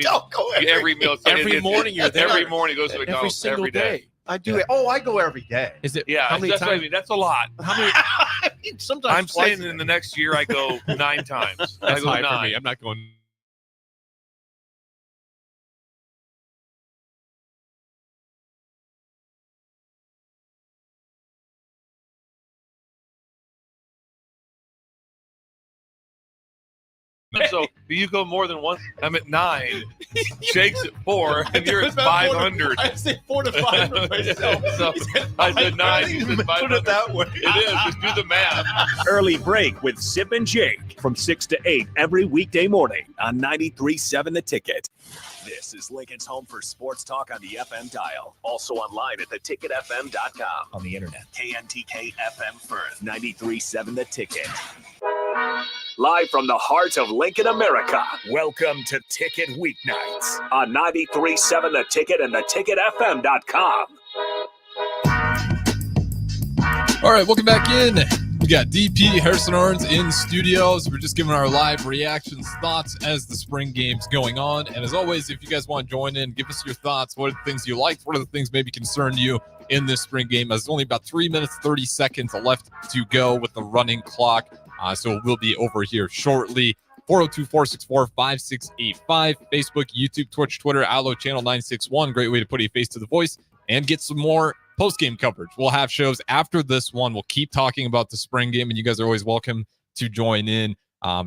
mean, every meal. Every morning you're there. Every morning goes to Every McDonald's single day. I do it. Oh, I go every day. Is it? Yeah, How many that's what I times? mean. That's a lot. How many? Sometimes I'm twice saying in the next year I go 9 times. I That's go high 9. for me. I'm not going. So you go more than once. I'm at 9. Jake's at 4, and you're at 500. I say 4 to 5 for myself. So I said 9. You said 500. Put it that way. It is. Just do the math. Early break with Sip and Jake from 6 to 8 every weekday morning on 93.7 The Ticket. This is Lincoln's home for sports talk on the FM dial. Also online at theticketfm.com. On the internet. KNTK FM Firth, 93.7 The Ticket. Live from the heart of Lincoln, America. Welcome to Ticket Weeknights on 93.7 The Ticket and theticketfm.com. All right, welcome back in. We got DP Harrison Arns in studios. We're just giving our live reactions, thoughts as the spring game's going on. And as always, if you guys want to join in, give us your thoughts. What are the things you liked? What are the things maybe concerned you in this spring game? There's only about 3 minutes, 30 seconds left to go with the running clock. So we'll be over here shortly. 402-464-5685. Facebook, YouTube, Twitch, Twitter, Allo Channel 961. Great way to put a face to the voice and get some more post-game coverage. We'll have shows after this one. We'll keep talking about the spring game, and you guys are always welcome to join in,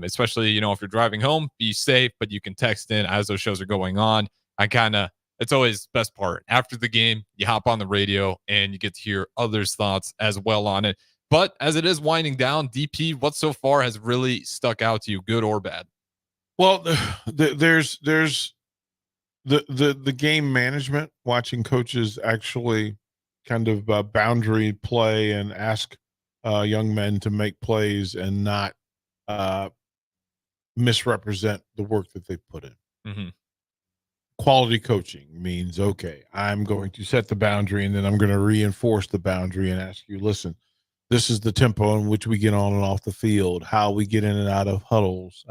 especially, if you're driving home, be safe, but you can text in as those shows are going on. It's always the best part. After the game, you hop on the radio, and you get to hear others' thoughts as well on it. But as it is winding down, DP, what so far has really stuck out to you, good or bad? Well, there's the game management, watching coaches actually kind of boundary play and ask young men to make plays and not misrepresent the work that they put in. Mm-hmm. Quality coaching means, okay, I'm going to set the boundary and then I'm going to reinforce the boundary and ask you, listen, this is the tempo in which we get on and off the field, how we get in and out of huddles,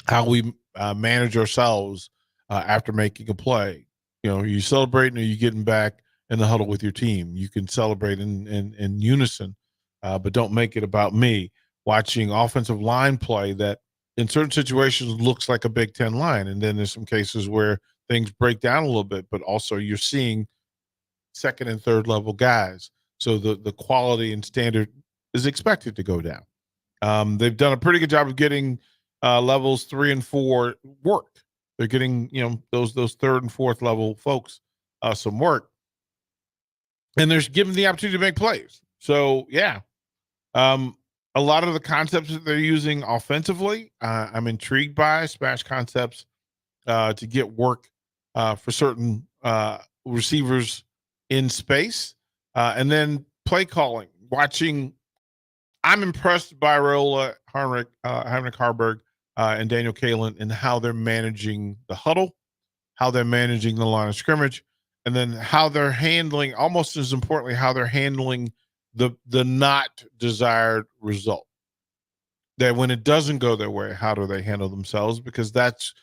how we manage ourselves after making a play. You celebrating or you getting back in the huddle with your team. You can celebrate in unison, but don't make it about me. Watching offensive line play that in certain situations looks like a Big Ten line, and then there's some cases where things break down a little bit, but also you're seeing second and third level guys. So the quality and standard is expected to go down. They've done a pretty good job of getting levels 3 and 4 work. They're getting those third and fourth level folks some work. and they're given the opportunity to make plays. So yeah, a lot of the concepts that they're using offensively, I'm intrigued by smash concepts to get work for certain receivers in space, and then play calling. I'm impressed by Raiola, Heinrich Haarberg, and Daniel Kalen and how they're managing the huddle, how they're managing the line of scrimmage, and then how they're handling, almost as importantly, how they're handling the not desired result. That when it doesn't go their way, how do they handle themselves? Because that's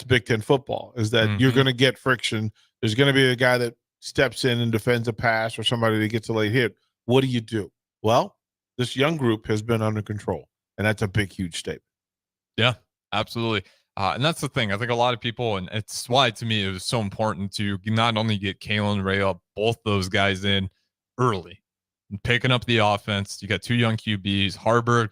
Big Ten football, is that you're going to get friction. There's going to be a guy that steps in and defends a pass or somebody that gets a late hit. What do? Well, this young group has been under control, and that's a big, huge statement. Yeah, absolutely. And that's the thing. I think a lot of people, and it's why to me it was so important to not only get Kalen Raiola, both those guys in early, and picking up the offense. You got two young QBs. Haarberg,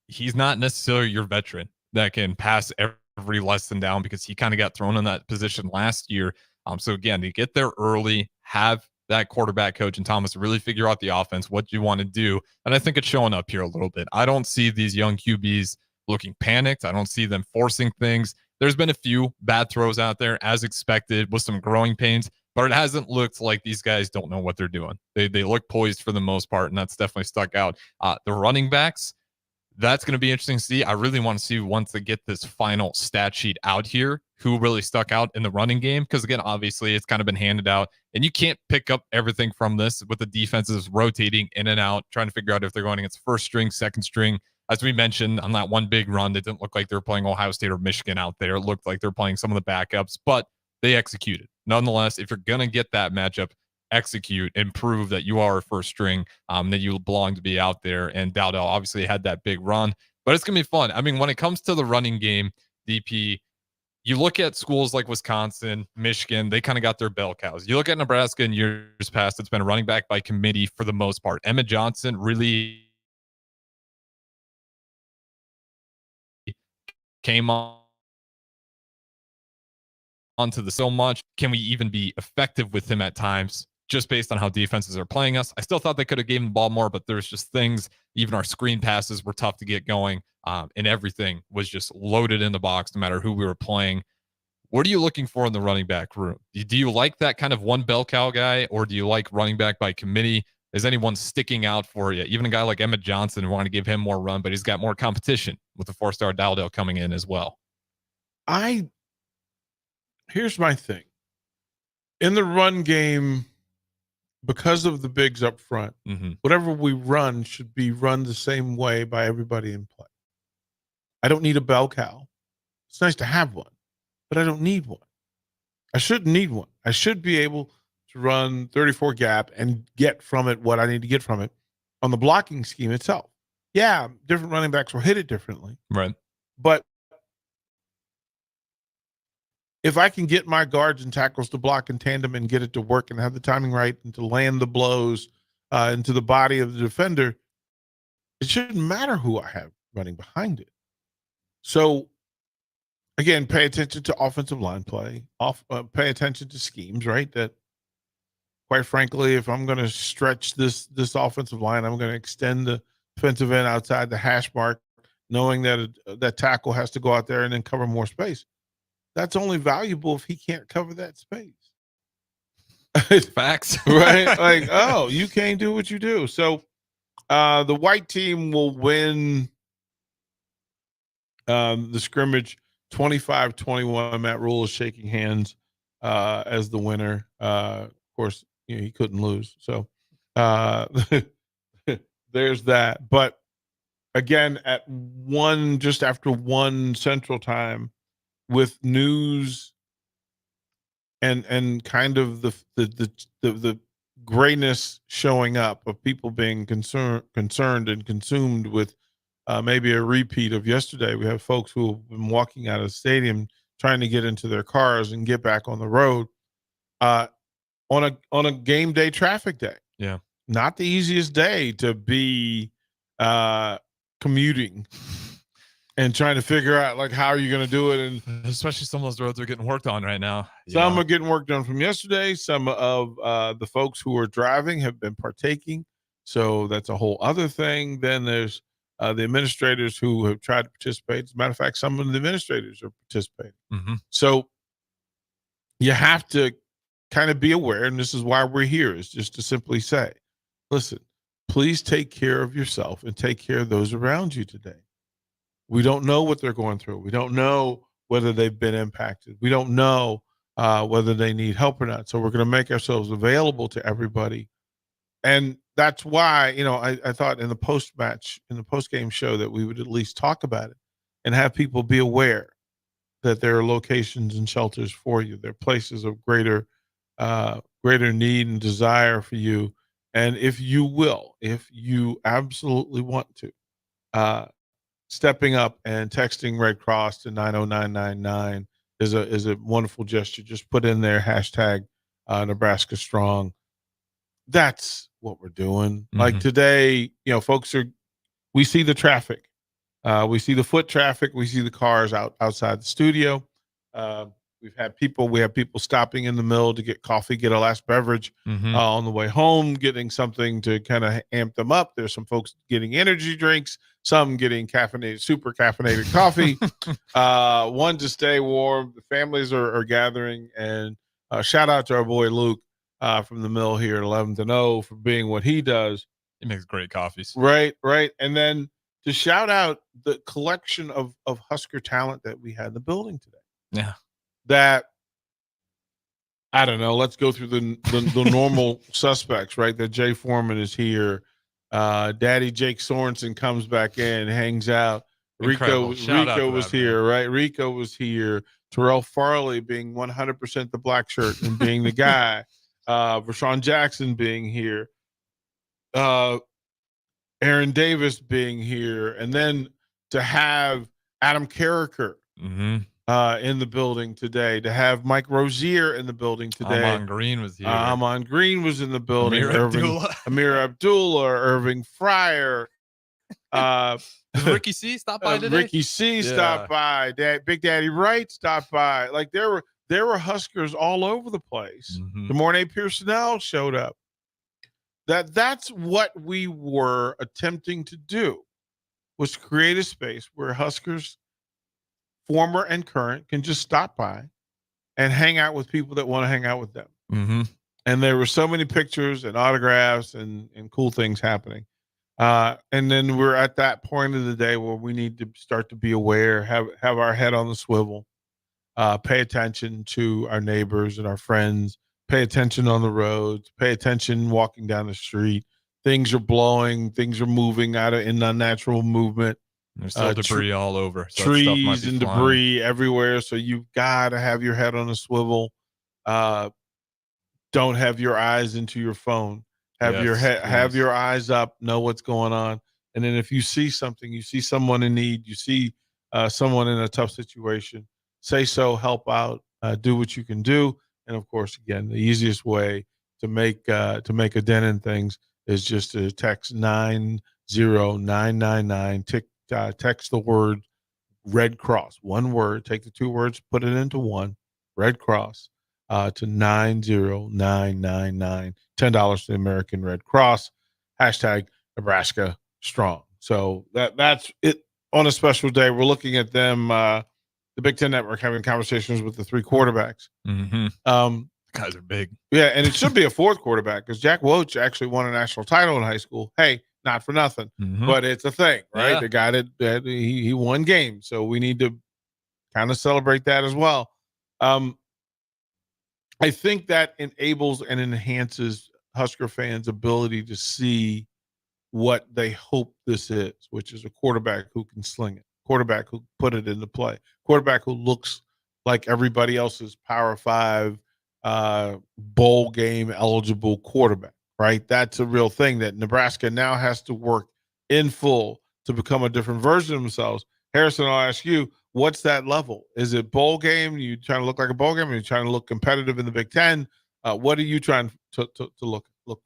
he's not necessarily your veteran that can pass every lesson down because he kind of got thrown in that position last year. So again, to get there early, have that quarterback coach and Thomas really figure out the offense, what you want to do. And I think it's showing up here a little bit. I don't see these young QBs looking panicked. I don't see them forcing things. There's been a few bad throws out there as expected with some growing pains, but it hasn't looked like these guys don't know what they're doing. They look poised for the most part, and that's definitely stuck out. The running backs, that's going to be interesting to see. I really want to see once they get this final stat sheet out here, who really stuck out in the running game. Because again, obviously it's kind of been handed out and you can't pick up everything from this with the defenses rotating in and out, trying to figure out if they're going against first string, second string. As we mentioned on that one big run, it didn't look like they were playing Ohio State or Michigan out there. It looked like they're playing some of the backups, but they executed. Nonetheless, if you're going to get that matchup, execute and prove that you are a first string, that you belong to be out there. And Dowdell obviously had that big run, but it's going to be fun. I mean, when it comes to the running game, DP, you look at schools like Wisconsin, Michigan, they kind of got their bell cows. You look at Nebraska in years past, it's been a running back by committee for the most part. Emmett Johnson really came onto the so much. Can we even be effective with him at times just based on how defenses are playing us? I still thought they could have given the ball more, but there's just things, even our screen passes were tough to get going, and everything was just loaded in the box no matter who we were playing. What are you looking for in the running back room? Do you like that kind of one bell cow guy, or do you like running back by committee? Is anyone sticking out for you? Even a guy like Emmett Johnson, want to give him more run, but he's got more competition with the 4-star Dowdell coming in as well. Here's my thing. In the run game, because of the bigs up front, whatever we run should be run the same way by everybody in play. I don't need a bell cow. It's nice to have one, but I don't need one. I shouldn't need one. I should be able to run 34 gap and get from it what I need to get from it on the blocking scheme itself. Yeah, different running backs will hit it differently. Right. But if I can get my guards and tackles to block in tandem and get it to work and have the timing right and to land the blows into the body of the defender, it shouldn't matter who I have running behind it. So, again, pay attention to offensive line play. Pay attention to schemes, right? That, quite frankly, if I'm going to stretch this offensive line, I'm going to extend the defensive end outside the hash mark, knowing that that tackle has to go out there and then cover more space. That's only valuable if he can't cover that space. Facts. Right? Like, oh, you can't do what you do. So the white team will win the scrimmage 25-21. Matt Rule is shaking hands as the winner. Of course, he couldn't lose. So there's that. But again, at just after 1 Central Time, with news and kind of the grayness showing up of people being concerned and consumed with maybe a repeat of yesterday. We have folks who have been walking out of the stadium trying to get into their cars and get back on the road on a game day traffic day. Yeah, not the easiest day to be commuting. and trying to figure out like how are you going to do it. And especially some of those roads are getting worked on right now. Some are getting work done from yesterday. Some of the folks who are driving have been partaking. So that's a whole other thing. Then there's the administrators who have tried to participate. As a matter of fact, some of the administrators are participating. So you have to kind of be aware, and this is why we're here, is just to simply say, listen, please take care of yourself and take care of those around you today. We don't know what they're going through. We don't know whether they've been impacted. We don't know whether they need help or not. So we're going to make ourselves available to everybody. And that's why, I thought in the post-game show that we would at least talk about it and have people be aware that there are locations and shelters for you. There are places of greater need and desire for you. And if you absolutely want to, stepping up and texting Red Cross to 90999 is a wonderful gesture. Just put in there hashtag Nebraska Strong. That's what we're doing. Like today, we see the traffic. We see the foot traffic. We see the cars outside the studio. We have people stopping in the mill to get coffee, get a last beverage on the way home, getting something to kind of amp them up. There's some folks getting energy drinks, some getting super caffeinated coffee, one to stay warm. The families are gathering, and shout out to our boy Luke from the mill here at 11th and O for being what he does. He makes great coffees. Right. And then to shout out the collection of Husker talent that we had in the building today. Yeah. That, I don't know, let's go through the normal suspects, right? That Jay Foreman is here. Daddy Jake Sorensen comes back in, hangs out. Rico was here, right? Rico was here. Terrell Farley being 100% the black shirt and being the guy. Rashawn Jackson being here. Aaron Davis being here. And then to have Adam Carricker in the building today, to have Mike Rozier in the building today. Amon Green was here. Amon Green was in the building. Amir Abdullah, Irving Fryer. Ricky C stopped by today? Ricky C stopped by. Big Daddy Wright stopped by. Like there were Huskers all over the place. DeMornay Pearsonell showed up. That's what we were attempting to do, was create a space where Huskers, former and current, can just stop by and hang out with people that want to hang out with them. And there were so many pictures and autographs and cool things happening. And then we're at that point of the day where we need to start to be aware, have our head on the swivel, pay attention to our neighbors and our friends, pay attention on the roads, pay attention walking down the street. Things are blowing, things are moving in unnatural movement. There's still debris all over. So trees and debris everywhere. So you've got to have your head on a swivel. Don't have your eyes into your phone. Have your eyes up, know what's going on. And then if you see something, you see someone in need, you see someone in a tough situation, say so, help out, do what you can do. And of course, again, the easiest way to make a dent in things is just to text 90999. Text the word Red Cross, one word. Take the two words, put it into one. Red Cross to 90999. $10 to the American Red Cross. Hashtag Nebraska Strong. So that's it on a special day. We're looking at them. The Big Ten Network having conversations with the three quarterbacks. Guys are big. Yeah, and it should be a fourth quarterback because Jack Woach actually won a national title in high school. Hey, not for nothing, but it's a thing, right? Yeah. The guy that he won games, so we need to kind of celebrate that as well. I think that enables and enhances Husker fans' ability to see what they hope this is, which is a quarterback who can sling it, quarterback who put it into play, quarterback who looks like everybody else's Power 5 bowl game eligible quarterback, right? That's a real thing that Nebraska now has to work in full to become a different version of themselves. Harrison, I'll ask you, what's that level? Is it bowl game? You trying to look like a bowl game? Are you trying to look competitive in the Big Ten? What are you trying to look for?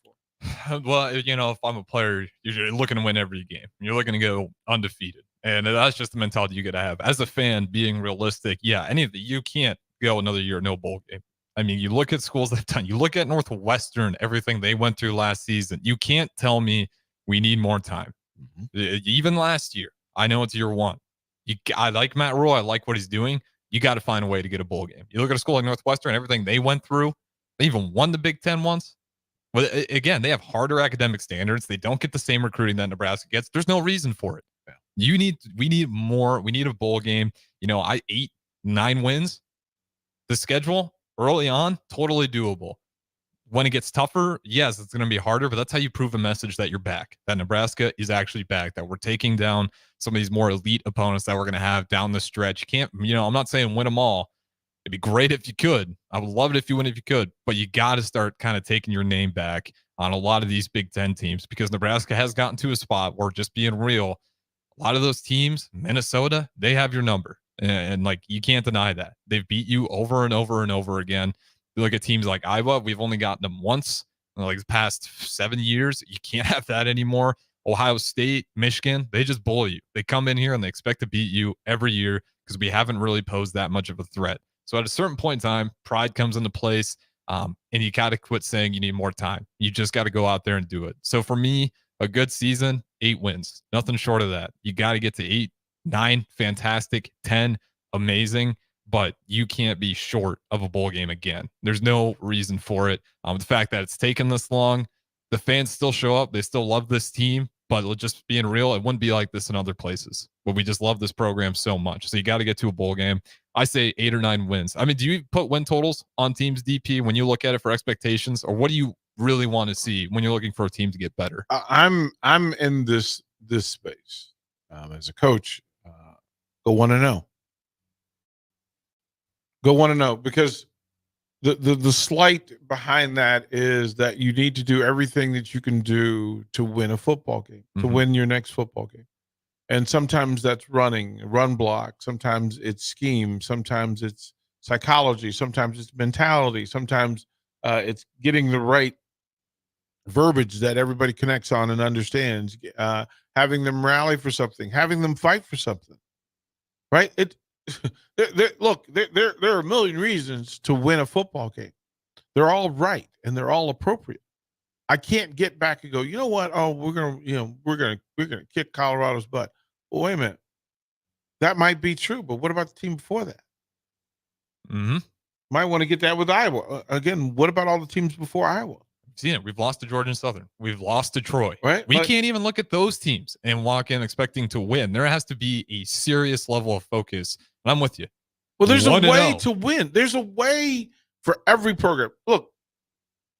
Well, if I'm a player, you're looking to win every game. You're looking to go undefeated. And that's just the mentality you got to have as a fan. Being realistic, you can't go another year no bowl game. I mean, you look at schools that've done. You look at Northwestern, everything they went through last season. You can't tell me we need more time. Even last year, I know it's year one. I like Matt Rule. I like what he's doing. You got to find a way to get a bowl game. You look at a school like Northwestern, everything they went through. They even won the Big Ten once. But again, they have harder academic standards. They don't get the same recruiting that Nebraska gets. There's no reason for it. We need more. We need a bowl game. 8-9 wins. The schedule early on, totally doable. When it gets tougher, yes, it's going to be harder, but that's how you prove a message that you're back, that Nebraska is actually back, that we're taking down some of these more elite opponents that we're going to have down the stretch. You can't, I'm not saying win them all. It'd be great if you could. I would love it if you could, but you got to start kind of taking your name back on a lot of these Big Ten teams, because Nebraska has gotten to a spot where, just being real, a lot of those teams, Minnesota, they have your number. And like, you can't deny that. They've beat you over and over and over again. You look at teams like Iowa, we've only gotten them once in like the past 7 years. You can't have that anymore. Ohio State, Michigan, they just bully you. They come in here and they expect to beat you every year because we haven't really posed that much of a threat. So at a certain point in time, pride comes into place, and you got to quit saying you need more time. You just got to go out there and do it. So for me, a good season, 8 wins, nothing short of that. You got to get to 8, 9, fantastic, 10, amazing, but you can't be short of a bowl game again. There's no reason for it. The fact that it's taken this long, the fans still show up. They still love this team, but just being real, it wouldn't be like this in other places. But we just love this program so much. So you got to get to a bowl game. I say 8 or 9 wins. I mean, do you put win totals on teams, DP, when you look at it for expectations, or what do you really want to see when you're looking for a team to get better? I'm in this space as a coach. Go 1-0. Go 1-0, because the slight behind that is that you need to do everything that you can do to win a football game, to win your next football game. And sometimes that's run block. Sometimes it's scheme. Sometimes it's psychology. Sometimes it's mentality. Sometimes it's getting the right verbiage that everybody connects on and understands, having them rally for something, having them fight for something, right? Look, there are a million reasons to win a football game. They're all right and they're all appropriate. I can't get back and go, you know what? Oh, we're gonna kick Colorado's butt. Well, wait a minute. That might be true, but what about the team before that? Might want to get that with Iowa. Again, what about all the teams before Iowa? Seen it. We've lost to Georgia Southern. We've lost to Troy. Right? We can't even look at those teams and walk in expecting to win. There has to be a serious level of focus. And I'm with you. Well, there's a way to win. There's a way for every program. Look,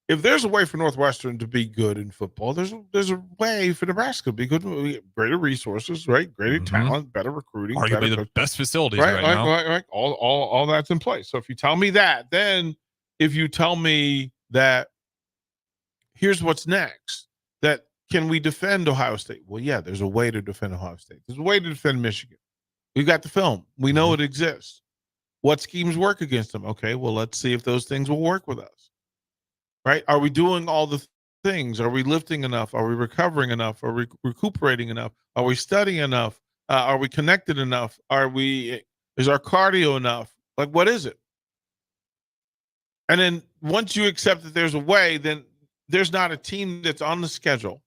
if there's a way for Northwestern to be good in football, there's a way for Nebraska to be good. Greater resources, right? Greater talent, better recruiting, arguably the best facilities right now. Right. All that's in place. So if you tell me that, then if you tell me that here's what's next, that can we defend Ohio State? Well, yeah, there's a way to defend Ohio State. There's a way to defend Michigan. We've got the film. We know it exists. What schemes work against them? Okay, well, let's see if those things will work with us. Right? Are we doing all the things? Are we lifting enough? Are we recovering enough? Are we recuperating enough? Are we studying enough? Are we connected enough? Is our cardio enough? Like, what is it? And then once you accept that there's a way, then there's not a team that's on the schedule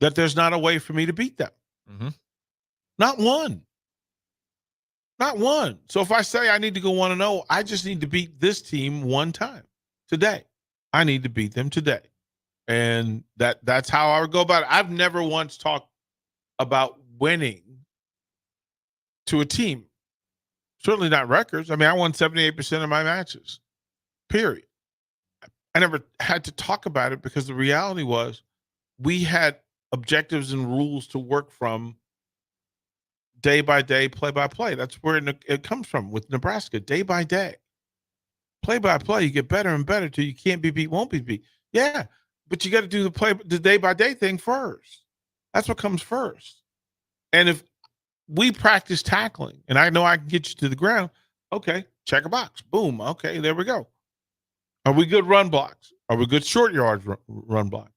that there's not a way for me to beat them. Not one. Not one. So if I say I need to go 1-0, I just need to beat this team one time today. I need to beat them today. And that's how I would go about it. I've never once talked about winning to a team. Certainly not records. I mean, I won 78% of my matches, period. I never had to talk about it because the reality was we had objectives and rules to work from day by day, play by play. That's where it comes from with Nebraska, day by day. Play by play, you get better and better till you can't be beat, won't be beat. Yeah, but you got to do the day by day thing first. That's what comes first. And if we practice tackling, and I know I can get you to the ground, okay, check a box. Boom. Okay, there we go. Are we good run blocks? Are we good short yards run block?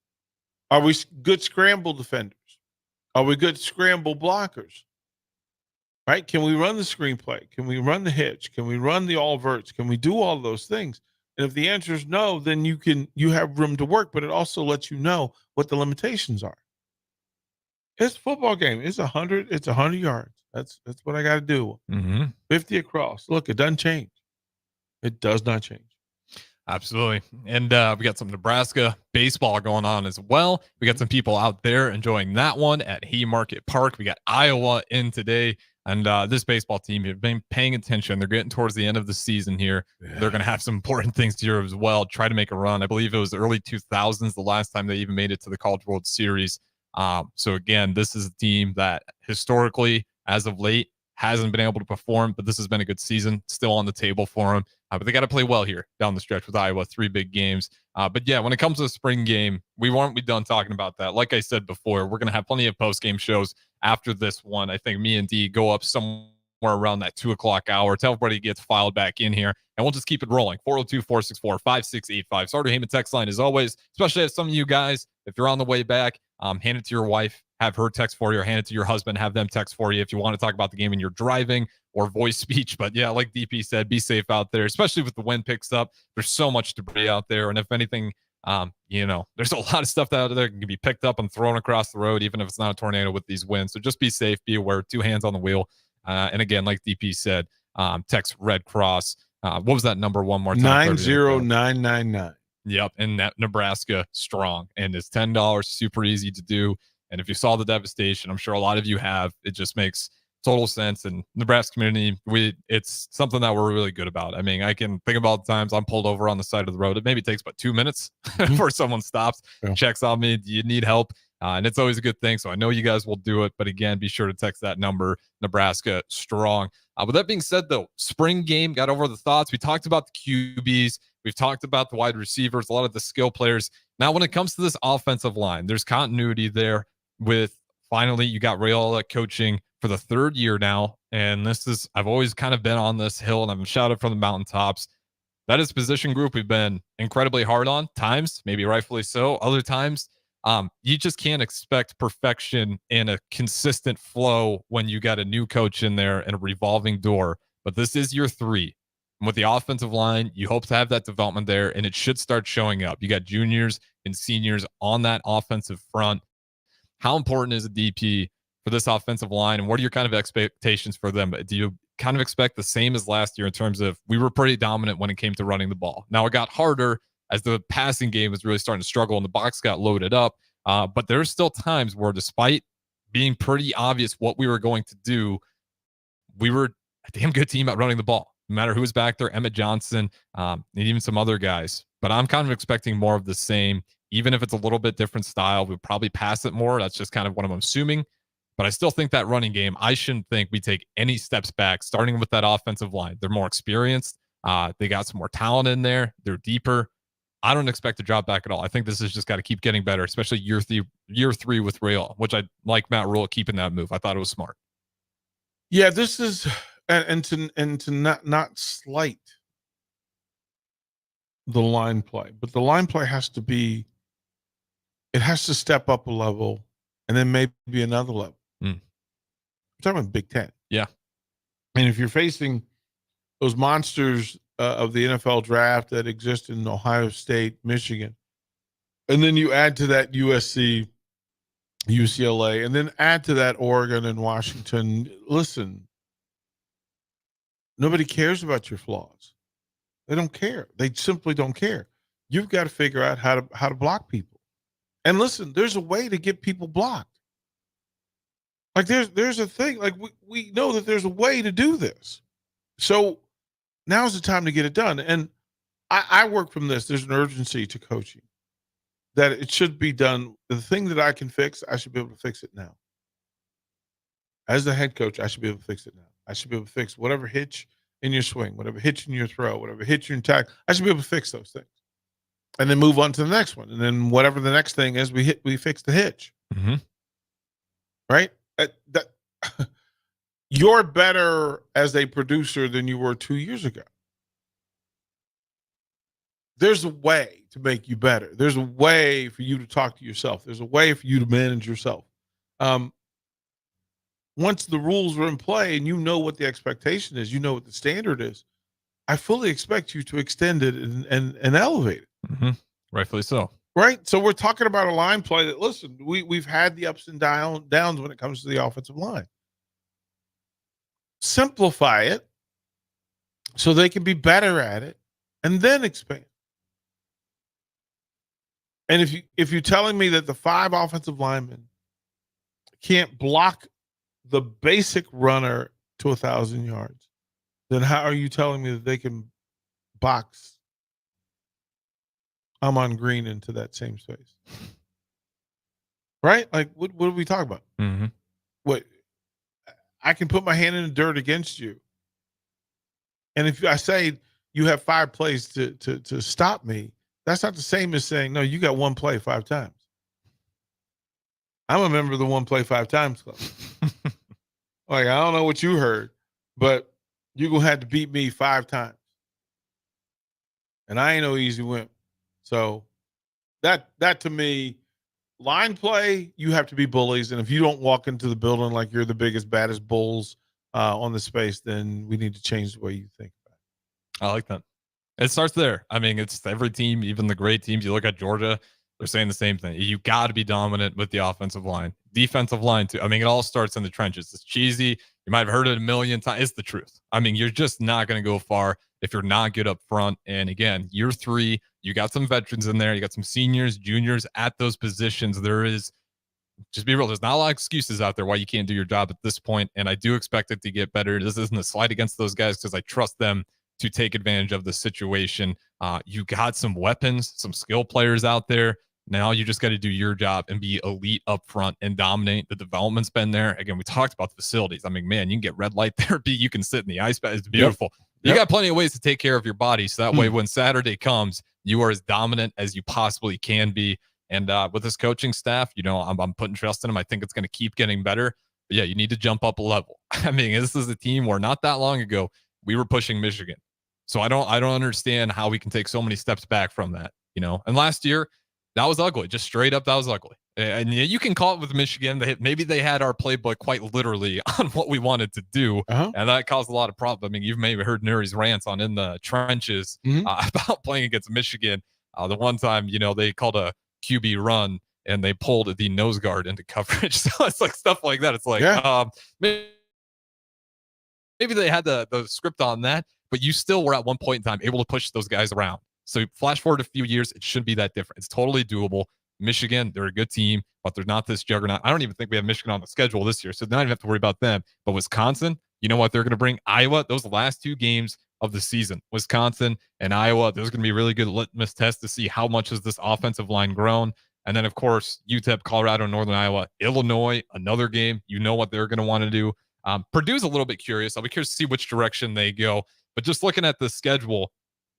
Are we good scramble defenders? Are we good scramble blockers? right? Can we run the screenplay? Can we run the hitch? Can we run the all verts? Can we do all those things? And if the answer is no, then you have room to work, but it also lets you know what the limitations are. It's a football game. It's 100 yards. That's what I got to do. 50 across. Look, it doesn't change. It does not change. Absolutely. And we got some Nebraska baseball going on as well. We got some people out there enjoying that one at Haymarket Park. We got Iowa in today. And this baseball team, you've been paying attention. They're getting towards the end of the season here. Yeah. They're going to have some important things to do as well. Try to make a run. I believe it was early 2000s, the last time they even made it to the College World Series. So again, this is a team that historically, as of late, hasn't been able to perform, but this has been a good season. Still on the table for them. But they got to play well here down the stretch with Iowa, 3 big games. But yeah, when it comes to the spring game, we won't be done talking about that. Like I said before, we're going to have plenty of post-game shows after this one. I think me and D go up somewhere around that 2:00 hour. Tell everybody gets filed back in here, and we'll just keep it rolling. 402-464-5685. Starter Heyman text line as always, especially if some of you guys, if you're on the way back, hand it to your wife, have her text for you, or hand it to your husband, have them text for you if you want to talk about the game and you're driving or voice speech. But yeah, like DP said, be safe out there, especially with the wind picks up. There's so much debris out there. And if anything, there's a lot of stuff out there that can be picked up and thrown across the road, even if it's not a tornado with these winds. So just be safe, be aware, 2 hands on the wheel. And again, like DP said, text Red Cross. What was that number one more time? 90999. Yep. And that Nebraska strong. And it's $10, super easy to do. And if you saw the devastation, I'm sure a lot of you have, it just makes total sense. And Nebraska community, it's something that we're really good about. I mean, I can think about the times I'm pulled over on the side of the road. It maybe takes about 2 minutes before someone stops, checks on me. Do you need help? And it's always a good thing. So I know you guys will do it. But again, be sure to text that number, Nebraska strong. With that being said, though, spring game, got over the thoughts. We talked about the QBs. We've talked about the wide receivers, a lot of the skill players. Now, when it comes to this offensive line, there's continuity there with finally you got Raiola coaching for the 3rd year now. And I've always kind of been on this hill and I've shouted from the mountaintops. That is position group we've been incredibly hard on times, maybe rightfully so. Other times, you just can't expect perfection in a consistent flow when you got a new coach in there and a revolving door. But this is year 3. And with the offensive line, you hope to have that development there, and it should start showing up. You got juniors and seniors on that offensive front. How important is a DP for this offensive line, and what are your kind of expectations for them? Do you kind of expect the same as last year in terms of we were pretty dominant when it came to running the ball? Now it got harder as the passing game was really starting to struggle and the box got loaded up. But there's still times where despite being pretty obvious what we were going to do, we were a damn good team at running the ball. No matter who was back there, Emmett Johnson, and even some other guys. But I'm kind of expecting more of the same. Even if it's a little bit different style, we'll probably pass it more. That's just kind of what I'm assuming. But I still think that running game, I shouldn't think we take any steps back, starting with that offensive line. They're more experienced. They got some more talent in there. They're deeper. I don't expect to drop back at all. I think this has just got to keep getting better, especially year three with Raiola, which I like Matt Rhule keeping that move. I thought it was smart. Yeah, this is and to not slight the line play, but the line play has to step up a level and then maybe another level. I'm talking about Big Ten. Yeah. And if you're facing those monsters of the NFL draft that exist in Ohio State, Michigan, and then you add to that USC, UCLA, and then add to that Oregon and Washington, listen, nobody cares about your flaws. They don't care. They simply don't care. You've got to figure out how to block people. And listen, there's a way to get people blocked. Like there's a thing, like we know that there's a way to do this. So now's the time to get it done. And I work from this. There's an urgency to coaching that it should be done. The thing that I can fix, I should be able to fix it now. As the head coach, I should be able to fix it now. I should be able to fix whatever hitch in your swing, whatever hitch in your throw, whatever hitch in your tackle. I should be able to fix those things. And then move on to the next one. And then whatever the next thing is, we fix the hitch. Mm-hmm. Right? You're better as a producer than you were 2 years ago. There's a way to make you better. There's a way for you to talk to yourself. There's a way for you to manage yourself. One once the rules are in play and you know what the expectation is, you know what the standard is, I fully expect you to extend it and elevate it. Rightfully so. Right. So we're talking about a line play that, listen, we've had the ups and downs when it comes to the offensive line. Simplify it so they can be better at it and then expand. And if you're telling me that the 5 offensive linemen can't block the basic runner to 1,000 yards, then how are you telling me that they can box Ahman Green into that same space? Right? Like, what are we talking about? Mm-hmm. What? I can put my hand in the dirt against you. And if I say you have 5 plays to stop me, that's not the same as saying, no, you got 1 play 5 times. I'm a member of the 1 play 5 times club. Like, I don't know what you heard, but you're going to have to beat me 5 times. And I ain't no easy win. So that to me, line play, you have to be bullies. And if you don't walk into the building like you're the biggest, baddest bulls on the space, then we need to change the way you think about it. I like that. It starts there. I mean, it's every team, even the great teams. You look at Georgia, they're saying the same thing. You got to be dominant with the offensive line, defensive line too. I mean, it all starts in the trenches. It's cheesy. You might have heard it a million times. It's the truth. I mean, you're just not going to go far if you're not good up front. And again, year 3, you got some veterans in there. You got some seniors, juniors at those positions. There is, just be real, there's not a lot of excuses out there why you can't do your job at this point. And I do expect it to get better. This isn't a slight against those guys because I trust them to take advantage of the situation. You got some weapons, some skill players out there. Now you just got to do your job and be elite up front and dominate. The development's been there. Again, we talked about the facilities. I mean, man, you can get red light therapy. You can sit in the ice bath. It's beautiful. You got plenty of ways to take care of your body. So that way, when Saturday comes, you are as dominant as you possibly can be. And with this coaching staff, you know, I'm putting trust in them. I think it's going to keep getting better. But yeah, you need to jump up a level. I mean, this is a team where not that long ago, we were pushing Michigan. So I don't understand how we can take so many steps back from that, you know. And last year, that was ugly. Just straight up, that was ugly. And you can call it with Michigan. Maybe they had our playbook quite literally on what we wanted to do, and that caused a lot of problems. I mean, you've maybe heard Nuri's rants on In the Trenches about playing against Michigan. The one time, you know, they called a QB run and they pulled the nose guard into coverage. So it's like stuff like that. It's like maybe they had the script on that, but you still were at one point in time able to push those guys around. So flash forward a few years, it shouldn't be that different. It's totally doable. Michigan, they're a good team, but they're not this juggernaut. I don't even think we have Michigan on the schedule this year, so not even have to worry about them. But Wisconsin, you know what they're going to bring? Iowa, those are the last 2 games of the season. Wisconsin and Iowa, there's going to be a really good litmus test to see how much has this offensive line grown. And then, of course, UTEP, Colorado, Northern Iowa, Illinois, another game. You know what they're going to want to do. Purdue's a little bit curious. I'll be curious to see which direction they go. But just looking at the schedule,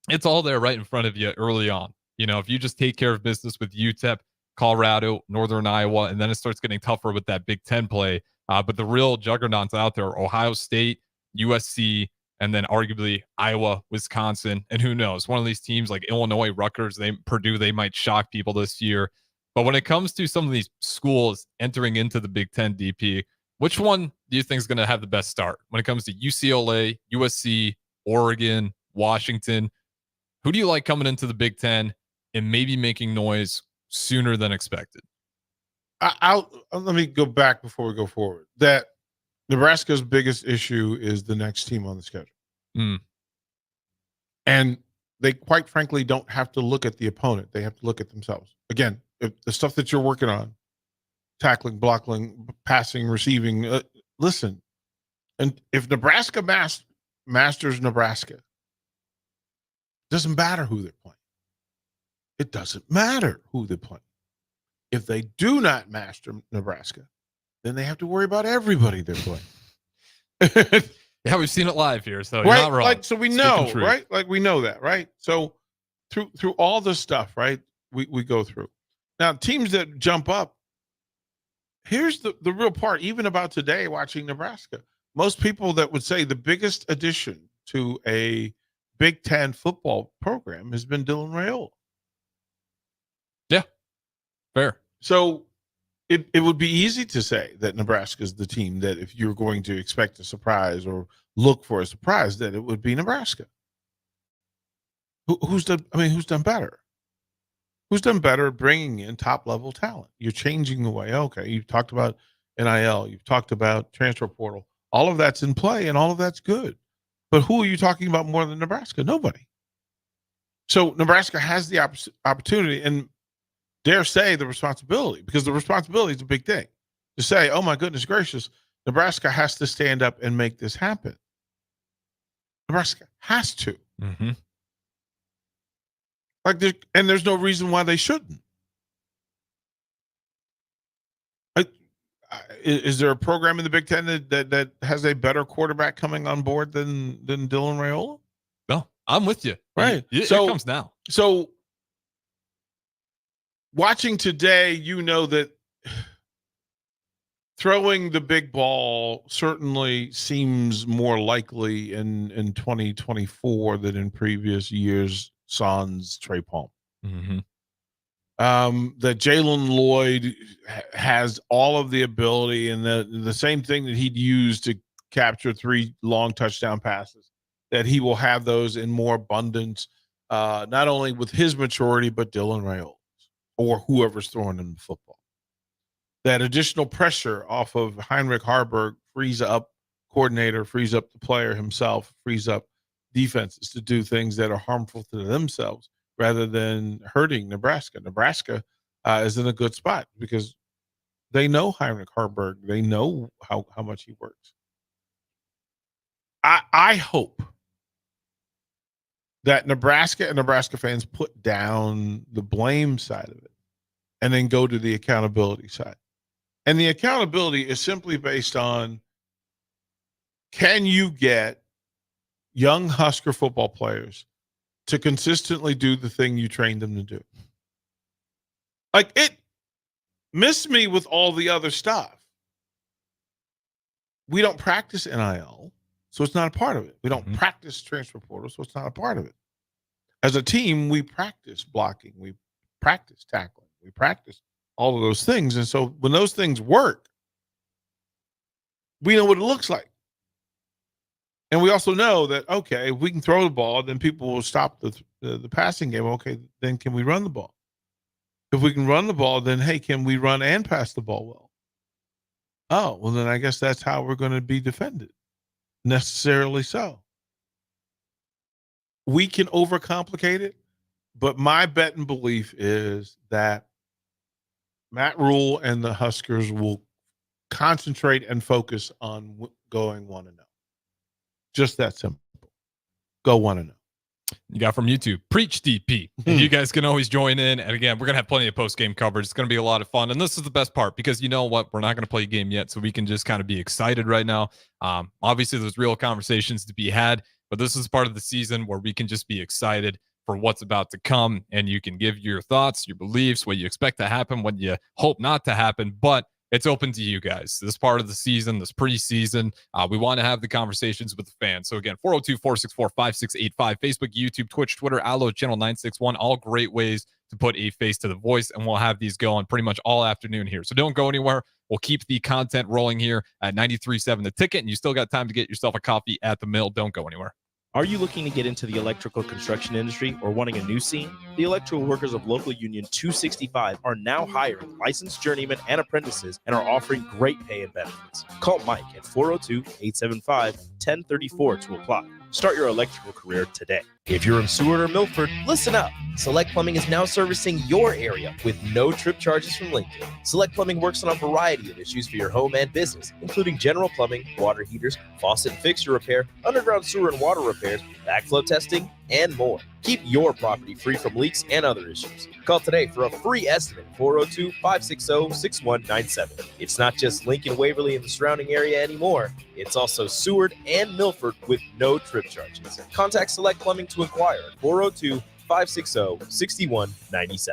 it's all there right in front of you early on. You know, if you just take care of business with UTEP, Colorado, Northern Iowa, and then it starts getting tougher with that Big Ten play. But the real juggernauts out there are Ohio State, USC, and then arguably Iowa, Wisconsin, and who knows? One of these teams like Illinois, Rutgers, Purdue, they might shock people this year. But when it comes to some of these schools entering into the Big Ten, DP, which one do you think is going to have the best start when it comes to UCLA, USC, Oregon, Washington? Who do you like coming into the Big Ten and maybe making noise sooner than expected? Let me go back before we go forward. That Nebraska's biggest issue is the next team on the schedule. And they quite frankly don't have to look at the opponent. They have to look at themselves. Again, if the stuff that you're working on, tackling, blocking, passing, receiving, listen. And if Nebraska masters Nebraska, doesn't matter who they're playing. It doesn't matter who they're playing. If they do not master Nebraska, then they have to worry about everybody they're playing. Yeah, we've seen it live here, so right? you're not wrong. Like, so we know, right? Like we know that, right? So through all this stuff, right? We go through. Now, teams that jump up, here's the real part, even about today watching Nebraska. Most people that would say the biggest addition to a Big Ten football program has been Dylan Raiola. Yeah, fair. So it would be easy to say that Nebraska is the team that if you're going to expect a surprise or look for a surprise, that it would be Nebraska. Who's done better? Who's done better at bringing in top-level talent? You're changing the way. Okay, you've talked about NIL. You've talked about transfer portal. All of that's in play, and all of that's good. But who are you talking about more than Nebraska? Nobody. So Nebraska has the opportunity and dare say the responsibility, because the responsibility is a big thing, to say, oh, my goodness gracious, Nebraska has to stand up and make this happen. Nebraska has to. Mm-hmm. And there's no reason why they shouldn't. Is there a program in the Big Ten that has a better quarterback coming on board than Dylan Raiola? No, I'm with you. Right. It So comes now. So watching today, you know that throwing the big ball certainly seems more likely in 2024 than in previous years. Sans Trey Palm. Mm-hmm. That Jalen Lloyd has all of the ability and the same thing that he'd use to capture 3 long touchdown passes, that he will have those in more abundance, not only with his maturity, but Dylan Raiola or whoever's throwing him the football. That additional pressure off of Heinrich Haarberg frees up coordinator, frees up the player himself, frees up defenses to do things that are harmful to themselves rather than hurting Nebraska. Nebraska is in a good spot because they know Heinrich Haarberg. They know how much he works. I hope that Nebraska and Nebraska fans put down the blame side of it and then go to the accountability side. And the accountability is simply based on, can you get young Husker football players to consistently do the thing you trained them to do? Like, it missed me with all the other stuff. We don't practice NIL, so it's not a part of it. We don't practice transfer portal, so it's not a part of it. As a team, we practice blocking, we practice tackling, we practice all of those things. And so when those things work, we know what it looks like. And we also know that, okay, if we can throw the ball, then people will stop the passing game. Okay, then can we run the ball? If we can run the ball, then, hey, can we run and pass the ball well? Oh, well, then I guess that's how we're going to be defended. Necessarily so. We can overcomplicate it, but my bet and belief is that Matt Rule and the Huskers will concentrate and focus on going 1-0. Just that simple. Go 1-0. You got from YouTube, Preach DP. And you guys can always join in. And again, we're going to have plenty of post-game coverage. It's going to be a lot of fun. And this is the best part because you know what? We're not going to play a game yet, so we can just kind of be excited right now. Obviously, there's real conversations to be had, but this is part of the season where we can just be excited for what's about to come. And you can give your thoughts, your beliefs, what you expect to happen, what you hope not to happen. But it's open to you guys. This part of the season, this preseason, we want to have the conversations with the fans. So again, 402-464-5685, Facebook, YouTube, Twitch, Twitter, Allo, Channel 961, all great ways to put a face to the voice. And we'll have these going pretty much all afternoon here. So don't go anywhere. We'll keep the content rolling here at 93.7 The Ticket. And you still got time to get yourself a coffee at the mill. Don't go anywhere. Are you looking to get into the electrical construction industry or wanting a new scene? The electrical workers of Local Union 265 are now hiring licensed journeymen and apprentices and are offering great pay and benefits. Call Mike at 402-875-1034 to apply. Start your electrical career today. If you're in Seward or Milford, listen up. Select Plumbing is now servicing your area with no trip charges from Lincoln. Select Plumbing works on a variety of issues for your home and business, including general plumbing, water heaters, faucet and fixture repair, underground sewer and water repairs, backflow testing, and more. Keep your property free from leaks and other issues. Call today for a free estimate, 402-560-6197. It's not just Lincoln, Waverly, and the surrounding area anymore. It's also Seward and Milford with no trip charges. Contact Select Plumbing to inquire at 402-560-6197.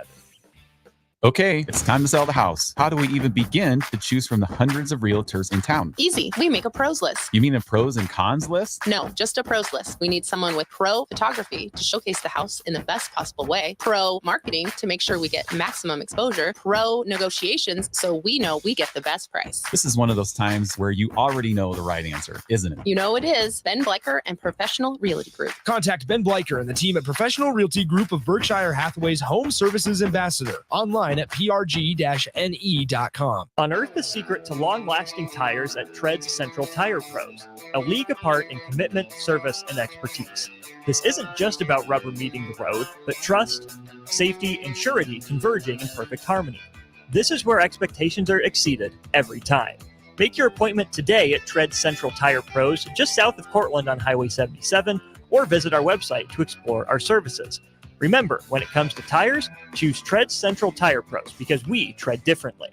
Okay, it's time to sell the house. How do we even begin to choose from the hundreds of realtors in town? Easy. We make a pros list. You mean a pros and cons list? No, just a pros list. We need someone with pro photography to showcase the house in the best possible way, pro marketing to make sure we get maximum exposure, pro negotiations so we know we get the best price. This is one of those times where you already know the right answer, isn't it? You know it is. Ben Bleicher and Professional Realty Group. Contact Ben Bleicher and the team at Professional Realty Group of Berkshire Hathaway's Home Services Ambassador. Online at prg-ne.com. Unearth the secret to long-lasting tires at Treads Central Tire Pros, a league apart in commitment, service, and expertise. This isn't just about rubber meeting the road, but trust, safety, and surety converging in perfect harmony. This is where expectations are exceeded every time. Make your appointment today at Treads Central Tire Pros, just south of Cortland on Highway 77, or visit our website to explore our services. Remember, when it comes to tires, choose Treads Central Tire Pros because we tread differently.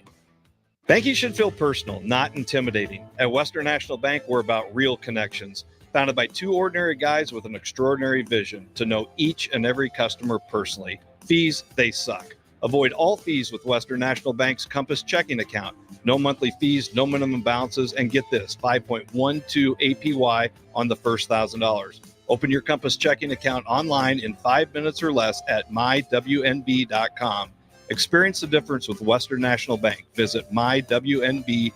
Banking should feel personal, not intimidating. At Western National Bank, we're about real connections, founded by two ordinary guys with an extraordinary vision to know each and every customer personally. Fees, they suck. Avoid all fees with Western National Bank's Compass checking account. No monthly fees, no minimum balances, and get this, 5.12 APY on the first $1,000. Open your Compass checking account online in 5 minutes or less at mywnb.com. Experience the difference with Western National Bank. Visit mywnb.com.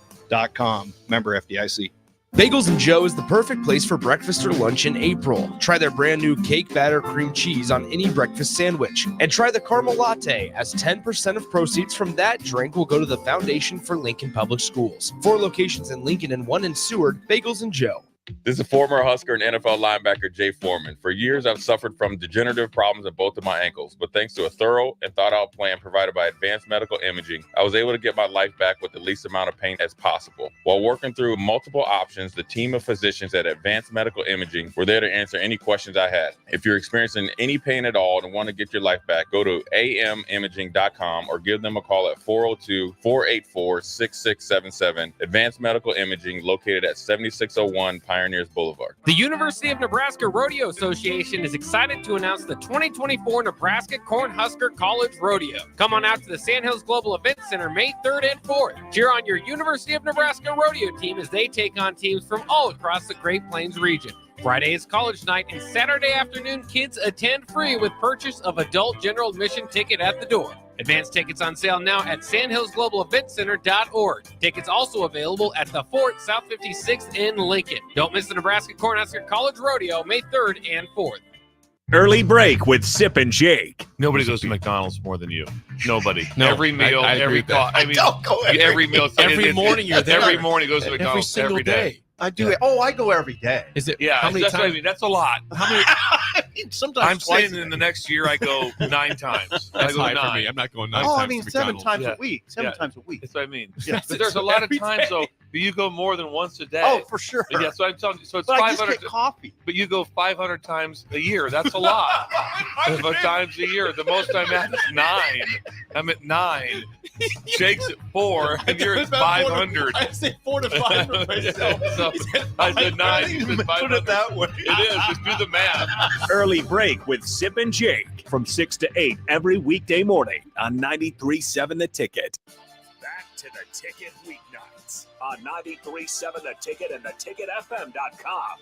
Member FDIC. Bagels and Joe is the perfect place for breakfast or lunch in April. Try their brand new cake batter cream cheese on any breakfast sandwich. And try the caramel latte, as 10% of proceeds from that drink will go to the Foundation for Lincoln Public Schools. 4 locations in Lincoln and 1 in Seward. Bagels and Joe. This is former Husker and NFL linebacker Jay Foreman. For years, I've suffered from degenerative problems in both of my ankles, but thanks to a thorough and thought-out plan provided by Advanced Medical Imaging, I was able to get my life back with the least amount of pain as possible. While working through multiple options, the team of physicians at Advanced Medical Imaging were there to answer any questions I had. If you're experiencing any pain at all and want to get your life back, go to amimaging.com or give them a call at 402-484-6677. Advanced Medical Imaging, located at 7601 Pioneers Boulevard. The University of Nebraska Rodeo Association is excited to announce the 2024 Nebraska Cornhusker College Rodeo. Come on out to the Sandhills Global Event Center May 3rd and 4th. Cheer on your University of Nebraska Rodeo team as they take on teams from all across the Great Plains region. Friday is college night, and Saturday afternoon kids attend free with purchase of adult general admission ticket at the door. Advance tickets on sale now at sandhillsglobaleventcenter.org. Tickets also available at the Fort South 56th in Lincoln. Don't miss the Nebraska Cornhusker College Rodeo May 3rd and 4th. Early break with Sip and Jake. Nobody goes to McDonald's more than you. Nobody. No, every meal, I agree every with that. call. I mean, don't go every meal. Every morning you're there. Every morning goes to McDonald's every day. I do it. Oh, I go every day. Is it? Yeah. How many that's what I times? mean. That's a lot. How many? I mean, sometimes I'm twice saying in the next year I go 9 times. I That's go high 9. for me. I'm not going 9 Oh, times I mean, to 7 McDonald's. times a week. 7 times a week. That's what I mean. Yes, But there's a lot of every times day. though. But you go more than once a day. Oh, for sure. Yeah, so I'm telling you. So it's But I just 500. get coffee. But you go 500 times a year. That's a lot of times a year. The most I'm at is 9. I'm at 9. Jake's at 4, and you're at 500. I say 4 to 5 for myself. So I said 9. You said 500. Put it that way. It is. Just do the math. Early break with Sip and Jake from 6 to 8 every weekday morning on 93.7 The Ticket. Back to The Ticket weeknights on 93.7 The Ticket and theticketfm.com.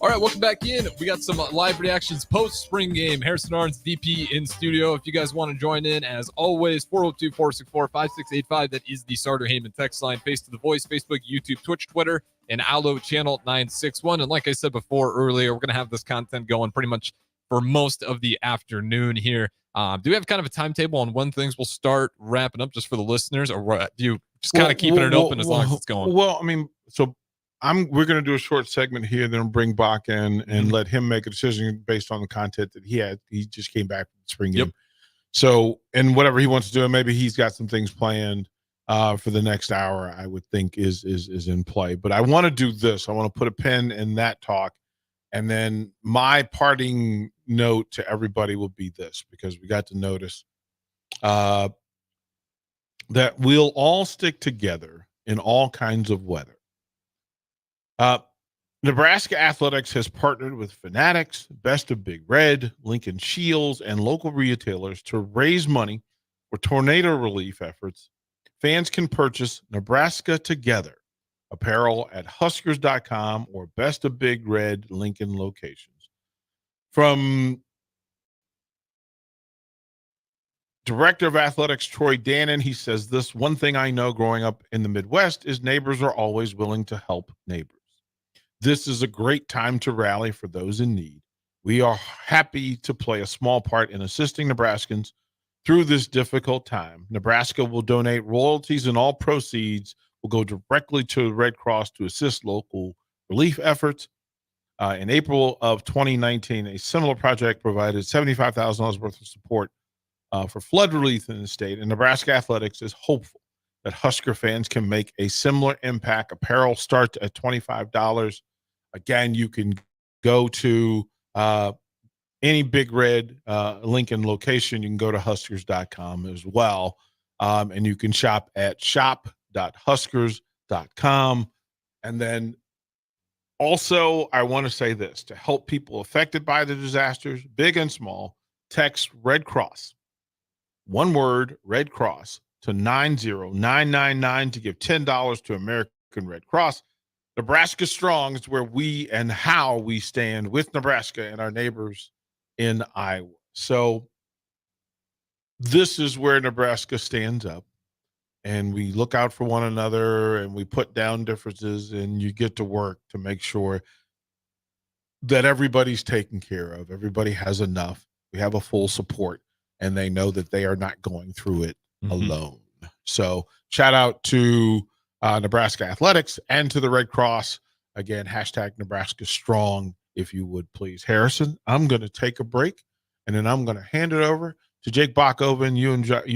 All right, welcome back in. We got some live reactions post-spring game. Harrison Arns, VP, in studio. If you guys want to join in, as always, 402-464-5685. That is the Sartor Heyman text line. Face to the Voice, Facebook, YouTube, Twitch, Twitter, and Allo Channel 961. And like I said before earlier, we're going to have this content going pretty much for most of the afternoon here. Do we have kind of a timetable on when things will start wrapping up just for the listeners, or what? Do you just kind of keeping it open as long as it's going? Well, I mean, so we're going to do a short segment here, then bring Bach in and let him make a decision based on the content that he had. He just came back from the spring game. So, and whatever he wants to do, and maybe he's got some things planned for the next hour, I would think is in play. But I want to do this. I want to put a pin in that talk. And then my parting note to everybody will be this, because we got to notice that we'll all stick together in all kinds of weather. Nebraska Athletics has partnered with Fanatics, Best of Big Red, Lincoln Shields, and local retailers to raise money for tornado relief efforts. Fans can purchase Nebraska Together apparel at Huskers.com or Best of Big Red Lincoln locations. From Director of Athletics Troy Dannon, he says, this one thing I know growing up in the Midwest is neighbors are always willing to help neighbors. This is a great time to rally for those in need. We are happy to play a small part in assisting Nebraskans through this difficult time. Nebraska will donate royalties, and all proceeds will go directly to the Red Cross to assist local relief efforts. In April of 2019, a similar project provided $75,000 worth of support for flood relief in the state, and Nebraska Athletics is hopeful that Husker fans can make a similar impact. Apparel starts at $25. Again, you can go to any Big Red Lincoln location. You can go to Huskers.com as well, and you can shop at shop.huskers.com. And then also, I want to say this, to help people affected by the disasters, big and small, text Red Cross, one word, Red Cross, to 90999 to give $10 to American Red Cross. Nebraska Strong is where we and how we stand with Nebraska and our neighbors in Iowa. So this is where Nebraska stands up, and we look out for one another, and we put down differences, and you get to work to make sure that everybody's taken care of. Everybody has enough. We have a full support, and they know that they are not going through it alone. So shout out to Nebraska Athletics and to the Red Cross. Again, hashtag Nebraska Strong, if you would please. Harrison, I'm going to take a break, and then I'm going to hand it over to Jake Bachhoven. You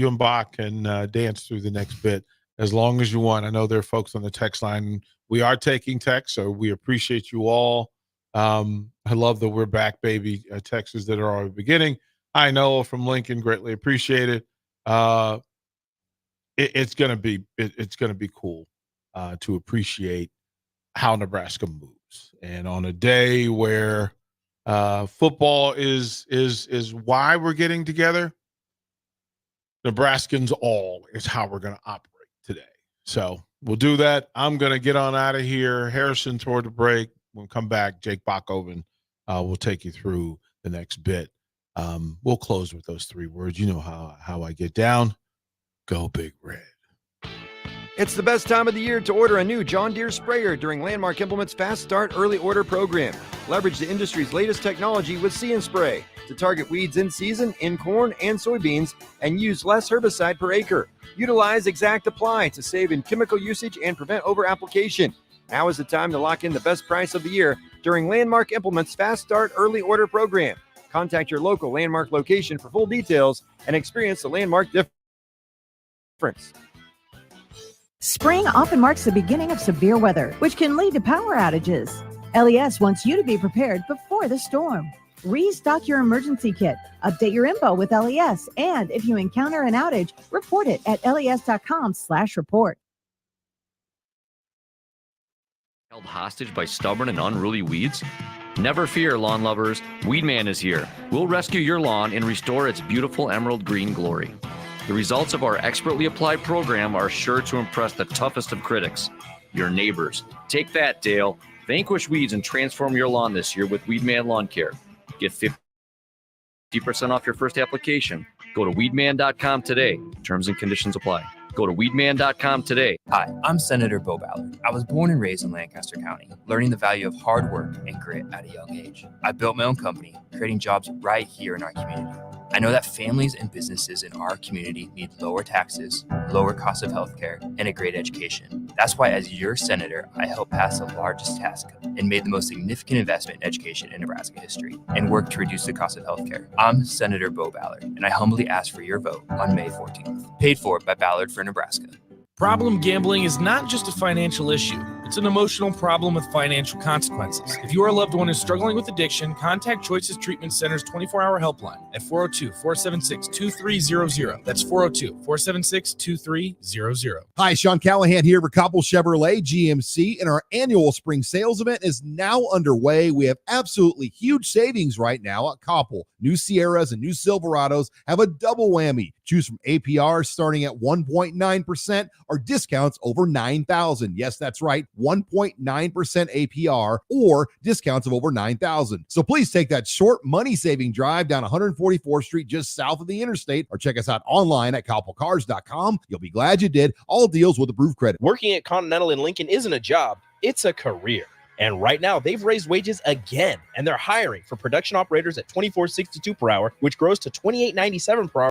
and Bach can dance through the next bit as long as you want. I know there are folks on the text line. We are taking text, so we appreciate you all. I love the "we're back, baby" texts that are already beginning. I know from Lincoln, greatly appreciate it. It's gonna be cool to appreciate how Nebraska moves, and on a day where football is why we're getting together. Nebraskans all is how we're going to operate today. So we'll do that. I'm going to get on out of here. Harrison toward the break. When we come back, Jake Bachhoven will take you through the next bit. We'll close with those three words. You know how I get down. Go Big Red. It's the best time of the year to order a new John Deere sprayer during Landmark Implement's Fast Start Early Order program. Leverage the industry's latest technology with See and Spray to target weeds in season in corn and soybeans and use less herbicide per acre. Utilize Exact Apply to save in chemical usage and prevent over-application. Now is the time to lock in the best price of the year during Landmark Implement's Fast Start Early Order program. Contact your local Landmark location for full details and experience the Landmark difference. Spring often marks the beginning of severe weather, which can lead to power outages. LES wants you to be prepared before the storm. Restock your emergency kit, update your info with LES, and if you encounter an outage, report it at les.com/report. Held hostage by stubborn and unruly weeds? Never fear, lawn lovers. Weedman is here. We'll rescue your lawn and restore its beautiful emerald green glory. The results of our expertly applied program are sure to impress the toughest of critics, your neighbors. Take that, Dale. Vanquish weeds and transform your lawn this year with Weedman Lawn Care. Get 50% off your first application. Go to weedman.com today. Terms and conditions apply. Go to weedman.com today. Hi, I'm Senator Bo Ballard. I was born and raised in Lancaster County, learning the value of hard work and grit at a young age. I built my own company, creating jobs right here in our community. I know that families and businesses in our community need lower taxes, lower cost of healthcare, and a great education. That's why, as your senator, I helped pass the largest tax cut and made the most significant investment in education in Nebraska history and worked to reduce the cost of healthcare. I'm Senator Bo Ballard, and I humbly ask for your vote on May 14th. Paid for by Ballard for Nebraska. Problem gambling is not just a financial issue. It's an emotional problem with financial consequences. If your loved one is struggling with addiction, contact Choices Treatment Center's 24-hour helpline at 402-476-2300. That's 402-476-2300. Hi, Sean Callahan here for Coppel Chevrolet GMC, and our annual spring sales event is now underway. We have absolutely huge savings right now at Coppel. New Sierras and new Silverados have a double whammy. Choose from APR starting at 1.9% or discounts over $9,000. Yes, that's right, 1.9% APR or discounts of over $9,000. So please take that short money-saving drive down 144th Street just south of the interstate, or check us out online at koppelcars.com. You'll be glad you did. All deals with approved credit. Working at Continental in Lincoln isn't a job, it's a career. And right now, they've raised wages again, and they're hiring for production operators at $24.62 per hour, which grows to $28.97 per hour